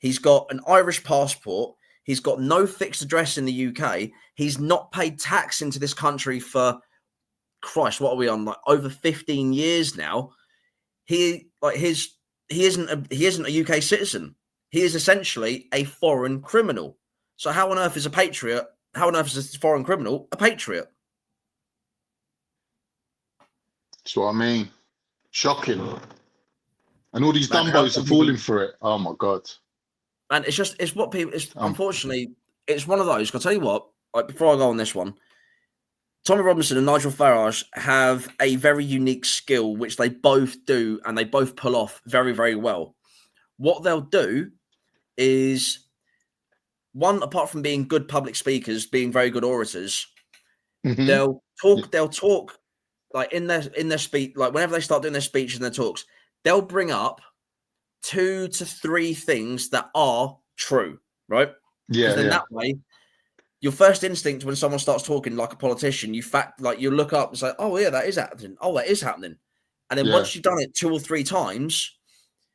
he's got an Irish passport, he's got no fixed address in the UK, he's not paid tax into this country for, Christ, what are we on, like over 15 years now. He isn't a UK citizen. He is essentially a foreign criminal. So how on earth is a patriot? How on earth is a foreign criminal a patriot? That's what I mean. Shocking. And all these dumbos are falling for it. Oh my God. And it's what people, unfortunately, it's one of those. I'll tell you what, like before I go on this one, Tommy Robinson and Nigel Farage have a very unique skill, which they both do, and they both pull off very, very well. What they'll do is, one, apart from being good public speakers, being very good orators, they'll talk like in their speech, like whenever they start doing their speeches and their talks, they'll bring up 2 to 3 things that are true, right? Yeah. Then that way, your first instinct when someone starts talking like a politician, you look up and say, "Oh yeah, that is happening. Oh, that is happening." And then once you've done it 2 or 3 times,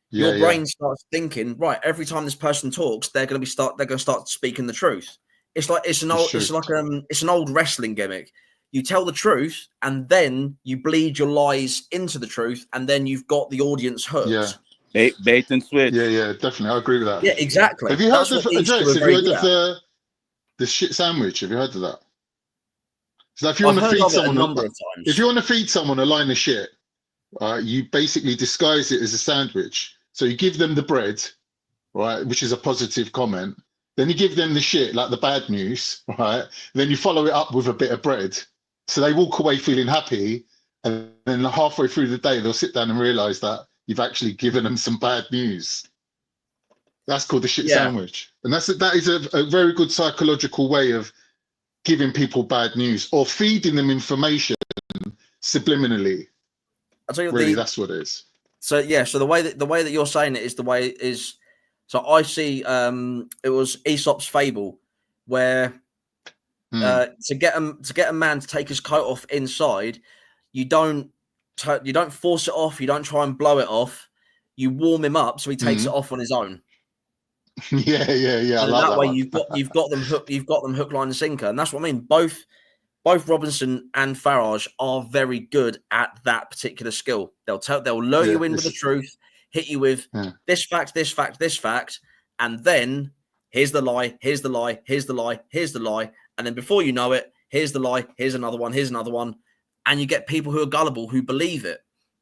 your brain starts thinking, right, every time this person talks, they're going to start speaking the truth. It's an old wrestling gimmick. You tell the truth, and then you bleed your lies into the truth, and then you've got the audience hooked. Yeah. Bait and switch. Yeah, definitely. I agree with that. Yeah, exactly. Have you heard of the shit sandwich? Have you heard of that? So if you want to feed someone if you want to feed someone a line of shit, you basically disguise it as a sandwich. So you give them the bread, right, which is a positive comment. Then you give them the shit, like the bad news, right? Then you follow it up with a bit of bread. So they walk away feeling happy, and then halfway through the day, they'll sit down and realize that you've actually given them some bad news. That's called the shit sandwich. And that is a very good psychological way of giving people bad news or feeding them information subliminally. I'll tell you really, that's what it is. So the way that you're saying it is the way it is. So I see it was Aesop's fable where to get a man to take his coat off inside, you don't force it off, you don't try and blow it off, you warm him up so he takes it off on his own. Yeah. And that way you've got them hook, line, and sinker, and that's what I mean. Both Robinson and Farage are very good at that particular skill. They'll lure you in with the truth, hit you with this fact, this fact, this fact, and then here's the lie, here's the lie, here's the lie, here's the lie, and then before you know it, here's the lie, here's another one, and you get people who are gullible who believe it,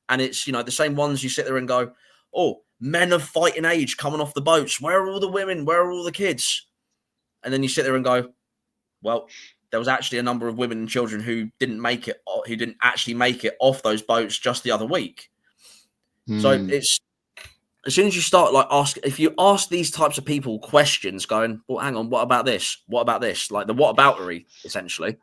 and it's the same ones you sit there and go, oh, men of fighting age coming off the boats, where are all the women, where are all the kids? And then you sit there and go, well, there was actually a number of women and children who didn't actually make it off those boats just the other week. So it's, as soon as you start if you ask these types of people questions going, well, hang on, what about this? What about this? Like the whataboutery, essentially,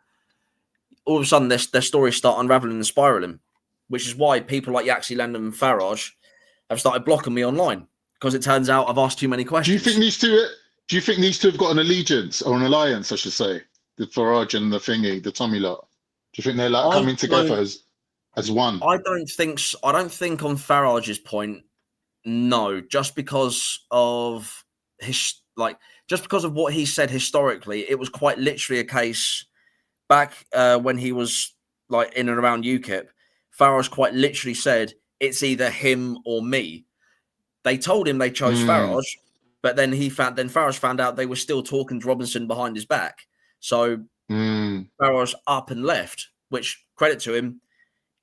all of a sudden their stories start unraveling and spiraling, which is why people like Yaxi Landon and Farage have started blocking me online, because it turns out I've asked too many questions. Do you think these two have got an allegiance or an alliance, I should say? The Farage and the Tommy lot. Do you think they're coming together as one? I don't think so. I don't think on Farage's point, no, just because of what he said historically, it was quite literally a case back when he was in and around UKIP. Farage quite literally said, it's either him or me. They told him they chose Farage, but then Farage found out they were still talking to Robinson behind his back. So Farage up and left, which, credit to him,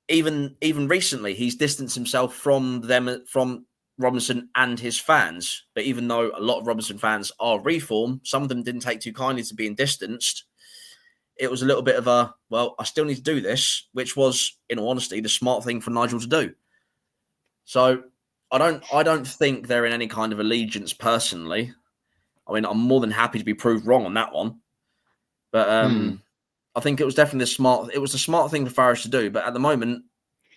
even recently he's distanced himself from Robinson and his fans. But even though a lot of Robinson fans are reform, some of them didn't take too kindly to being distanced. It was a little bit of a, well, I still need to do this, which was, in all honesty, the smart thing for Nigel to do. So I don't think they're in any kind of allegiance personally. I mean, I'm more than happy to be proved wrong on that one. But I think it was definitely the smart thing for Farage to do. But at the moment,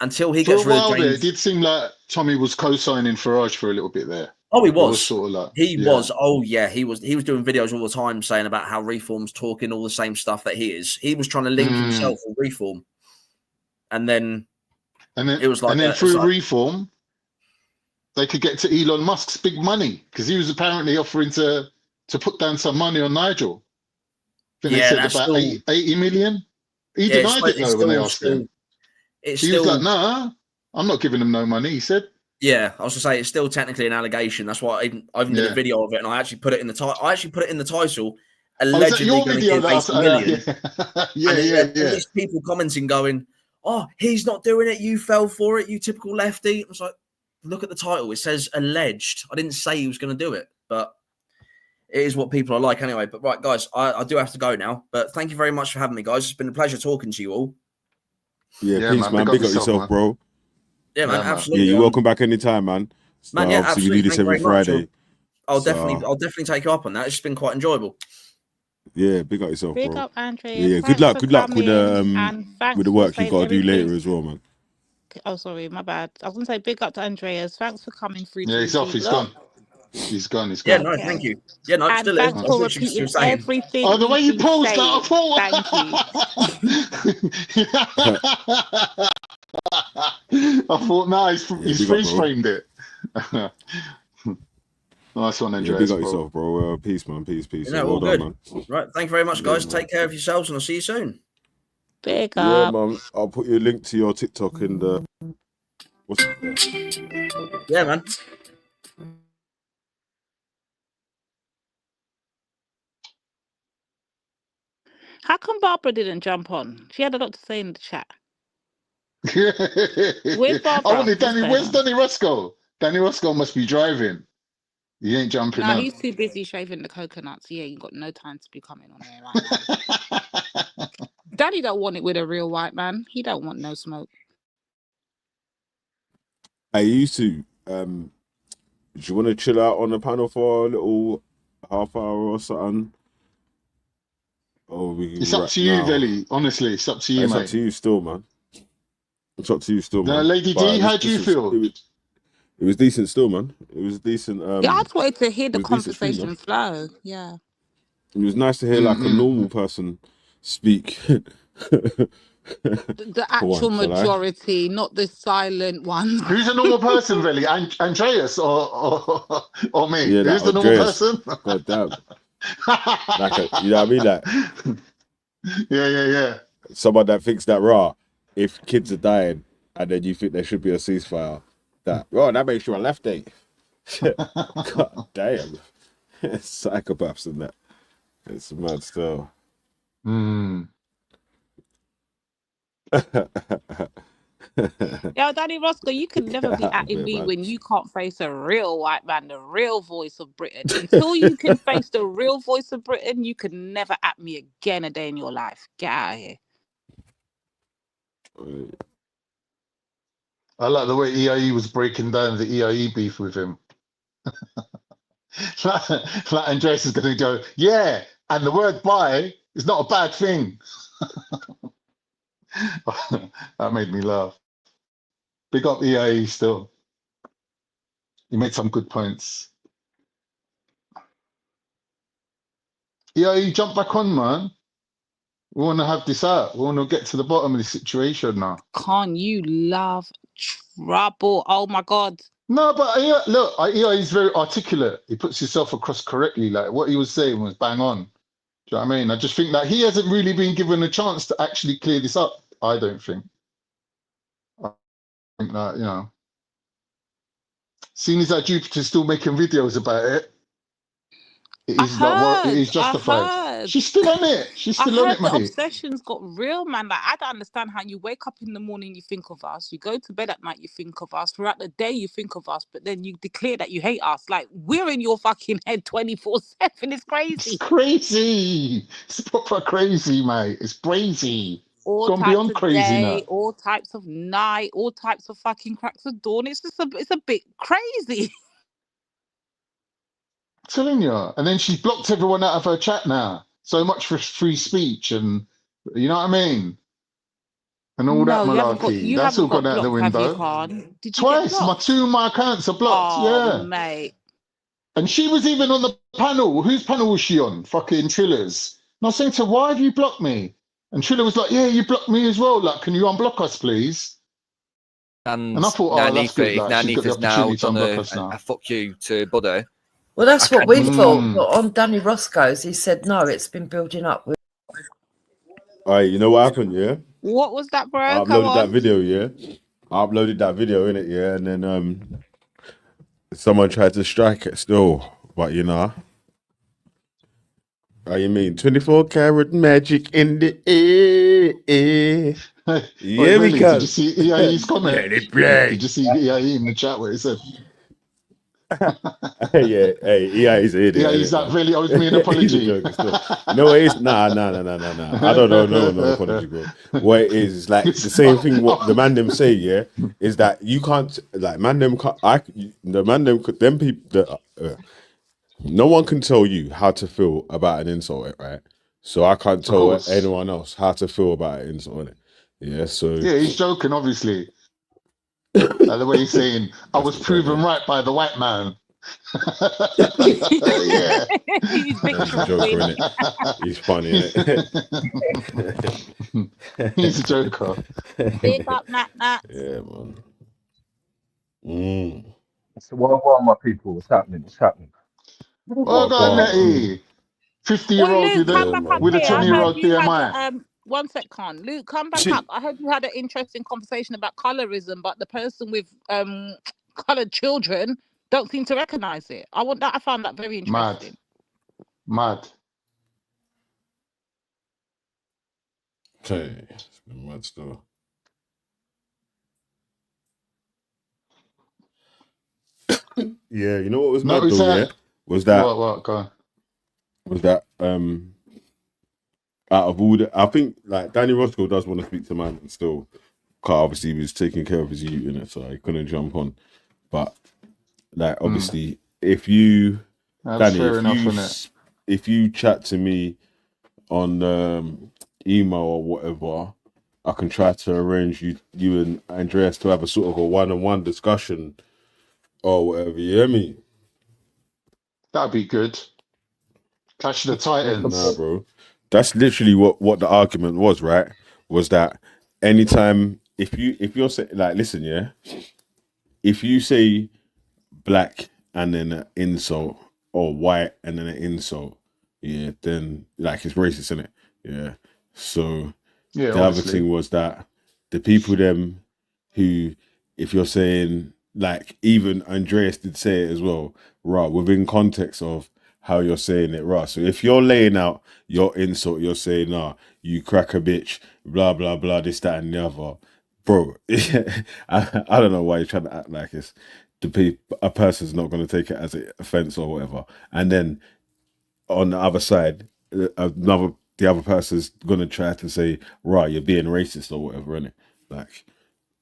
until he gets rid of James, it did seem like Tommy was co-signing Farage for a little bit there. Oh, he It was was. sort of like He was. Oh, yeah. He was doing videos all the time saying about how Reform's talking all the same stuff that he is. He was trying to link himself with Reform. And then it was like, and then through Reform, they could get to Elon Musk's big money because he was apparently offering to put down some money on Nigel. I think they said about 80 million. He denied it though when they asked him. He was like, "Nah, I'm not giving him no money." He said. Yeah, I was gonna say it's still technically an allegation. That's why I even did a video of it, and I actually put it in the title. I actually put it in the title. Allegedly going to give 80 million. And there's people commenting, going, "Oh, he's not doing it. You fell for it. You typical lefty." I was like, "Look at the title. It says alleged. I didn't say he was going to do it, but it is what people are like anyway." But right, guys, I do have to go now. But thank you very much for having me, guys. It's been a pleasure talking to you all. Yeah, peace, man. Big up yourself, bro. Yeah, man, absolutely. Yeah, you're welcome back anytime, man. Man, yeah, obviously absolutely. we do this every Friday. I'll definitely take you up on that. It's been quite enjoyable. Yeah, big up yourself, big bro. up, Andreas. Yeah, good luck with the work you got to do later as well, man. Oh, sorry, my bad. I was gonna say big up to Andreas. Thanks for coming through. Yeah, he's off. He's gone. He's gone. He's Yeah, gone. no, thank you. Yeah, no, and still thanks is. for repeating everything. Oh, the way you paused that, I thought. Thank you. I thought, nah, he's freeze framed it. Nice one, Andreas. Big up yourself, bro. Peace, man. Peace. No, all good. Man. Right, thank you very much, guys. Take care of yourselves, and I'll see you soon. Big up. Yeah, man. I'll put you a link to your TikTok in the. Yeah, man. How come Barbara didn't jump on? She had a lot to say in the chat. Where's Barbara? Where's Danny Roscoe? Danny Roscoe must be driving. He ain't jumping No, on. he's too busy shaving the coconuts. He ain't got no time to be coming on there right now. Daddy don't want it with a real white man. He don't want no smoke. I used to. Do you want to chill out on the panel for a little half hour or something? It's up to you, Veli. Honestly, it's up to you, mate. It's up to you still, man. It's up to you still, man. Lady D, how do you feel? It was decent still, man. It was decent. Yeah, I just wanted to hear the conversation flow. Yeah. It was nice to hear like a normal person speak. The actual majority, not the silent ones. Who's a normal person, Veli? Andreas or me? Yeah, who's the normal person? God damn. You know what I mean? Like, yeah. Someone that thinks that if kids are dying and then you think there should be a ceasefire, that makes you a lefty. God damn. Psychopaths and that. It's mad still. Yo, Danny Roscoe, you could never be at me when you can't face a real white man, the real voice of Britain. Until you can face the real voice of Britain, you could never at me again a day in your life. Get out of here. I like the way EIE was breaking down the EIE beef with him. like Andreas is going to go, yeah, and the word "bye" is not a bad thing. That made me laugh. Big up EIE still. He made some good points. EIE, jump back on, man. We want to have this out. We want to get to the bottom of the situation now. Can't you love trouble? Oh my God. No, but look, EIE is very articulate. He puts himself across correctly. Like what he was saying was bang on. Do you know what I mean? I just think that he hasn't really been given a chance to actually clear this up. I don't think. I think that, you know, seeing as that Jupiter's still making videos about it, it is justified. She's still on it. She's still on it, mate. The obsession's got real, man. Like, I don't understand how you wake up in the morning, you think of us. You go to bed at night, you think of us. Throughout the day, you think of us. But then you declare that you hate us. Like, we're in your fucking head 24/7. It's crazy. It's crazy. It's proper crazy, mate. It's crazy. All gone types beyond of crazy day, now. all types of night, all types of fucking cracks of dawn. It's just it's a bit crazy. Telling you. And then she's blocked everyone out of her chat now. So much for free speech and, you know what I mean? And all that malarkey. That's all gone out the window. Did you Twice. My accounts are blocked. Oh, yeah. mate. And she was even on the panel. Whose panel was she on? Fucking Trilla's. And I was saying to her, why have you blocked me? And Trilla was like, yeah, you blocked me as well. Like, can you unblock us, please? And I thought, now oh, that's good. if Like, she's got the Nanifa's now opportunity to done unblock us a now. fuck you to Buddy. Well, that's what we thought. Mm. But on Danny Roscoe's, he said, no, it's been building up. With All right, you know what happened, yeah? What was that, bro? I Come uploaded that on. video, yeah? I uploaded that video, innit, yeah? And then someone tried to strike it still. But, you know... Oh, you mean 24 karat magic in the air? Yeah, Really? because Did you see EIE's comment? let it play. Did you see EIE in the chat where he said, yeah, hey, EIE's an idiot. EIE's like, really owes me an He's apology? a joker still. No, it's nah. I don't know, no apology, bro. What it is like the same thing. What the man them say, yeah, is that you can't like man them. The man them them people. No one can tell you how to feel about an insult, right? So I can't tell anyone else how to feel about an insult, innit? Yeah, so... Yeah, he's joking, obviously. Like the way he's saying, I was proven right by the white man. Yeah. He's big He's a joker, innit? He's funny, innit? He's a joker. Big up, Nat. Yeah, man. So what, my people? What's happening? What's happening? Well done, Nettie. 50-year-old with a 20-year-old BMI. One sec, Con. Luke, come back up. I heard you had an interesting conversation about colorism, but the person with coloured children don't seem to recognise it. I found that very interesting. Mad. Okay, it's been mad still. Yeah, you know what was mad though, yeah? Was that what go on. Was that out of all the, I think like Danny Roscoe does want to speak to man still, because obviously he was taking care of his youth in it, so he couldn't jump on. But like obviously if you Danny, if you chat to me on email or whatever, I can try to arrange you and Andreas to have a sort of a one-on-one discussion or whatever, you hear me? That'd be good. Clash of the Titans. Nah, bro. That's literally what the argument was, right? Was that anytime if you're saying like, listen, yeah, if you say black and then an insult or white and then an insult, yeah, then like it's racist, isn't it? Yeah. So yeah, the other thing was that the people them who, if you're saying like, even Andreas did say it as well, right, within context of how you're saying it, right. So if you're laying out your insult, you're saying, nah, you crack a bitch, blah, blah, blah, this, that, and the other. Bro, I don't know why you're trying to act like it's a person's not going to take it as an offense or whatever. And then on the other side, the other person's going to try to say, right, you're being racist or whatever, innit? Like,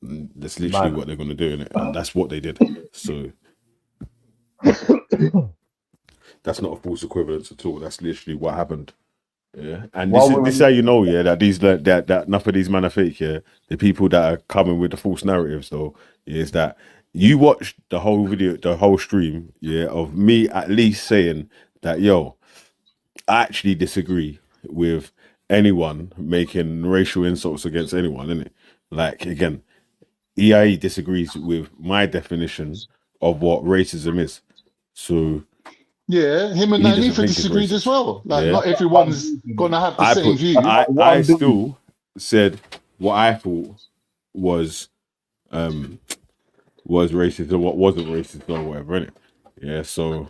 that's literally what they're going to do, innit? And that's what they did. So that's not a false equivalence at all. That's literally what happened. Yeah, and this is how you know, yeah, that these that enough of these men are fake. Yeah, the people that are coming with the false narratives, though, is that you watch the whole video, the whole stream, yeah, of me at least saying that, yo, I actually disagree with anyone making racial insults against anyone, innit? Like, again, EIE disagrees with my definition of what racism is. So yeah, him and Nanifa disagreed as well. Like, not everyone's gonna have the same view. I still said what I thought was racist and what wasn't racist or whatever, innit? Yeah, so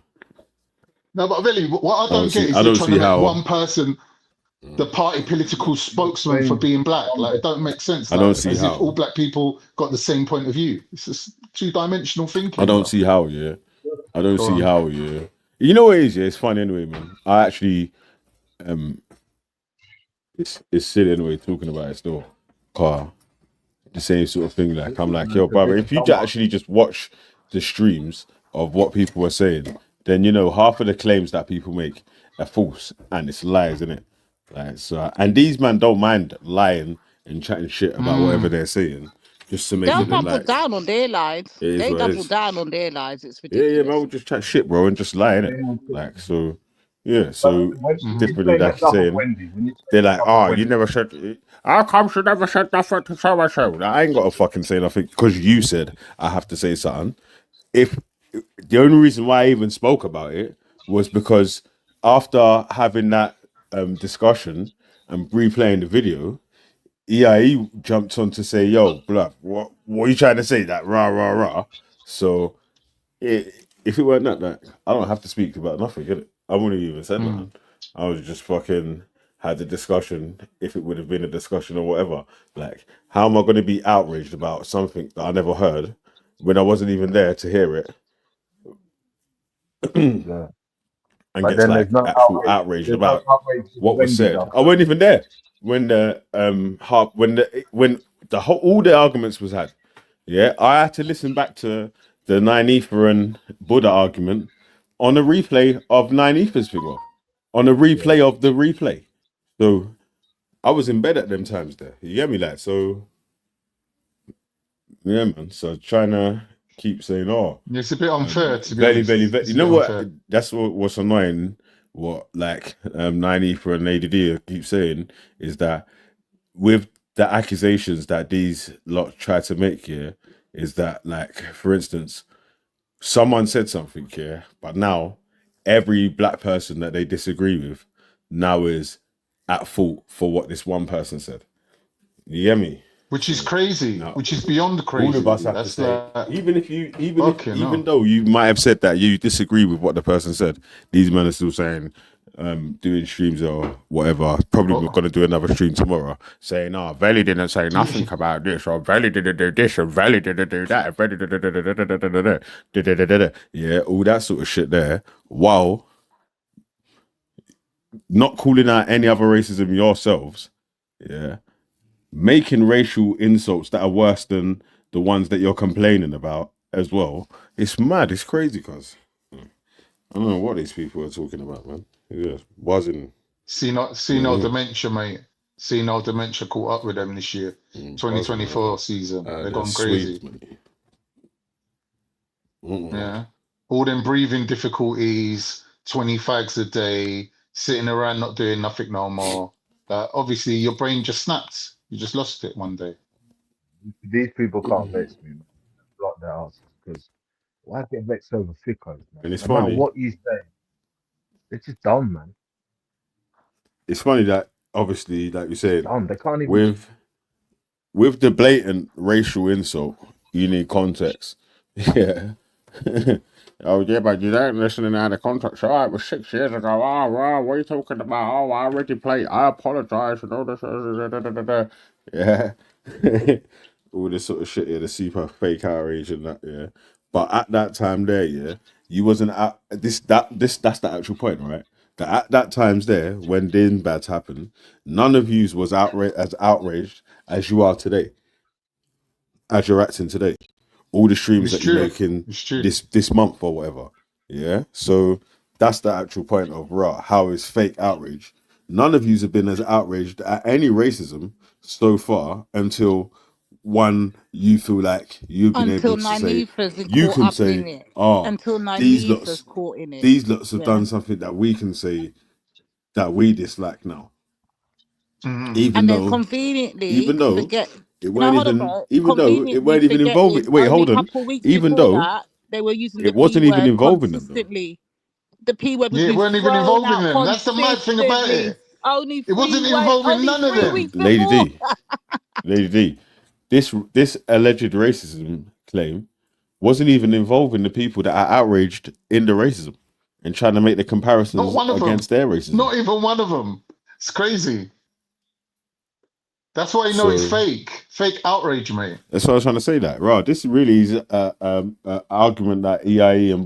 no, but really, what I don't get is they're trying to make one person the party political spokesman for being black. Like, it don't make sense. Like, I don't see how. If all black people got the same point of view. It's just two-dimensional thinking. I don't see how, yeah. I don't see how, yeah. You know what it is, yeah? It's fun anyway, man. I actually, it's silly anyway talking about it still. Car, the same sort of thing. Like, I'm like, yo, brother, if you actually just watch the streams of what people are saying, then you know half of the claims that people make are false and it's lies, isn't it? Like, so, and these men don't mind lying and chatting shit about whatever they're saying, just to make They'll it look double like down on their lies. it is They what it double is. down on their lies. It's Yeah, ridiculous. man, we'll just chat shit, bro, and just lie in it. Like, so, yeah, so When you differently, say like that you're double saying, Wendy, when you say they're that like, double oh, Wendy, you never said, how come you never said nothing to so and so? Like, I ain't got to fucking say nothing because you said I have to say something. If the only reason why I even spoke about it was because after having that discussion and replaying the video, EIE jumped on to say, yo, blah, what are you trying to say? That rah, rah, rah. So if it weren't that, like, I don't have to speak about nothing, get it? I wouldn't even said nothing. I was just fucking had the discussion if it would have been a discussion or whatever. Like, how am I going to be outraged about something that I never heard when I wasn't even there to hear it? yeah. And But gets then like there's no actual outrage. outraged There's no about outrage to the what was Wendy said. stuff. I wasn't even there when the all the arguments was had. Yeah, I had to listen back to the 9ether and Buddha argument on a replay of 9ether's thing off, on a replay of the replay. So I was in bed at them times there. You get me, like, so yeah, man. So trying to keep saying, oh, It's a bit unfair to be belly, honest. belly. It's You a know bit what? unfair. That's what's annoying. What like 9ether and ADD keep saying is that with the accusations that these lot try to make here, is that, like, for instance, someone said something here, but now every black person that they disagree with now is at fault for what this one person said. You get me? Which is crazy. No. Which is beyond crazy. All of us have That's to say, like, even though you might have said that you disagree with what the person said, these men are still saying, doing streams or whatever. Probably we're going to do another stream tomorrow saying, oh, Veli didn't say nothing about this, or Veli didn't do this, or Veli didn't do that, yeah, all that sort of shit there. While not calling out any other racism yourselves, yeah, making racial insults that are worse than the ones that you're complaining about as well. It's mad. It's crazy, cuz I don't know what these people are talking about, man. Yeah, buzzing. senile dementia, mate. Senile dementia caught up with them this year. 2024 season. They've gone crazy. Yeah. All them breathing difficulties, 20 fags a day, sitting around not doing nothing no more. Obviously, your brain just snapped. You just lost it one day. These people can't vex me, man. Block their asses, because why get vexed over thickos, man? And it's No matter funny. what you say, they're just dumb, man. It's funny that obviously, like you said, They can't even with the blatant racial insult, you need context. Yeah. Oh yeah, but you don't listen to the contract. Oh, it was 6 years ago. Oh, wow, what are you talking about? Oh, I already played. I apologize and all this. Yeah. All this sort of shit, yeah, the super fake outrage and that, yeah. But at that time there, yeah, you wasn't at that's the actual point, right? That at that times there, when Din Bads happened, none of yous was as outraged as you are today, as you're acting today. All the streams that you're making this month or whatever. Yeah. So that's the actual point of how is fake outrage. None of yous have been as outraged at any racism so far until one, you feel like you've been able to say, you can say, oh, these lots have done something that we can say that we dislike now. Even though it weren't even involving. Wait, hold on. Even though they were using it wasn't even involving them, consistently. The P word was it weren't even involving them. That's the mad thing about it. It wasn't involving none of them. Lady D, this alleged racism claim wasn't even involving the people that are outraged in the racism and trying to make the comparisons against their racism. Not even one of them. It's crazy. That's why you know it's fake outrage, mate. That's what I was trying to say. That right, this really is an argument that EIE and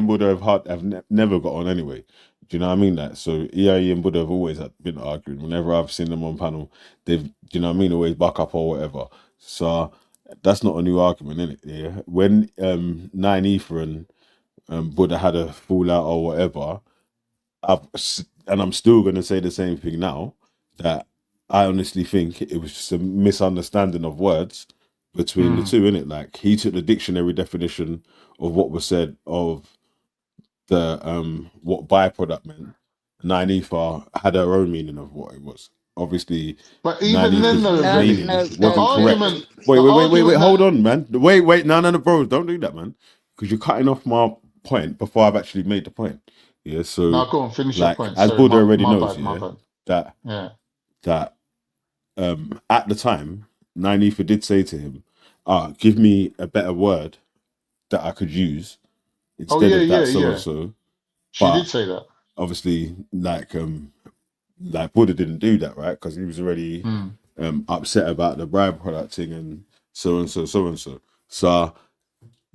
Buddha have never got on anyway. Do you know what I mean? That so EIE and Buddha have always been arguing. Whenever I've seen them on panel, they've, do you know what I mean, always back up or whatever. So that's not a new argument, is it? Yeah. When 9ether and Buddha had a fallout or whatever, I'm still going to say the same thing now, that I honestly think it was just a misunderstanding of words between the two, innit? Like he took the dictionary definition of what was said of the what byproduct meant. Nynaeve had her own meaning of what it was. Obviously, but even then, though, meaning the wasn't argument. correct. Wait, hold on, man. Wait, no, bro, don't do that, man, because you're cutting off my point before I've actually made the point. Yeah, so No, go on, finish like, your point. as Sorry, Buddha already my knows, bad, my yeah, bad. that at the time, Nynaeve did say to him, give me a better word that I could use instead of that so and so. She did say that. Obviously, like Buddha didn't do that, right? Because he was already upset about the byproduct thing and so and so. So,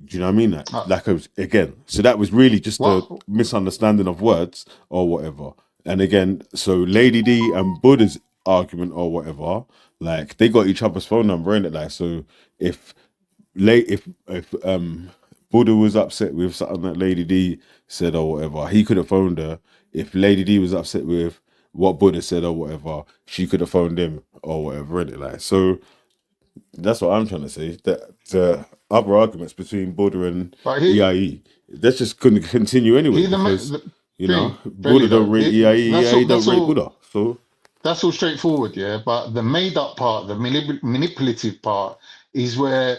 do you know what I mean? Like again, so that was really just a misunderstanding of words or whatever. And again, so Lady D and Buddha's argument or whatever, like they got each other's phone number, innit? Like, so if Buddha was upset with something that Lady D said or whatever, he could have phoned her. If Lady D was upset with what Buddha said or whatever, she could have phoned him or whatever, innit? Like, so that's what I'm trying to say. That the other arguments between Buddha and EIE, that's just couldn't continue anyway because Buddha don't rate EIE, EIE don't rate Buddha. So that's all straightforward, yeah. But the made-up part, the manipulative part, is where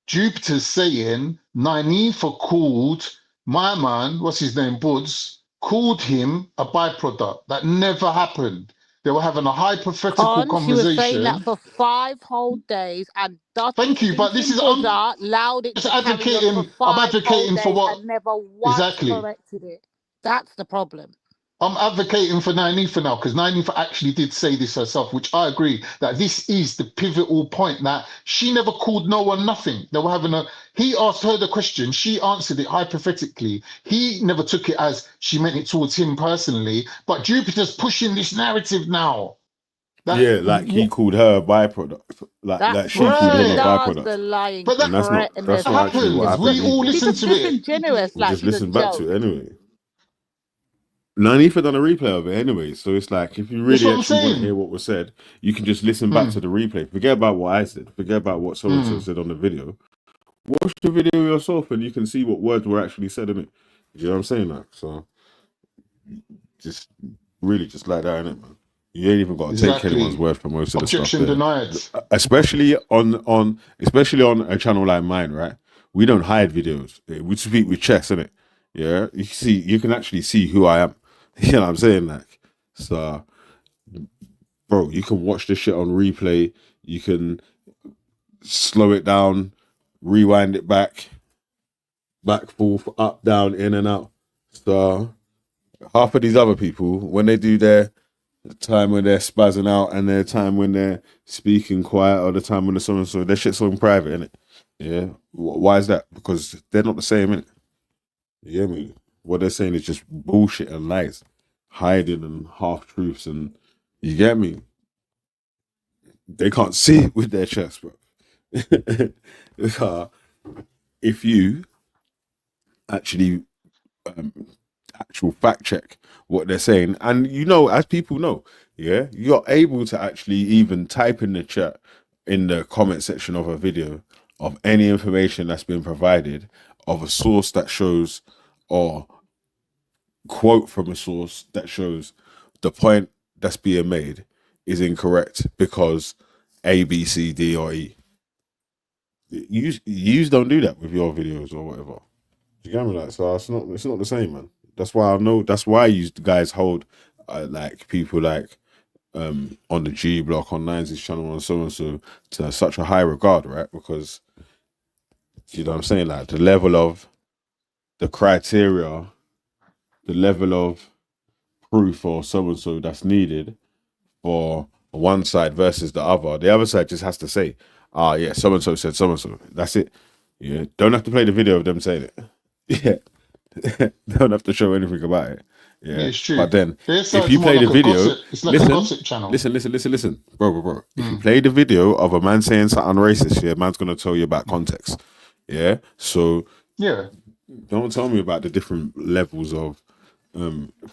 Jupiter's saying Nynaeve called my man, what's his name, Buds, called him a byproduct. That never happened. They were having a hypothetical conversation. She was saying that for 5 whole days, and thank you, but this is Buddha allowed it to carry on for 5 I'm advocating whole for days what and never once exactly. corrected it. That's the problem. I'm advocating for Nynaeve now because Nynaeve actually did say this herself, which I agree that this is the pivotal point, that she never called no one nothing. They were having he asked her the question, she answered it hypothetically. He never took it as she meant it towards him personally, but Jupiter's pushing this narrative now. Like he called her a byproduct. Like she called him a byproduct. But that's not actually what happened. We all listen to it. Disingenuous, we just listen back to it anyway. Nynaeve done a replay of it anyway, so it's like if you really actually want to hear what was said, you can just listen back to the replay. Forget about what I said. Forget about what so and so said on the video. Watch the video yourself, and you can see what words were actually said in it. You know what I'm saying? Like, so just really just like that, innit, man? You ain't even got to take anyone's word for most of the stuff. Objection denied. Especially on a channel like mine, right? We don't hide videos. We speak with chest, innit? Yeah, you can actually see who I am. You know what I'm saying? Like, so, bro, you can watch this shit on replay. You can slow it down, rewind it back, forth, up, down, in and out. So, half of these other people, when they do their time when they're spazzing out and their time when they're speaking quiet or the time when they're so their shit's so in private, innit? Yeah. Why is that? Because they're not the same, innit? You hear me? What they're saying is just bullshit and lies, hiding and half truths, and you get me? They can't see it with their chest, bro. If you actually actual fact check what they're saying, and as people know, yeah, you're able to actually even type in the chat, in the comment section of a video, of any information that's been provided, of a source that shows or quote from a source that shows the point that's being made is incorrect because A, B, C, D, or E. You don't do that with your videos or whatever. You get me? Like, so it's not the same, man. That's why I know. That's why you guys hold like people like on the G Block, on Nines' channel, and so to such a high regard, right? Because you know what I'm saying, like the level of the criteria, the level of proof or so and so that's needed for one side versus the other. The other side just has to say, yeah, so and so said so and so. That's it. Yeah, don't have to play the video of them saying it. Yeah, don't have to show anything about it. Yeah, it's true. But then if you play the video, it's like a gossip channel. Listen, bro. If you play the video of a man saying something racist, yeah, man's gonna tell you about context. Yeah, so yeah, don't tell me about the different levels of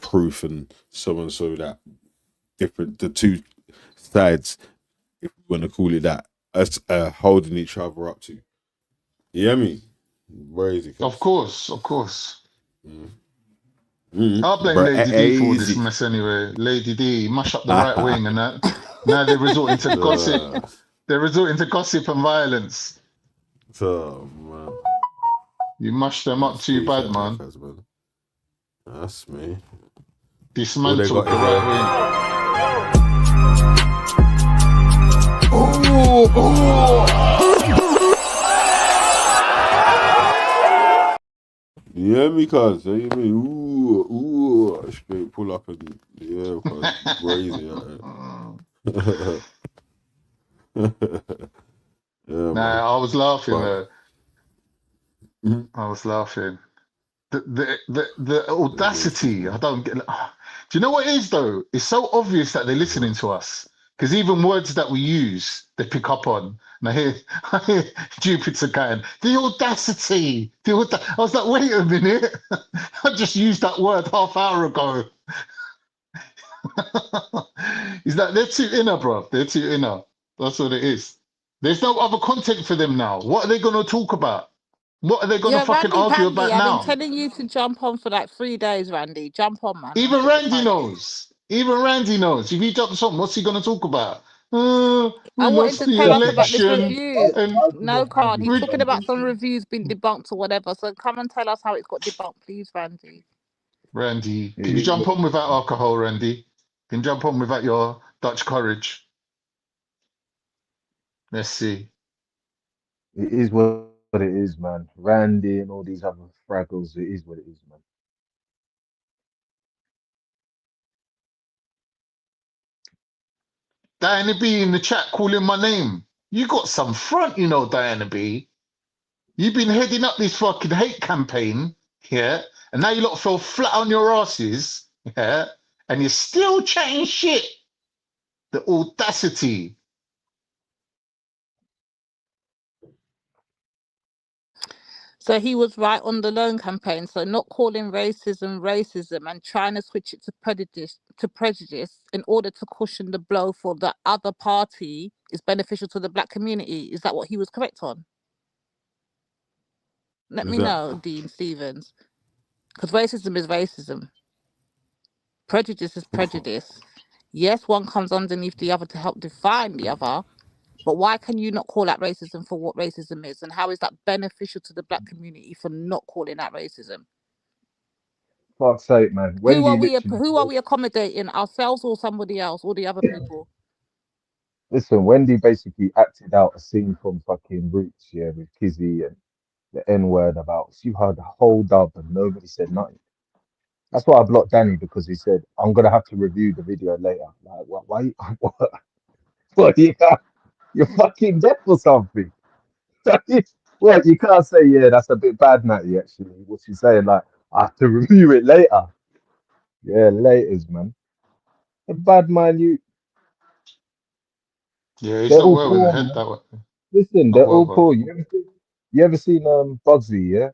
proof and so that the two sides, if we want to call it that, us holding each other up to. You hear me? Crazy. Of course, of course. Mm. I'll blame But Lady D for all this easy. mess anyway. Lady D, mash up the right wing and that. Now they're resorting to gossip. They're resorting to gossip and violence. So, man. You mashed them up too bad, man. That's me. Dismantled the right wing. You hear me, cuz? You hear me? Ooh, straight pull up and yeah, cuz crazy. Yeah, man. I was laughing But, though. I was laughing. The audacity. I don't get. Do you know what it is though? It's so obvious that they're listening to us because even words that we use, they pick up on. And I hear Jupiter going, the audacity. I was like, wait a minute. I just used that word half hour ago. It's like they're too inner, bro. They're too inner. That's what it is. There's no other content for them now. What are they gonna talk about? What are they gonna fucking Randy argue Pandy, about I've been now? telling you to jump on for like 3 days, Randy. Jump on, man. Even Randy knows. Even Randy knows. If he jumps on, what's he gonna talk about? We I want him lost to the tell us about this election, review. and No, Khan. He's we. talking about some reviews being debunked or whatever. So come and tell us how it's got debunked, please, Randy. Randy, can you jump on without alcohol, Randy? Can you jump on without your Dutch courage? Let's see. It is what it is, man. Randy and all these other fraggles, it is what it is, man. Diana B in the chat calling my name. You got some front, you know, Diana B. You've been heading up this fucking hate campaign, yeah, and now you lot fell flat on your asses, yeah, and you're still chatting shit. The audacity. So he was right on the loan campaign. So not calling racism and trying to switch it to prejudice in order to cushion the blow for the other party is beneficial to the black community. Is that what he was correct on? Let me know, Dean Stevens. Because racism is racism. Prejudice is prejudice. Yes, one comes underneath the other to help define the other, but why can you not call out racism for what racism is? And how is that beneficial to the black community for not calling out racism? Fuck's sake, man. Who Wendy are we? literally. Who are we accommodating? Ourselves or somebody else, or the other people? Listen, Wendy basically acted out a scene from fucking Roots, yeah, with Kizzy and the N word about. She heard the whole dub and nobody said nothing. That's why I blocked Danny because he said I'm gonna have to review the video later. Like, what? Why? What? You're fucking deaf or something? Well, you can't say yeah. That's a bit bad, Natty. Actually, what she's saying, like I have to review it later. Yeah, laters, man. A bad man, you. Yeah, he's They're not all well in the poor, head man. that way. Listen, Not they're well, all bro. poor. You ever seen Bugsy? Yeah,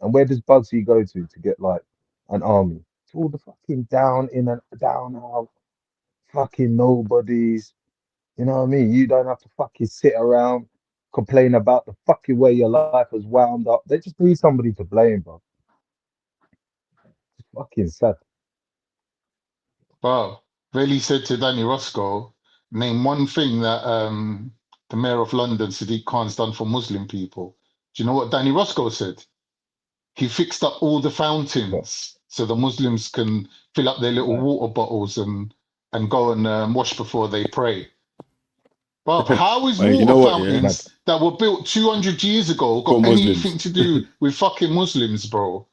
and where does Bugsy go to get like an army? To all the fucking down in and down out, fucking nobodies. You know what I mean? You don't have to fucking sit around complain about the fucking way your life has wound up. They just need somebody to blame, bro. It's fucking sad. Wow. Veli said to Danny Roscoe, name one thing that the mayor of London, Sadiq Khan's done for Muslim people. Do you know what Danny Roscoe said? He fixed up all the fountains so the Muslims can fill up their little water bottles and go and wash before they pray. But how is Hey, you water know what? Yeah, fountains that were built 200 years ago for got anything Muslims. to do with fucking Muslims, bro?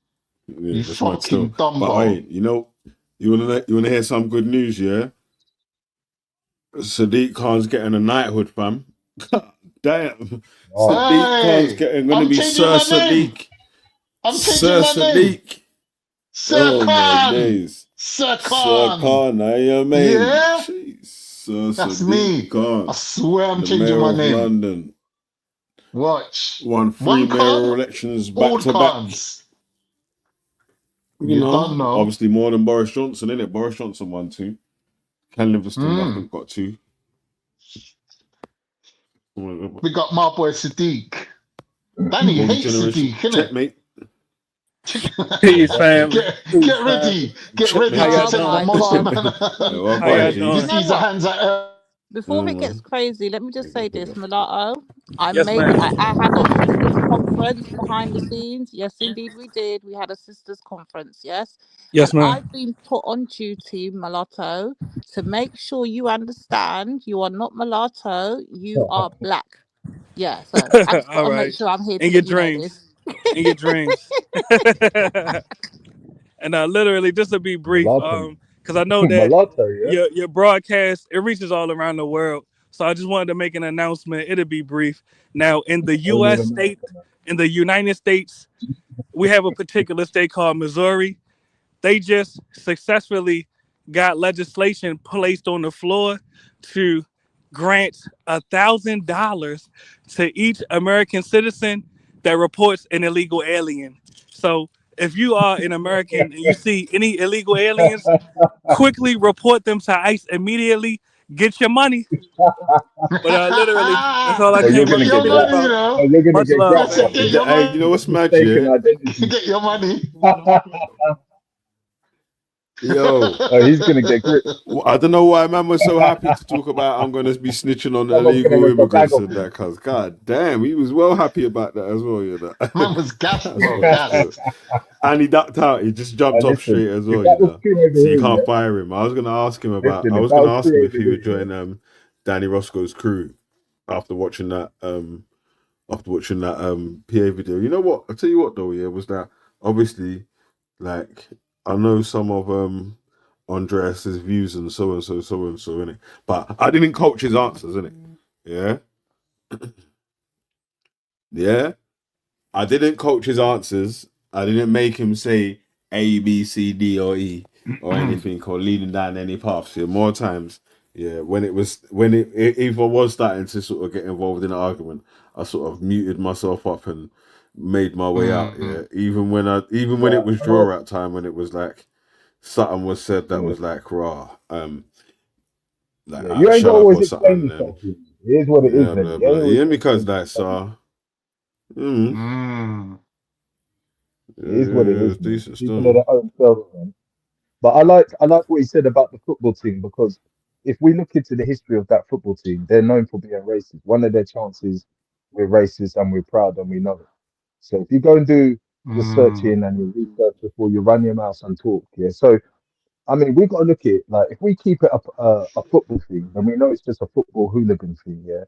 Yeah, You that's mad still. fucking But dumbo. hey, you wanna hear some good news? Yeah, Sadiq Khan's getting a knighthood, fam. Damn, Sadiq Khan's Hey, gonna I'm be changing Sir my name. Sadiq. I'm changing Sir my name. Sadiq. Sir Oh my Khan. days. Sir Sir Khan. Khan, I am man. Yeah, Jeez. Sir that's Sadiq me. I Khan, swear I'm the changing mayor my of name. London, Watch. won 3 One Khan, mayoral elections back all to back. Khans. You don't know. Obviously more than Boris Johnson, innit? Boris Johnson won 2. Ken Livingstone, I Mm. think, got 2. We got my boy Sadiq. Danny Holy hates generation. Sadiq, innit? Checkmate. Peace, family. Get ready. Get ready Checkmate. to Oh take the my Muslim God. man. Well, How go on, y'all G. You doing? You know see the what? hands out. Before it gets crazy, let me just say this, Mulatto. Yes, ma'am. I had a sisters conference behind the scenes. Yes, indeed, we did. We had a sisters conference, yes. Yes, And ma'am. I've been put on duty, Mulatto, to make sure you understand you are not mulatto, you are black. Yeah, so I just got All to make right. sure I'm here to In your let you know dreams. this. In your dreams. And literally, just to be brief, Mulatto. because I know that Mulatto, yeah? your broadcast, it reaches all around the world. So I just wanted to make an announcement. It'll be brief. Now, in the Only in U.S. state, America, man. in the United States, we have a particular state called Missouri. They just successfully got legislation placed on the floor to grant $1,000 to each American citizen that reports an illegal alien. So if you are an American and you see any illegal aliens, quickly report them to ICE immediately. Get your money. But literally, that's all I Well, you're came up gonna Get to your get speak got. money, you about. know. Well, you're gonna Much get love, got, I said, family. get your Hey, you know money. what's mad, Mistaken yeah? identity. Get your money. Yo. He's gonna get gripped. Well, I don't know why man was so happy to talk about I'm going to be snitching on the Someone's gonna illegal rip a bag immigrants off and him. that, cuz god damn, he was well happy about that as well, you know. Man was gassed, That's bro. what's good. Gassed. And he ducked out, he just jumped off Listen, straight as if well, that you was know. true over So you here, can't yeah. fire him. I was gonna ask him Listen, if that was true over if he would here, join Danny Roscoe's crew after watching that PA video. You know what? I'll tell you what though, yeah, was that obviously like I know some of Andreas's views and so and so, innit? But I didn't coach his answers, innit? Yeah? Yeah? I didn't coach his answers. I didn't make him say A, B, C, D, or E or anything or leading down any paths. Yeah, more times, yeah, when if I was starting to sort of get involved in an argument, I sort of muted myself up and made my way out. Yeah, even when it was draw out time, when it was like something was said that was like raw, like yeah, you ain't shut gotta up always or something. explain Then yourself. It is what it is, yeah, then. blah, You ain't blah. always Yeah, gotta because explain like yourself. so. It is what it Yeah, is, it's man. decent People are still. their own selves, man. But I like what he said about the football team because if we look into the history of that football team, they're known for being racist. One of their chances, we're racist and we're proud and we know it. So if you go and do your searching and your research before you run your mouth and talk, yeah. So I mean, we got to look at it like if we keep it a football thing, then we know it's just a football hooligan thing, yeah.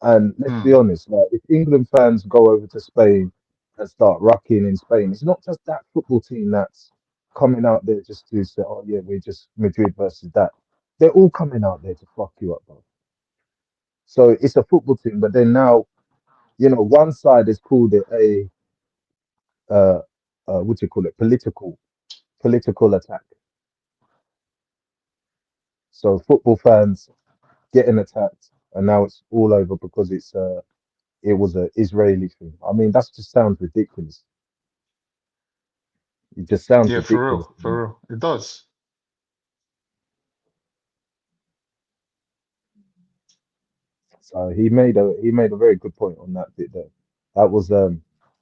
And let's be honest, like if England fans go over to Spain and start rocking in Spain, it's not just that football team that's coming out there just to say, oh yeah, we're just Madrid versus that. They're all coming out there to fuck you up, bro. So it's a football team, but then now, one side has called it a what do you call it, political attack. So football fans getting attacked, and now it's all over because it was a Israeli thing. I mean, that just sounds ridiculous. It just sounds Yeah, for ridiculous real. to me. For real. It does. So he made a very good point on that bit there. That was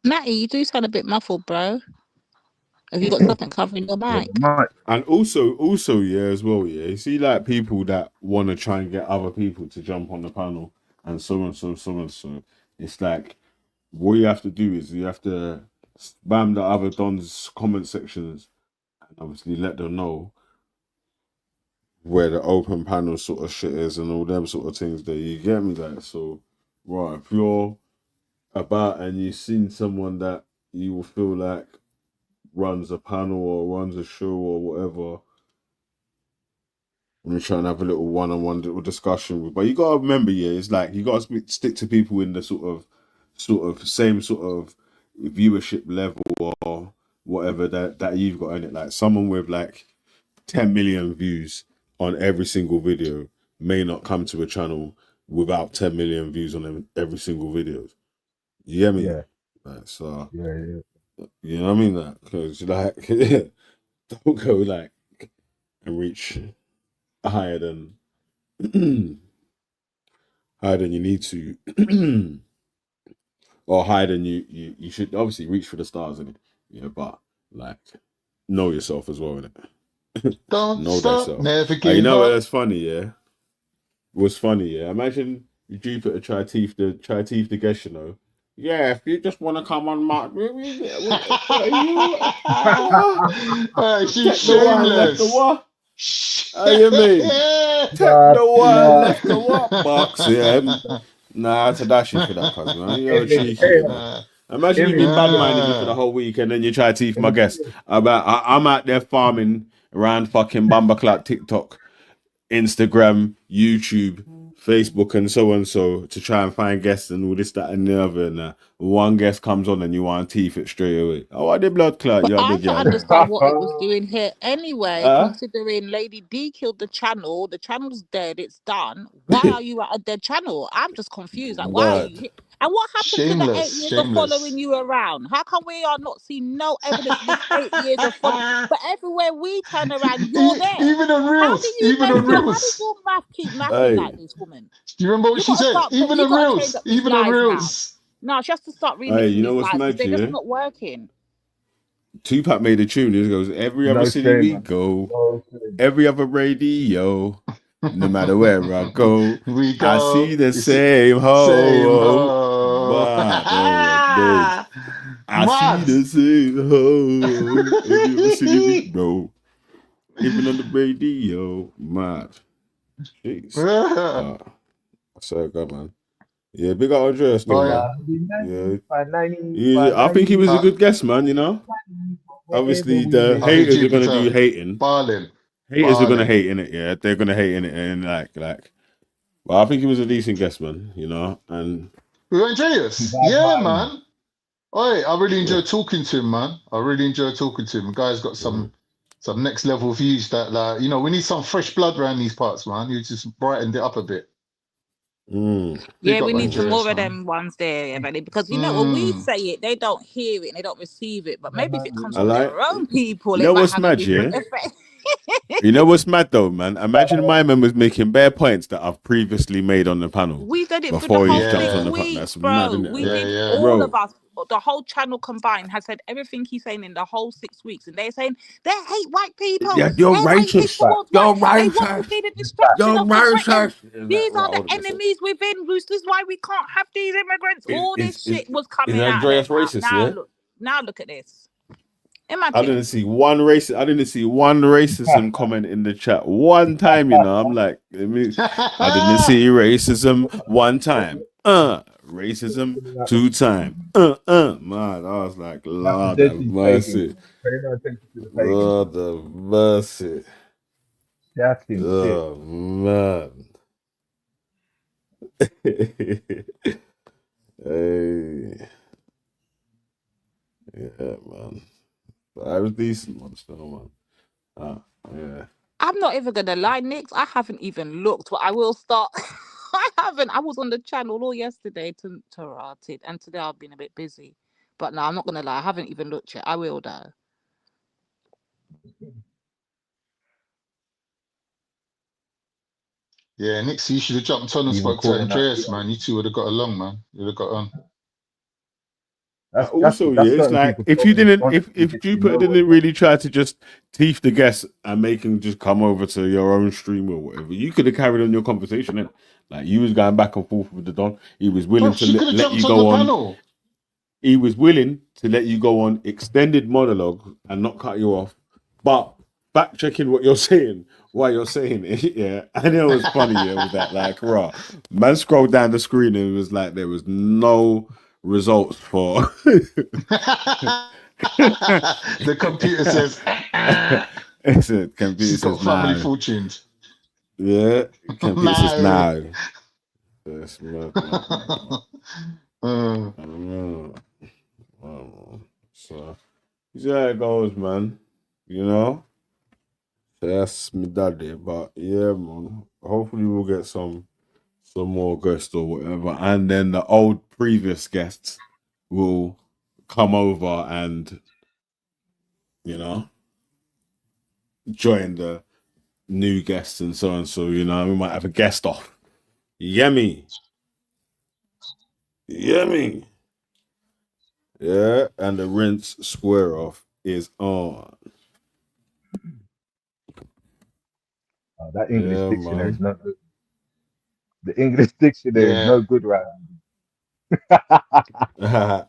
Matty, you do sound a bit muffled, bro. Have you got something covering your yeah, mic? And also, yeah, as well, yeah. You see, like people that want to try and get other people to jump on the panel, and so and so, so and so. It's like what you have to do is you have to spam the other dons comment sections, and obviously let them know where the open panel sort of shit is and all them sort of things. There, you get me, that. So, right, if you're about and you've seen someone that you will feel like runs a panel or runs a show or whatever. When you're trying to have a little one-on-one little discussion with, but you gotta remember, yeah, it's like you gotta stick to people in the sort of same sort of viewership level or whatever that you've got in it. Like someone with like 10 million views on every single video may not come to a channel without 10 million views on every single video. You get me? yeah, Like, so yeah. you know what I mean? That because like don't go like and reach higher than higher than you need to, or higher than you should. Obviously, reach for the stars, innit? Yeah, but like, know yourself as well, innit? Don't Know stop, thyself. never You give know what? up. That's funny, yeah. Was funny, yeah. Imagine Jupiter try teeth the guest, you know. Yeah, if you just want to come on my, She's take the one, left the shameless. what? How you mean? Take the one, left the what? Box, yeah. Nah, Tadashi for that, cuz, man. You're cheeky, you know. Imagine you've been bad minding me for the whole week and then you try to teeth my guest. I'm out there farming around fucking Bumbleclap, TikTok, Instagram, YouTube, Facebook, and so to try and find guests and all this, that, and the other. And one guest comes on and you want to teeth it straight away. Oh, what the blood clot? But You're I big don't yard. understand what it was doing here anyway, considering Lady D killed the channel's dead, it's done. Why are you at a dead channel? I'm just confused. Like, why are you here? And what happened to the 8 years of following you around? How come we are not seeing no evidence of this 8 years of following? But everywhere we turn around, you're there. Even on Reels. How does your math keep mathing like this, woman? Do you remember what she said? Even on Gotta change Reels. up these Even on lies now. Reels. No, she has to start remixing Hey, you know these what's lies because mad, they're just yeah? not working. Tupac made a tune. It goes, every other No city shame, we man. go, No shame. every other radio, no matter where I go, we go. I see the same ho. Mad, I see the same ho. Every other city we go, even on the radio. Mad. Jeez. I said, God, man. Yeah, big up Andreas, though, man. Yeah. I think he was a good guest, man, you know? Obviously, the haters are going to do hating. Haters are going to hate in it, yeah. They're going to hate in it. And like, but I think he was a decent guest, man, you know? And Andreas? Yeah, man. Oi, I really enjoyed talking to him, man. I really enjoyed talking to him. The guy's got some next level views that, like, you know, we need some fresh blood around these parts, man. You just brightened it up a bit. Yeah, we need some more of them ones there, buddy. Because you know when we say it, they don't hear it and they don't receive it. But maybe if it comes from their own people, You know it might what's have mad, a different yeah? effect. You know what's mad though, man? Imagine my man was making bare points that I've previously made on the panel. We did it for the before whole he jumped 6 on the weeks, panel. That's bro. mad, isn't it? We did all of us. The whole channel combined has said everything he's saying in the whole 6 weeks, and they're saying they hate white people. Yeah, you're They're racist. towards You're white. They want to racist. see the destruction You're of the Britain. racist. These are the enemies within. This is why we can't have these immigrants. All this shit was coming out of Andreas them. racist, Now yeah? look at this. I Imagine. didn't see one racism comment in the chat one time, you know. I'm like, I didn't see racism one time. Racism 2 times. Man, I was like, Lord have mercy. Lord have mercy. Oh, man. Hey. Yeah, man. But I was decent one still, man. Yeah. I'm not even gonna lie, Nix. I haven't even looked, but I will start. I haven't. I was on the channel all yesterday to rot it, and today I've been a bit busy. But no, I'm not gonna lie. I haven't even looked yet. I will though. Yeah, Nixie, you should have jumped on and spoke to Andreas, man. You two would have got along, man. You would have got on. Also, it's like if Jupiter didn't really try to just teeth the guests and make him just come over to your own stream or whatever, you could have carried on your conversation. Innit? Like you was going back and forth with the Don. He was willing to let you go on. He was willing to let you go on extended monologue and not cut you off, but fact checking what you're saying while you're saying it. Yeah, and it was funny. Yeah, with that, like, raw man scrolled down the screen and it was like there was no results for the computer says it's a computer she's got says family no. fortunes. Yeah, computer says no. That's mad, so see how it goes, man. You know, so that's me daddy. But yeah, man. Hopefully we'll get some more guests or whatever, and then the old previous guests will come over and, you know, join the new guests and so on. So, you know, we might have a guest off. You get me? You get me? Yeah, and the rinse square off is on. That English Yeah, dictionary is man. no good. The English dictionary is Yeah. no good right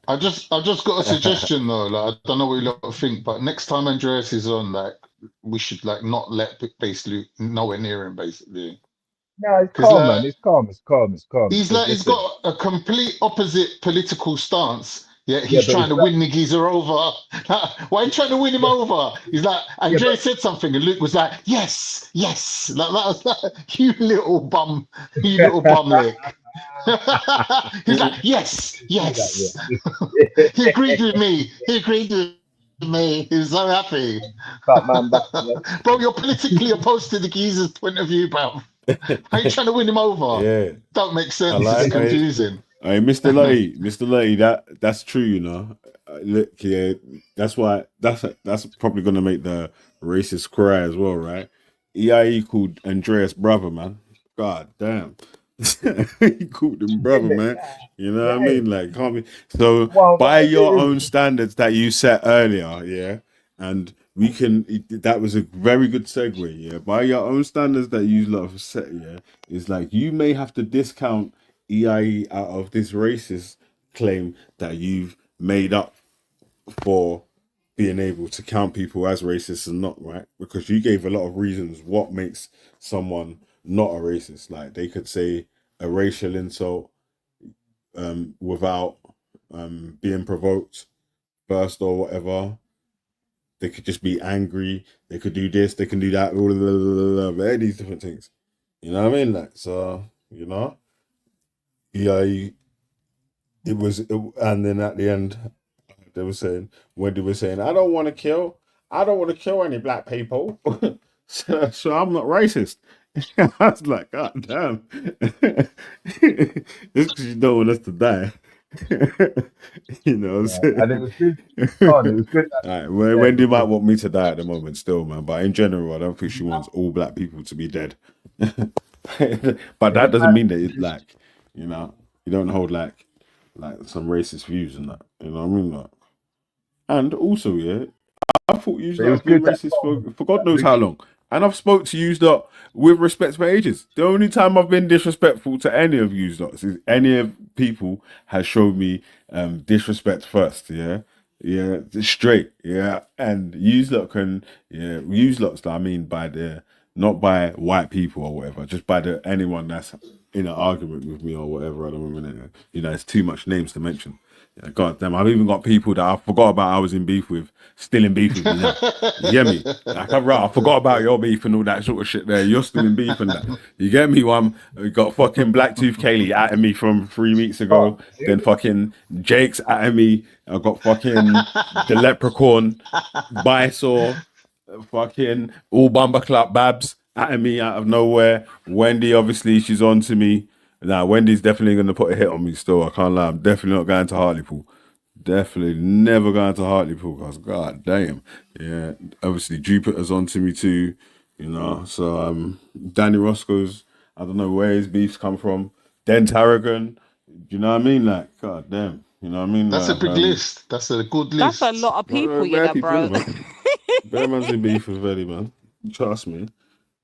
I just got a suggestion though. Like I don't know what you lot think, but next time Andreas is on, like we should like not let basically nowhere near him basically. No, it's Because calm, like man. It's calm. It's calm. It's calm. Because he's listen, got a complete opposite political stance. Yet yeah, he's but trying it's to win the geezer over. Why are you trying to win him over? He's like yeah, Andreas said something, and Luke was like, "Yes, yes." Like that was like, you little bum lick. He's like, "Yes, do that, yes." yeah. He agreed with me. He agreed with me. He was so happy. Cut man back, yeah. Bro, you're politically opposed to the geezer's point of view, bro. Are you trying to win him over? Yeah. Don't make I sense. It's like confusing. Hey, Mr. Lottie, that's true, you know. Look, yeah, that's probably gonna make the racist cry as well, right? EIE called Andreas brother, man. God damn. He called him brother, man. You know what I mean? Like, can't be so Well, by the your thing own is, standards that you set earlier, yeah, and we can that was a very good segue, yeah. By your own standards that you lot have set, yeah, is like you may have to discount EIE out of this racist claim that you've made up for being able to count people as racist and not, right? Because you gave a lot of reasons what makes someone not a racist. Like they could say a racial insult without being provoked first or whatever. They could just be angry. They could do this. They can do that. Blah, blah, blah, blah, all these different things. You know what I mean? Like so, you know, EIE. And then at the end, they were saying, Wendy was saying, I don't want to kill any black people. so I'm not racist. I was like, God damn. It's because you don't want us to die. You know what I'm saying? and it was good. Oh, it was good. All right, well, Wendy might want me to die at the moment still, man. But in general, I don't think she wants all black people to be dead. But that doesn't mean that it's like, you know, you don't hold like some racist views and that. You know what I mean? Like, and also, yeah, I thought you But it was have been good that racist for God knows how long. And I've spoke to you lot with respect for ages. The only time I've been disrespectful to any of you lot is any of people has showed me disrespect first, yeah. Yeah, straight, yeah. And you lot can, yeah, you lots I mean by the not by white people or whatever, just by the anyone that's in an argument with me or whatever. I don't remember. You know, it's too much names to mention. Yeah, God damn, I've even got people that I forgot about I was in beef with, still in beef with me now. You get me? Like, I forgot about your beef and all that sort of shit there. You're still in beef and that. You get me? We got fucking Blacktooth Kaylee at me from 3 weeks ago. Then fucking Jake's at me. I got fucking the Leprechaun, Bisaw, fucking all Bumper Club Babs at me out of nowhere. Wendy, obviously, she's on to me. Nah, Wendy's definitely going to put a hit on me still. I can't lie. I'm definitely not going to Hartlepool. Definitely never going to Hartlepool because, god damn. Yeah, obviously, Jupiter's on to me too. You know, so Danny Roscoe's, I don't know where his beefs come from. Den Tarragon, you know what I mean? Like, god damn. You know what I mean? That's a Like, big list. That's a good list. That's a lot of people, you bare know, people, bro. man. Bare man's in beef with Velly, man. Trust me.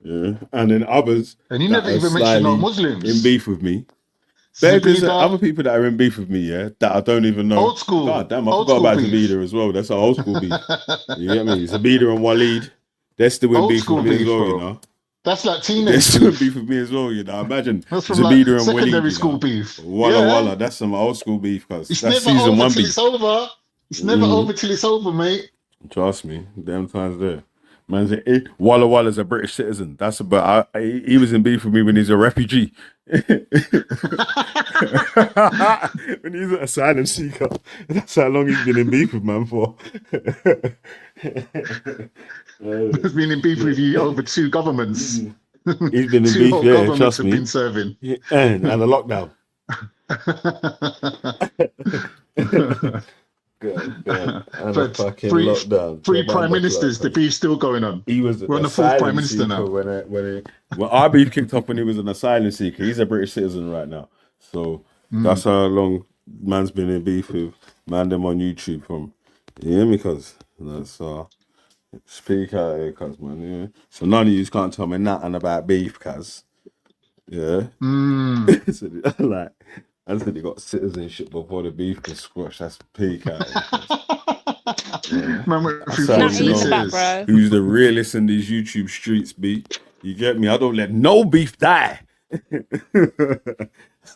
Yeah, and then others And you that never are even mentioned no slyly Muslims. in beef with me. There's Zabida, other people that are in beef with me, yeah, that I don't even know. old school. God damn, I Old forgot school about beef. Zabida as well. That's an old school beef. You get me? Zabida and Waleed, they're still in Old beef school with me as beef, well, bro. you know. That's like They're teenage still in beef. beef with me as well, you know. Imagine That's from Zabida like and Waleed, secondary you school know. beef. Walla Yeah. Walla, that's some old school beef because It's that's never season over 1 till beef. it's over. It's never over till it's over, mate. Trust me, them times there. Man said, Walla Walla's a British citizen. That's about. He was in beef with me when he's a refugee. When he's an asylum seeker. That's how long he's been in beef with man for. He's been in beef with you over 2 governments. He's been in 2 beef, whole yeah, governments trust have me. been serving. And a lockdown. God. And a But fucking three lockdown. prime ministers, the beef's still going on. He was We're on an the 4th prime asylum minister seeker now. when our beef kicked off when he was an asylum seeker. He's a British citizen right now. So that's how long man's been in beef with man them on YouTube from. You hear me, cuz? So speak out here, cuz, man. Yeah. So none of you can't tell me nothing about beef, cuz. Yeah. So, like, I said he got citizenship before the beef was squashed. That's peak out here. Man went through That's how 4 you know solicitors. who's the realest in these YouTube streets, B. You get me? I don't let no beef die.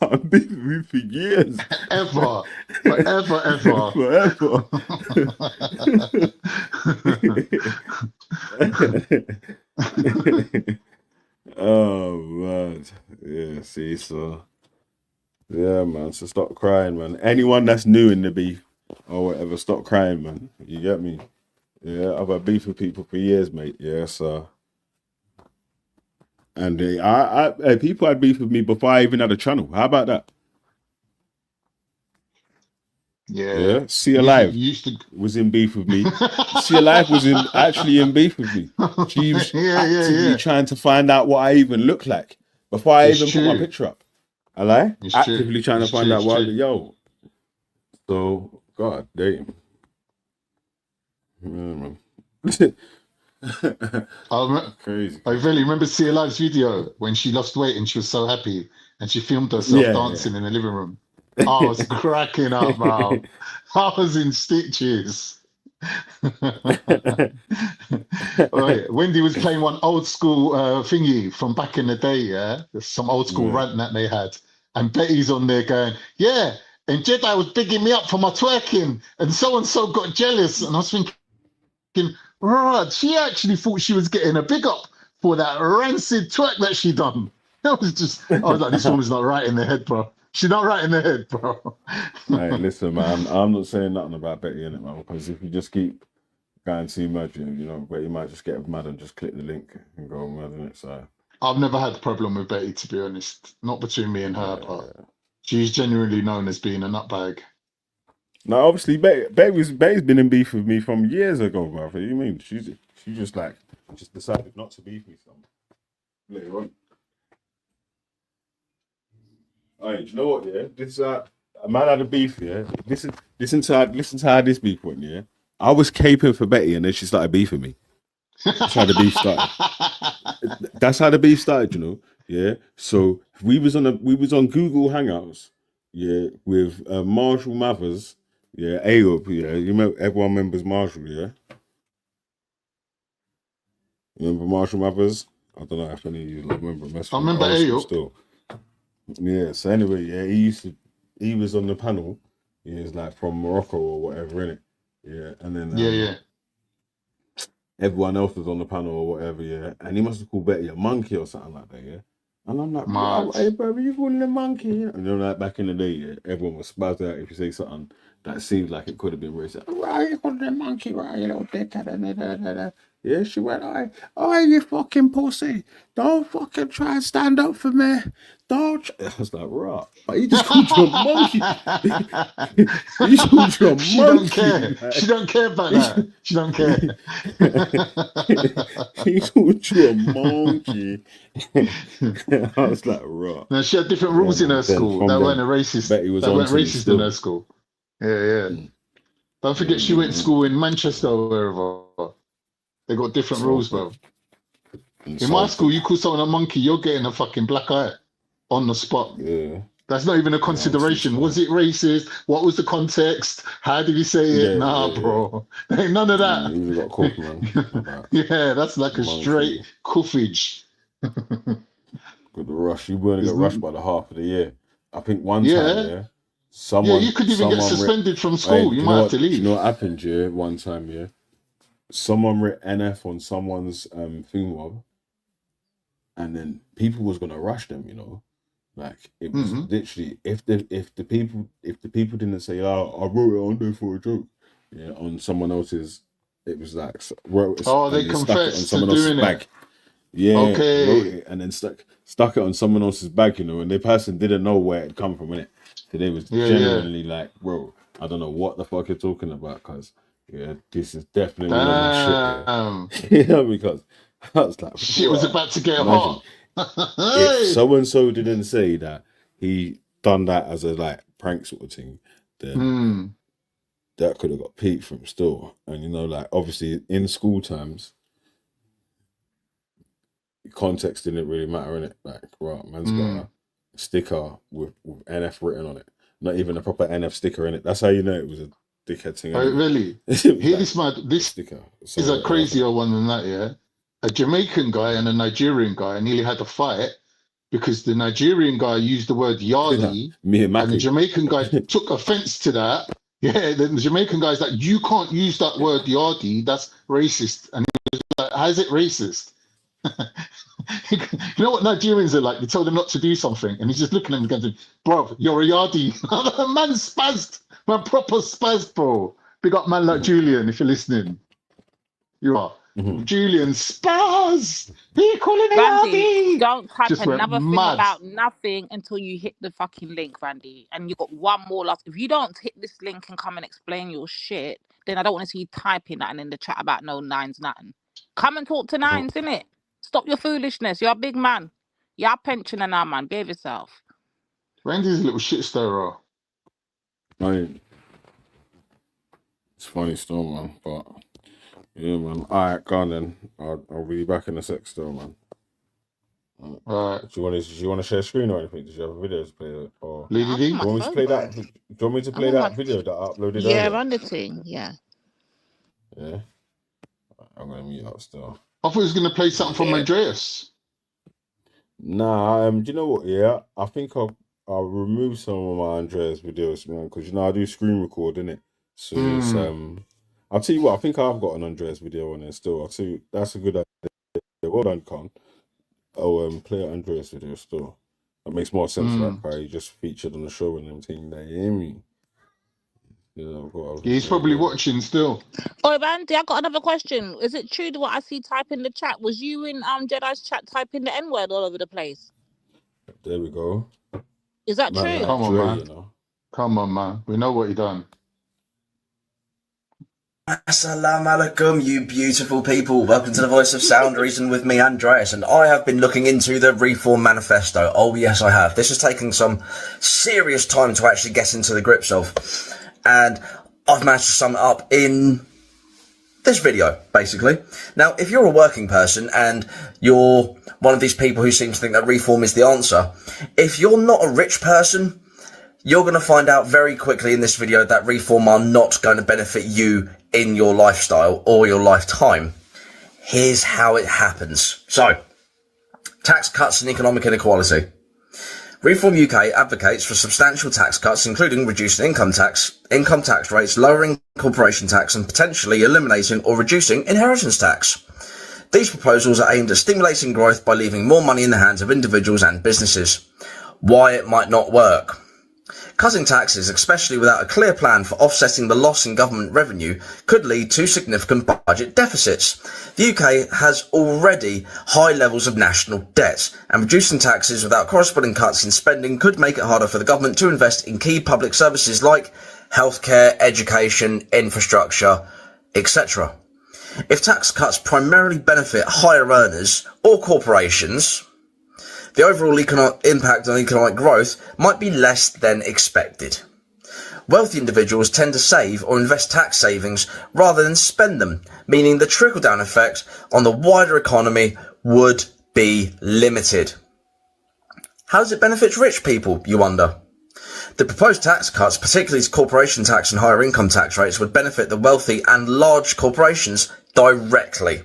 I've been with you for years. Forever. Oh man, yeah. See, so yeah, man. So stop crying, man. Anyone that's new in the beef or whatever, stop crying, man. You get me? Yeah, I've had beef with people for years, mate. Yeah, so. And people had beef with me before I even had a channel. How about that? Yeah. See Alive was in beef with me. See Alive was actually in beef with me. She was actively trying to find out what I even look like before I even put my picture up. I lie? Actively trying to find out what yo. So God damn. Yeah, man. Crazy. I really remember C Alive's video when she lost weight and she was so happy and she filmed herself dancing in the living room. I was cracking up, man. I was in stitches. Right. Wendy was playing one old school thingy from back in the day, yeah? There's some old school rant that they had. And Betty's on there going, yeah, and Jedi was bigging me up for my twerking and so got jealous. And I was thinking, right, she actually thought she was getting a big up for that rancid twerk that she done. I was like, this woman's not right in the head, bro. She's not right in the head, bro. Hey, listen, man, I'm not saying nothing about Betty in it, man, because if you just keep going too mad, you know, Betty might just get mad and just click the link and go mad in it. So I've never had a problem with Betty, to be honest. Not between me and her, but she's genuinely known as being a nutbag. No, obviously Betty's been in beef with me from years ago, man. What do you mean? She just decided not to beef me later on. Alright, do you know what? Yeah, this a man had a beef. Yeah, listen to how this beef went. Yeah, I was caping for Betty, and then she started beefing me. That's how the beef started. That's how the beef started. You know. Yeah. So we was on Google Hangouts. Yeah, with Marshall Mathers. Yeah, AOP. Yeah, you remember? Everyone remembers Marshall. Yeah. You remember Marshall Mathers? I don't know if any of you remember. I remember AOP still. Yeah, so anyway, yeah, he was on the panel. He was like from Morocco or whatever, innit? Yeah, and then everyone else was on the panel or whatever, yeah. And he must have called Betty a monkey or something like that, yeah. And I'm like, hey, bro, you calling a monkey? And you know, like back in the day, yeah, everyone was spazzed out if you say something that seemed like it could have been racist. Right, you calling a monkey, right, you little dickhead, Yeah, she went, oh, you fucking pussy. Don't fucking try and stand up for me. Don't. I was like, right. But he just called you a monkey. He called you a monkey. She don't care. Man. She don't care about that. She don't care. He called you a monkey. I was like, right. Now, she had different rules in her school. That weren't racist. That weren't racist in her school. Yeah. Don't forget, she went to school in Manchester or wherever. They got different rules, bro. In my school, you call someone a monkey, you're getting a fucking black eye on the spot. Yeah. That's not even a consideration. Was it racist? What was the context? How did he say it? Bro. Ain't none of that. You got caught, man. Yeah, that's like a straight cuffage. Got the rush. You weren't get rushed by the half of the year. I think one time, someone. Yeah, you could even get suspended from school. You might have to leave. You know what happened, one time, someone wrote NF on someone's thing mob, and then people was gonna rush them, like it was literally if the people didn't say, oh, I wrote it on there for a joke, on someone else's, it was like they confessed to doing it. Yeah, wrote it and then stuck it on someone else's bag, and the person didn't know where it come from, innit? So they was genuinely like, bro, I don't know what the fuck you're talking about, cuz this is definitely not shit. Because I was like, shit was about to get hot. If so and so didn't say that he done that as a prank sort of thing, then Mm. that could have got peaked from still. And you know, like obviously in school times, context didn't really matter, innit? Like, right, man's got a sticker with NF written on it. Not even a proper NF sticker in it. That's how you know it was a dickhead thing. Oh, Anyway. really? Like, Here, this sticker. is a crazier one than that, yeah? A Jamaican guy and a Nigerian guy nearly had a fight because the Nigerian guy used the word yardy and the Jamaican guy took offense to that. Yeah, the Jamaican guy's like, you can't use that word yardy, that's racist. And he was like, how's it racist? You know what Nigerians are like? They tell them not to do something, and he's just looking at them and going, bro, you're a yardie. Man spazzed. Man proper spazzed, bro. Big up man like Julian, if you're listening. You are. Julian spaz. He calling it Randy, yardie. don't type Just went another thing mad. about nothing until you hit the fucking link, Randy. And you got one more last. If you don't hit this link and come and explain your shit, then I don't want to see you typing that and in the chat about no nines, nothing. Come and talk to nines, innit? Stop your foolishness. You're a big man. You're a pensioner now, man. Behave yourself. Randy's a little shit stirrer. I mean, it's funny still, man. But yeah, man. Alright, go on then. I'll be back in a sec still, man. Alright. Do you want to share screen or anything? Did you have a video to play? Or Lady D? Do you want me to play that? Do you want me to play that video that I uploaded Yeah, earlier? on the thing. Yeah. Yeah. I'm gonna mute up still. I thought he was going to play something from Andreas. Nah, do you know what? Yeah, I think I'll remove some of my Andreas videos, man, because you know I do screen record, innit? So it's, I'll tell you what, I think I've got an Andreas video on there still. I'll tell you, that's a good idea. Well done, Con. I'll play an Andreas video still. That makes more sense, right? Because he just featured on the show and everything. They hear me. Yeah, He's probably watching still. Oh, Randy, I got another question. Is it true that what I see type in the chat? Was you in Jedi's chat typing the N-word all over the place? There we go. Is that Man, true? Come on, Dre, man. you know. Come on, man. We know what he done. Assalamu alaikum, you beautiful people. Welcome to the Voice of Sound Reason with me, Andreas, and I have been looking into the Reform Manifesto. Oh, yes, I have. This has taken some serious time to actually get into the grips of, and I've managed to sum it up in this video, basically. Now, if you're a working person and you're one of these people who seem to think that reform is the answer, if you're not a rich person, you're going to find out very quickly in this video that reform are not going to benefit you in your lifestyle or your lifetime. Here's how it happens. So, tax cuts and economic inequality. Reform UK advocates for substantial tax cuts, including reducing income tax rates, lowering corporation tax, and potentially eliminating or reducing inheritance tax. These proposals are aimed at stimulating growth by leaving more money in the hands of individuals and businesses. Why it might not work. Cutting taxes, especially without a clear plan for offsetting the loss in government revenue, could lead to significant budget deficits. The UK has already high levels of national debt, and reducing taxes without corresponding cuts in spending could make it harder for the government to invest in key public services like healthcare, education, infrastructure, etc. If tax cuts primarily benefit higher earners or corporations, the overall impact on economic growth might be less than expected. Wealthy individuals tend to save or invest tax savings rather than spend them, meaning the trickle-down effect on the wider economy would be limited. How does it benefit rich people, you wonder? The proposed tax cuts, particularly corporation tax and higher income tax rates, would benefit the wealthy and large corporations directly,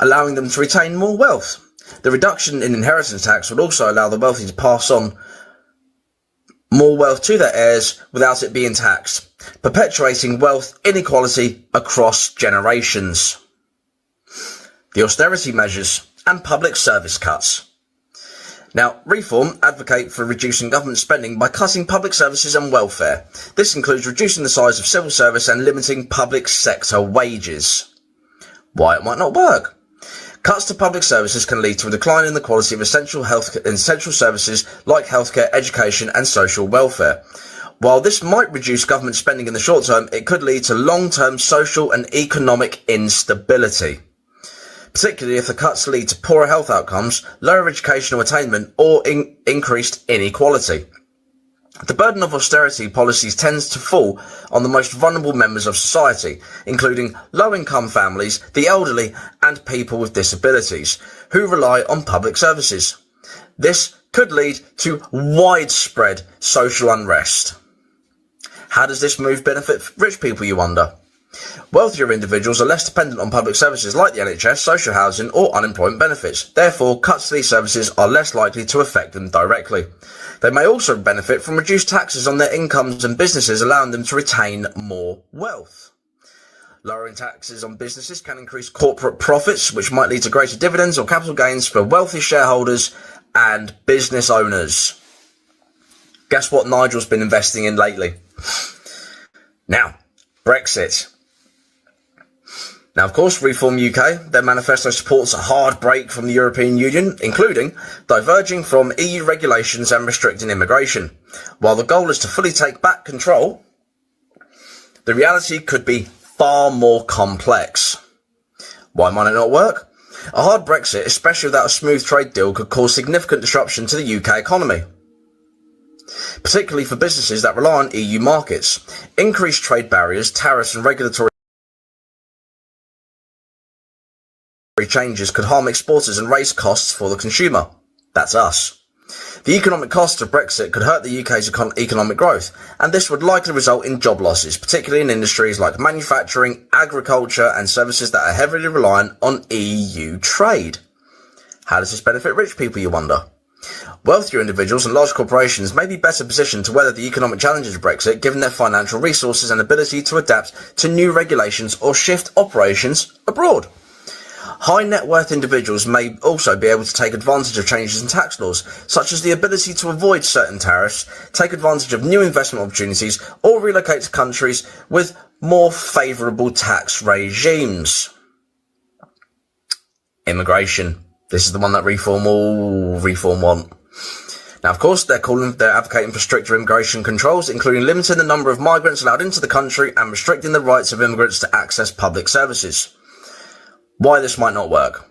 allowing them to retain more wealth. The reduction in inheritance tax would also allow the wealthy to pass on more wealth to their heirs without it being taxed, perpetuating wealth inequality across generations. The austerity measures and public service cuts. Now, Reform advocate for reducing government spending by cutting public services and welfare. This includes reducing the size of civil service and limiting public sector wages. Why it might not work. Cuts to public services can lead to a decline in the quality of essential services like healthcare, education and social welfare. While this might reduce government spending in the short term, it could lead to long-term social and economic instability, particularly if the cuts lead to poorer health outcomes, lower educational attainment or increased inequality. The burden of austerity policies tends to fall on the most vulnerable members of society, including low-income families, the elderly, and people with disabilities, who rely on public services. This could lead to widespread social unrest. How does this move benefit rich people, you wonder? Wealthier individuals are less dependent on public services like the NHS, social housing, or unemployment benefits. Therefore, cuts to these services are less likely to affect them directly. They may also benefit from reduced taxes on their incomes and businesses, allowing them to retain more wealth. Lowering taxes on businesses can increase corporate profits, which might lead to greater dividends or capital gains for wealthy shareholders and business owners. Guess what Nigel's been investing in lately? Now, Brexit. Now, of course, Reform UK, their manifesto supports a hard break from the European Union, including diverging from EU regulations and restricting immigration. While the goal is to fully take back control, the reality could be far more complex. Why might it not work? A hard Brexit, especially without a smooth trade deal, could cause significant disruption to the UK economy, particularly for businesses that rely on EU markets. Increased trade barriers, tariffs and regulatory changes could harm exporters and raise costs for the consumer. That's us. The economic cost of Brexit could hurt the UK's economic growth, and this would likely result in job losses, particularly in industries like manufacturing, agriculture, and services that are heavily reliant on EU trade. How does this benefit rich people, you wonder? Wealthier individuals and large corporations may be better positioned to weather the economic challenges of Brexit, given their financial resources and ability to adapt to new regulations or shift operations abroad. High net worth individuals may also be able to take advantage of changes in tax laws, such as the ability to avoid certain tariffs, take advantage of new investment opportunities, or relocate to countries with more favourable tax regimes. Immigration. This is the one that Reform want. Now, of course, they're advocating for stricter immigration controls, including limiting the number of migrants allowed into the country and restricting the rights of immigrants to access public services. Why this might not work?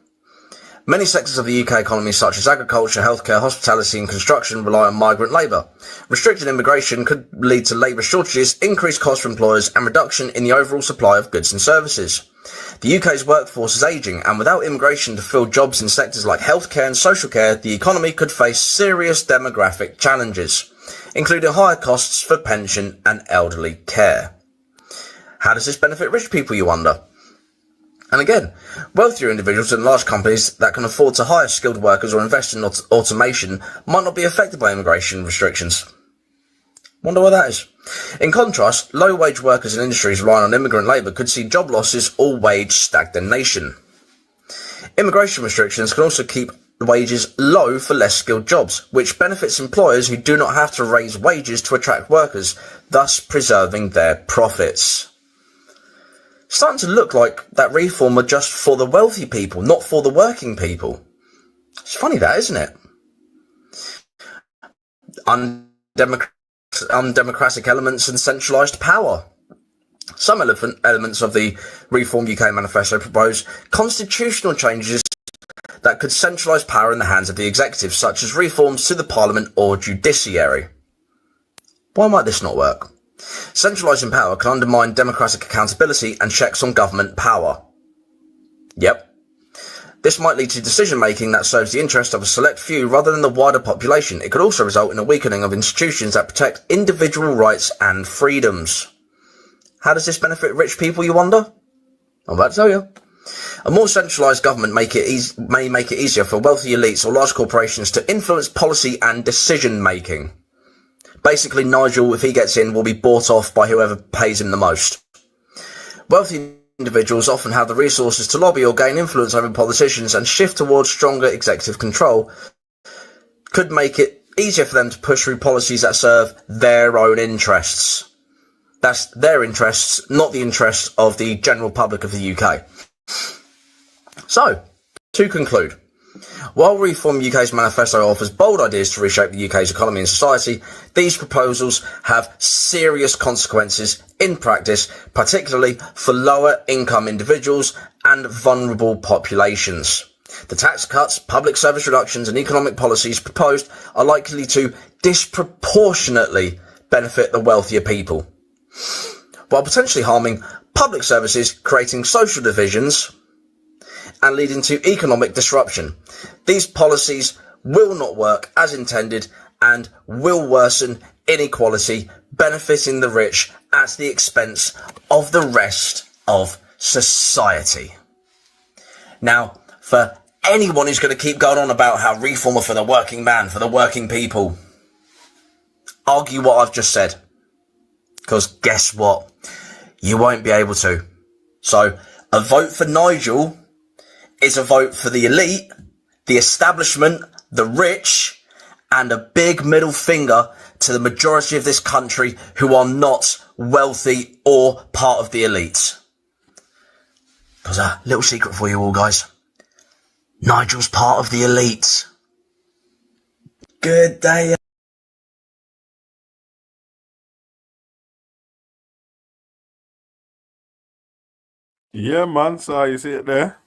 Many sectors of the UK economy, such as agriculture, healthcare, hospitality and construction, rely on migrant labour. Restricted immigration could lead to labour shortages, increased costs for employers and reduction in the overall supply of goods and services. The UK's workforce is ageing, and without immigration to fill jobs in sectors like healthcare and social care, the economy could face serious demographic challenges, including higher costs for pension and elderly care. How does this benefit rich people, you wonder? And again, wealthier individuals and large companies that can afford to hire skilled workers or invest in automation might not be affected by immigration restrictions. Wonder why that is. In contrast, low-wage workers in industries relying on immigrant labour could see job losses or wage stagnation. Immigration restrictions can also keep wages low for less skilled jobs, which benefits employers who do not have to raise wages to attract workers, thus preserving their profits. Starting to look like that reform are just for the wealthy people, not for the working people. It's funny that, isn't it? Undemocratic elements and centralised power. Some elements of the Reform UK manifesto propose constitutional changes that could centralise power in the hands of the executive, such as reforms to the Parliament or judiciary. Why might this not work? Centralising power can undermine democratic accountability and checks on government power. Yep. This might lead to decision-making that serves the interest of a select few rather than the wider population. It could also result in a weakening of institutions that protect individual rights and freedoms. How does this benefit rich people, you wonder? I'm about to tell you. A more centralised government may make it easier for wealthy elites or large corporations to influence policy and decision-making. Basically, Nigel, if he gets in, will be bought off by whoever pays him the most. Wealthy individuals often have the resources to lobby or gain influence over politicians, and shift towards stronger executive control could make it easier for them to push through policies that serve their own interests. That's their interests, not the interests of the general public of the UK. So, to conclude, while Reform UK's manifesto offers bold ideas to reshape the UK's economy and society, these proposals have serious consequences in practice, particularly for lower income individuals and vulnerable populations. The tax cuts, public service reductions and economic policies proposed are likely to disproportionately benefit the wealthier people, while potentially harming public services, creating social divisions and leading to economic disruption. These policies will not work as intended and will worsen inequality, benefiting the rich at the expense of the rest of society. Now, for anyone who's going to keep going on about how reform are for the working man, for the working people, argue what I've just said. Because guess what? You won't be able to. So, a vote for Nigel is a vote for the elite, the establishment, the rich, and a big middle finger to the majority of this country who are not wealthy or part of the elite. Because a little secret for you all, guys. Nigel's part of the elite. Good day. Yeah, man. So you see it there?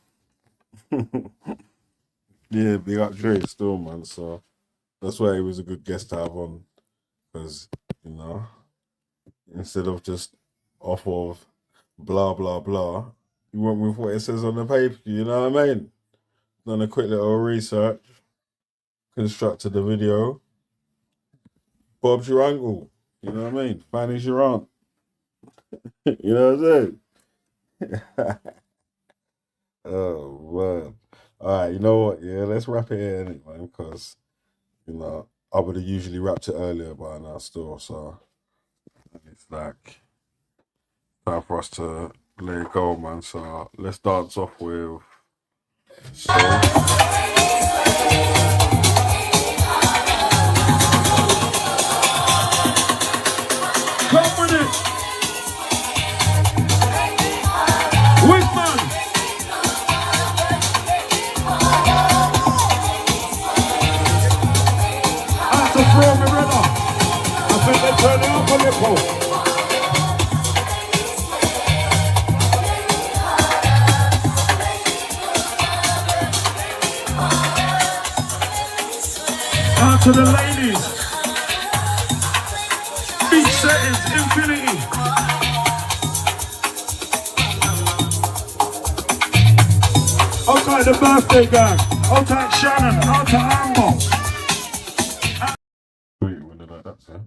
Yeah, big up Dre still, man. So that's why he was a good guest to have on. Because, you know, instead of just off of blah, blah, blah, you went with what it says on the paper. You know what I mean? Done a quick little research, constructed the video. Bob's your uncle. You know what I mean? Fanny's your aunt. You know what I'm saying? Oh, man. All right, you know what? Yeah, let's wrap it here anyway, because, you know, I would have usually wrapped it earlier by now still, so it's like time for us to let it go, man. So let's dance off with Come with it. Whitman. After throw me brother. I think they turn it up on your pole. Out to the ladies. Beach settings, infinity. Okay, the birthday gang. Okay, Shannon. Out to Amber. Wait, when did I that say?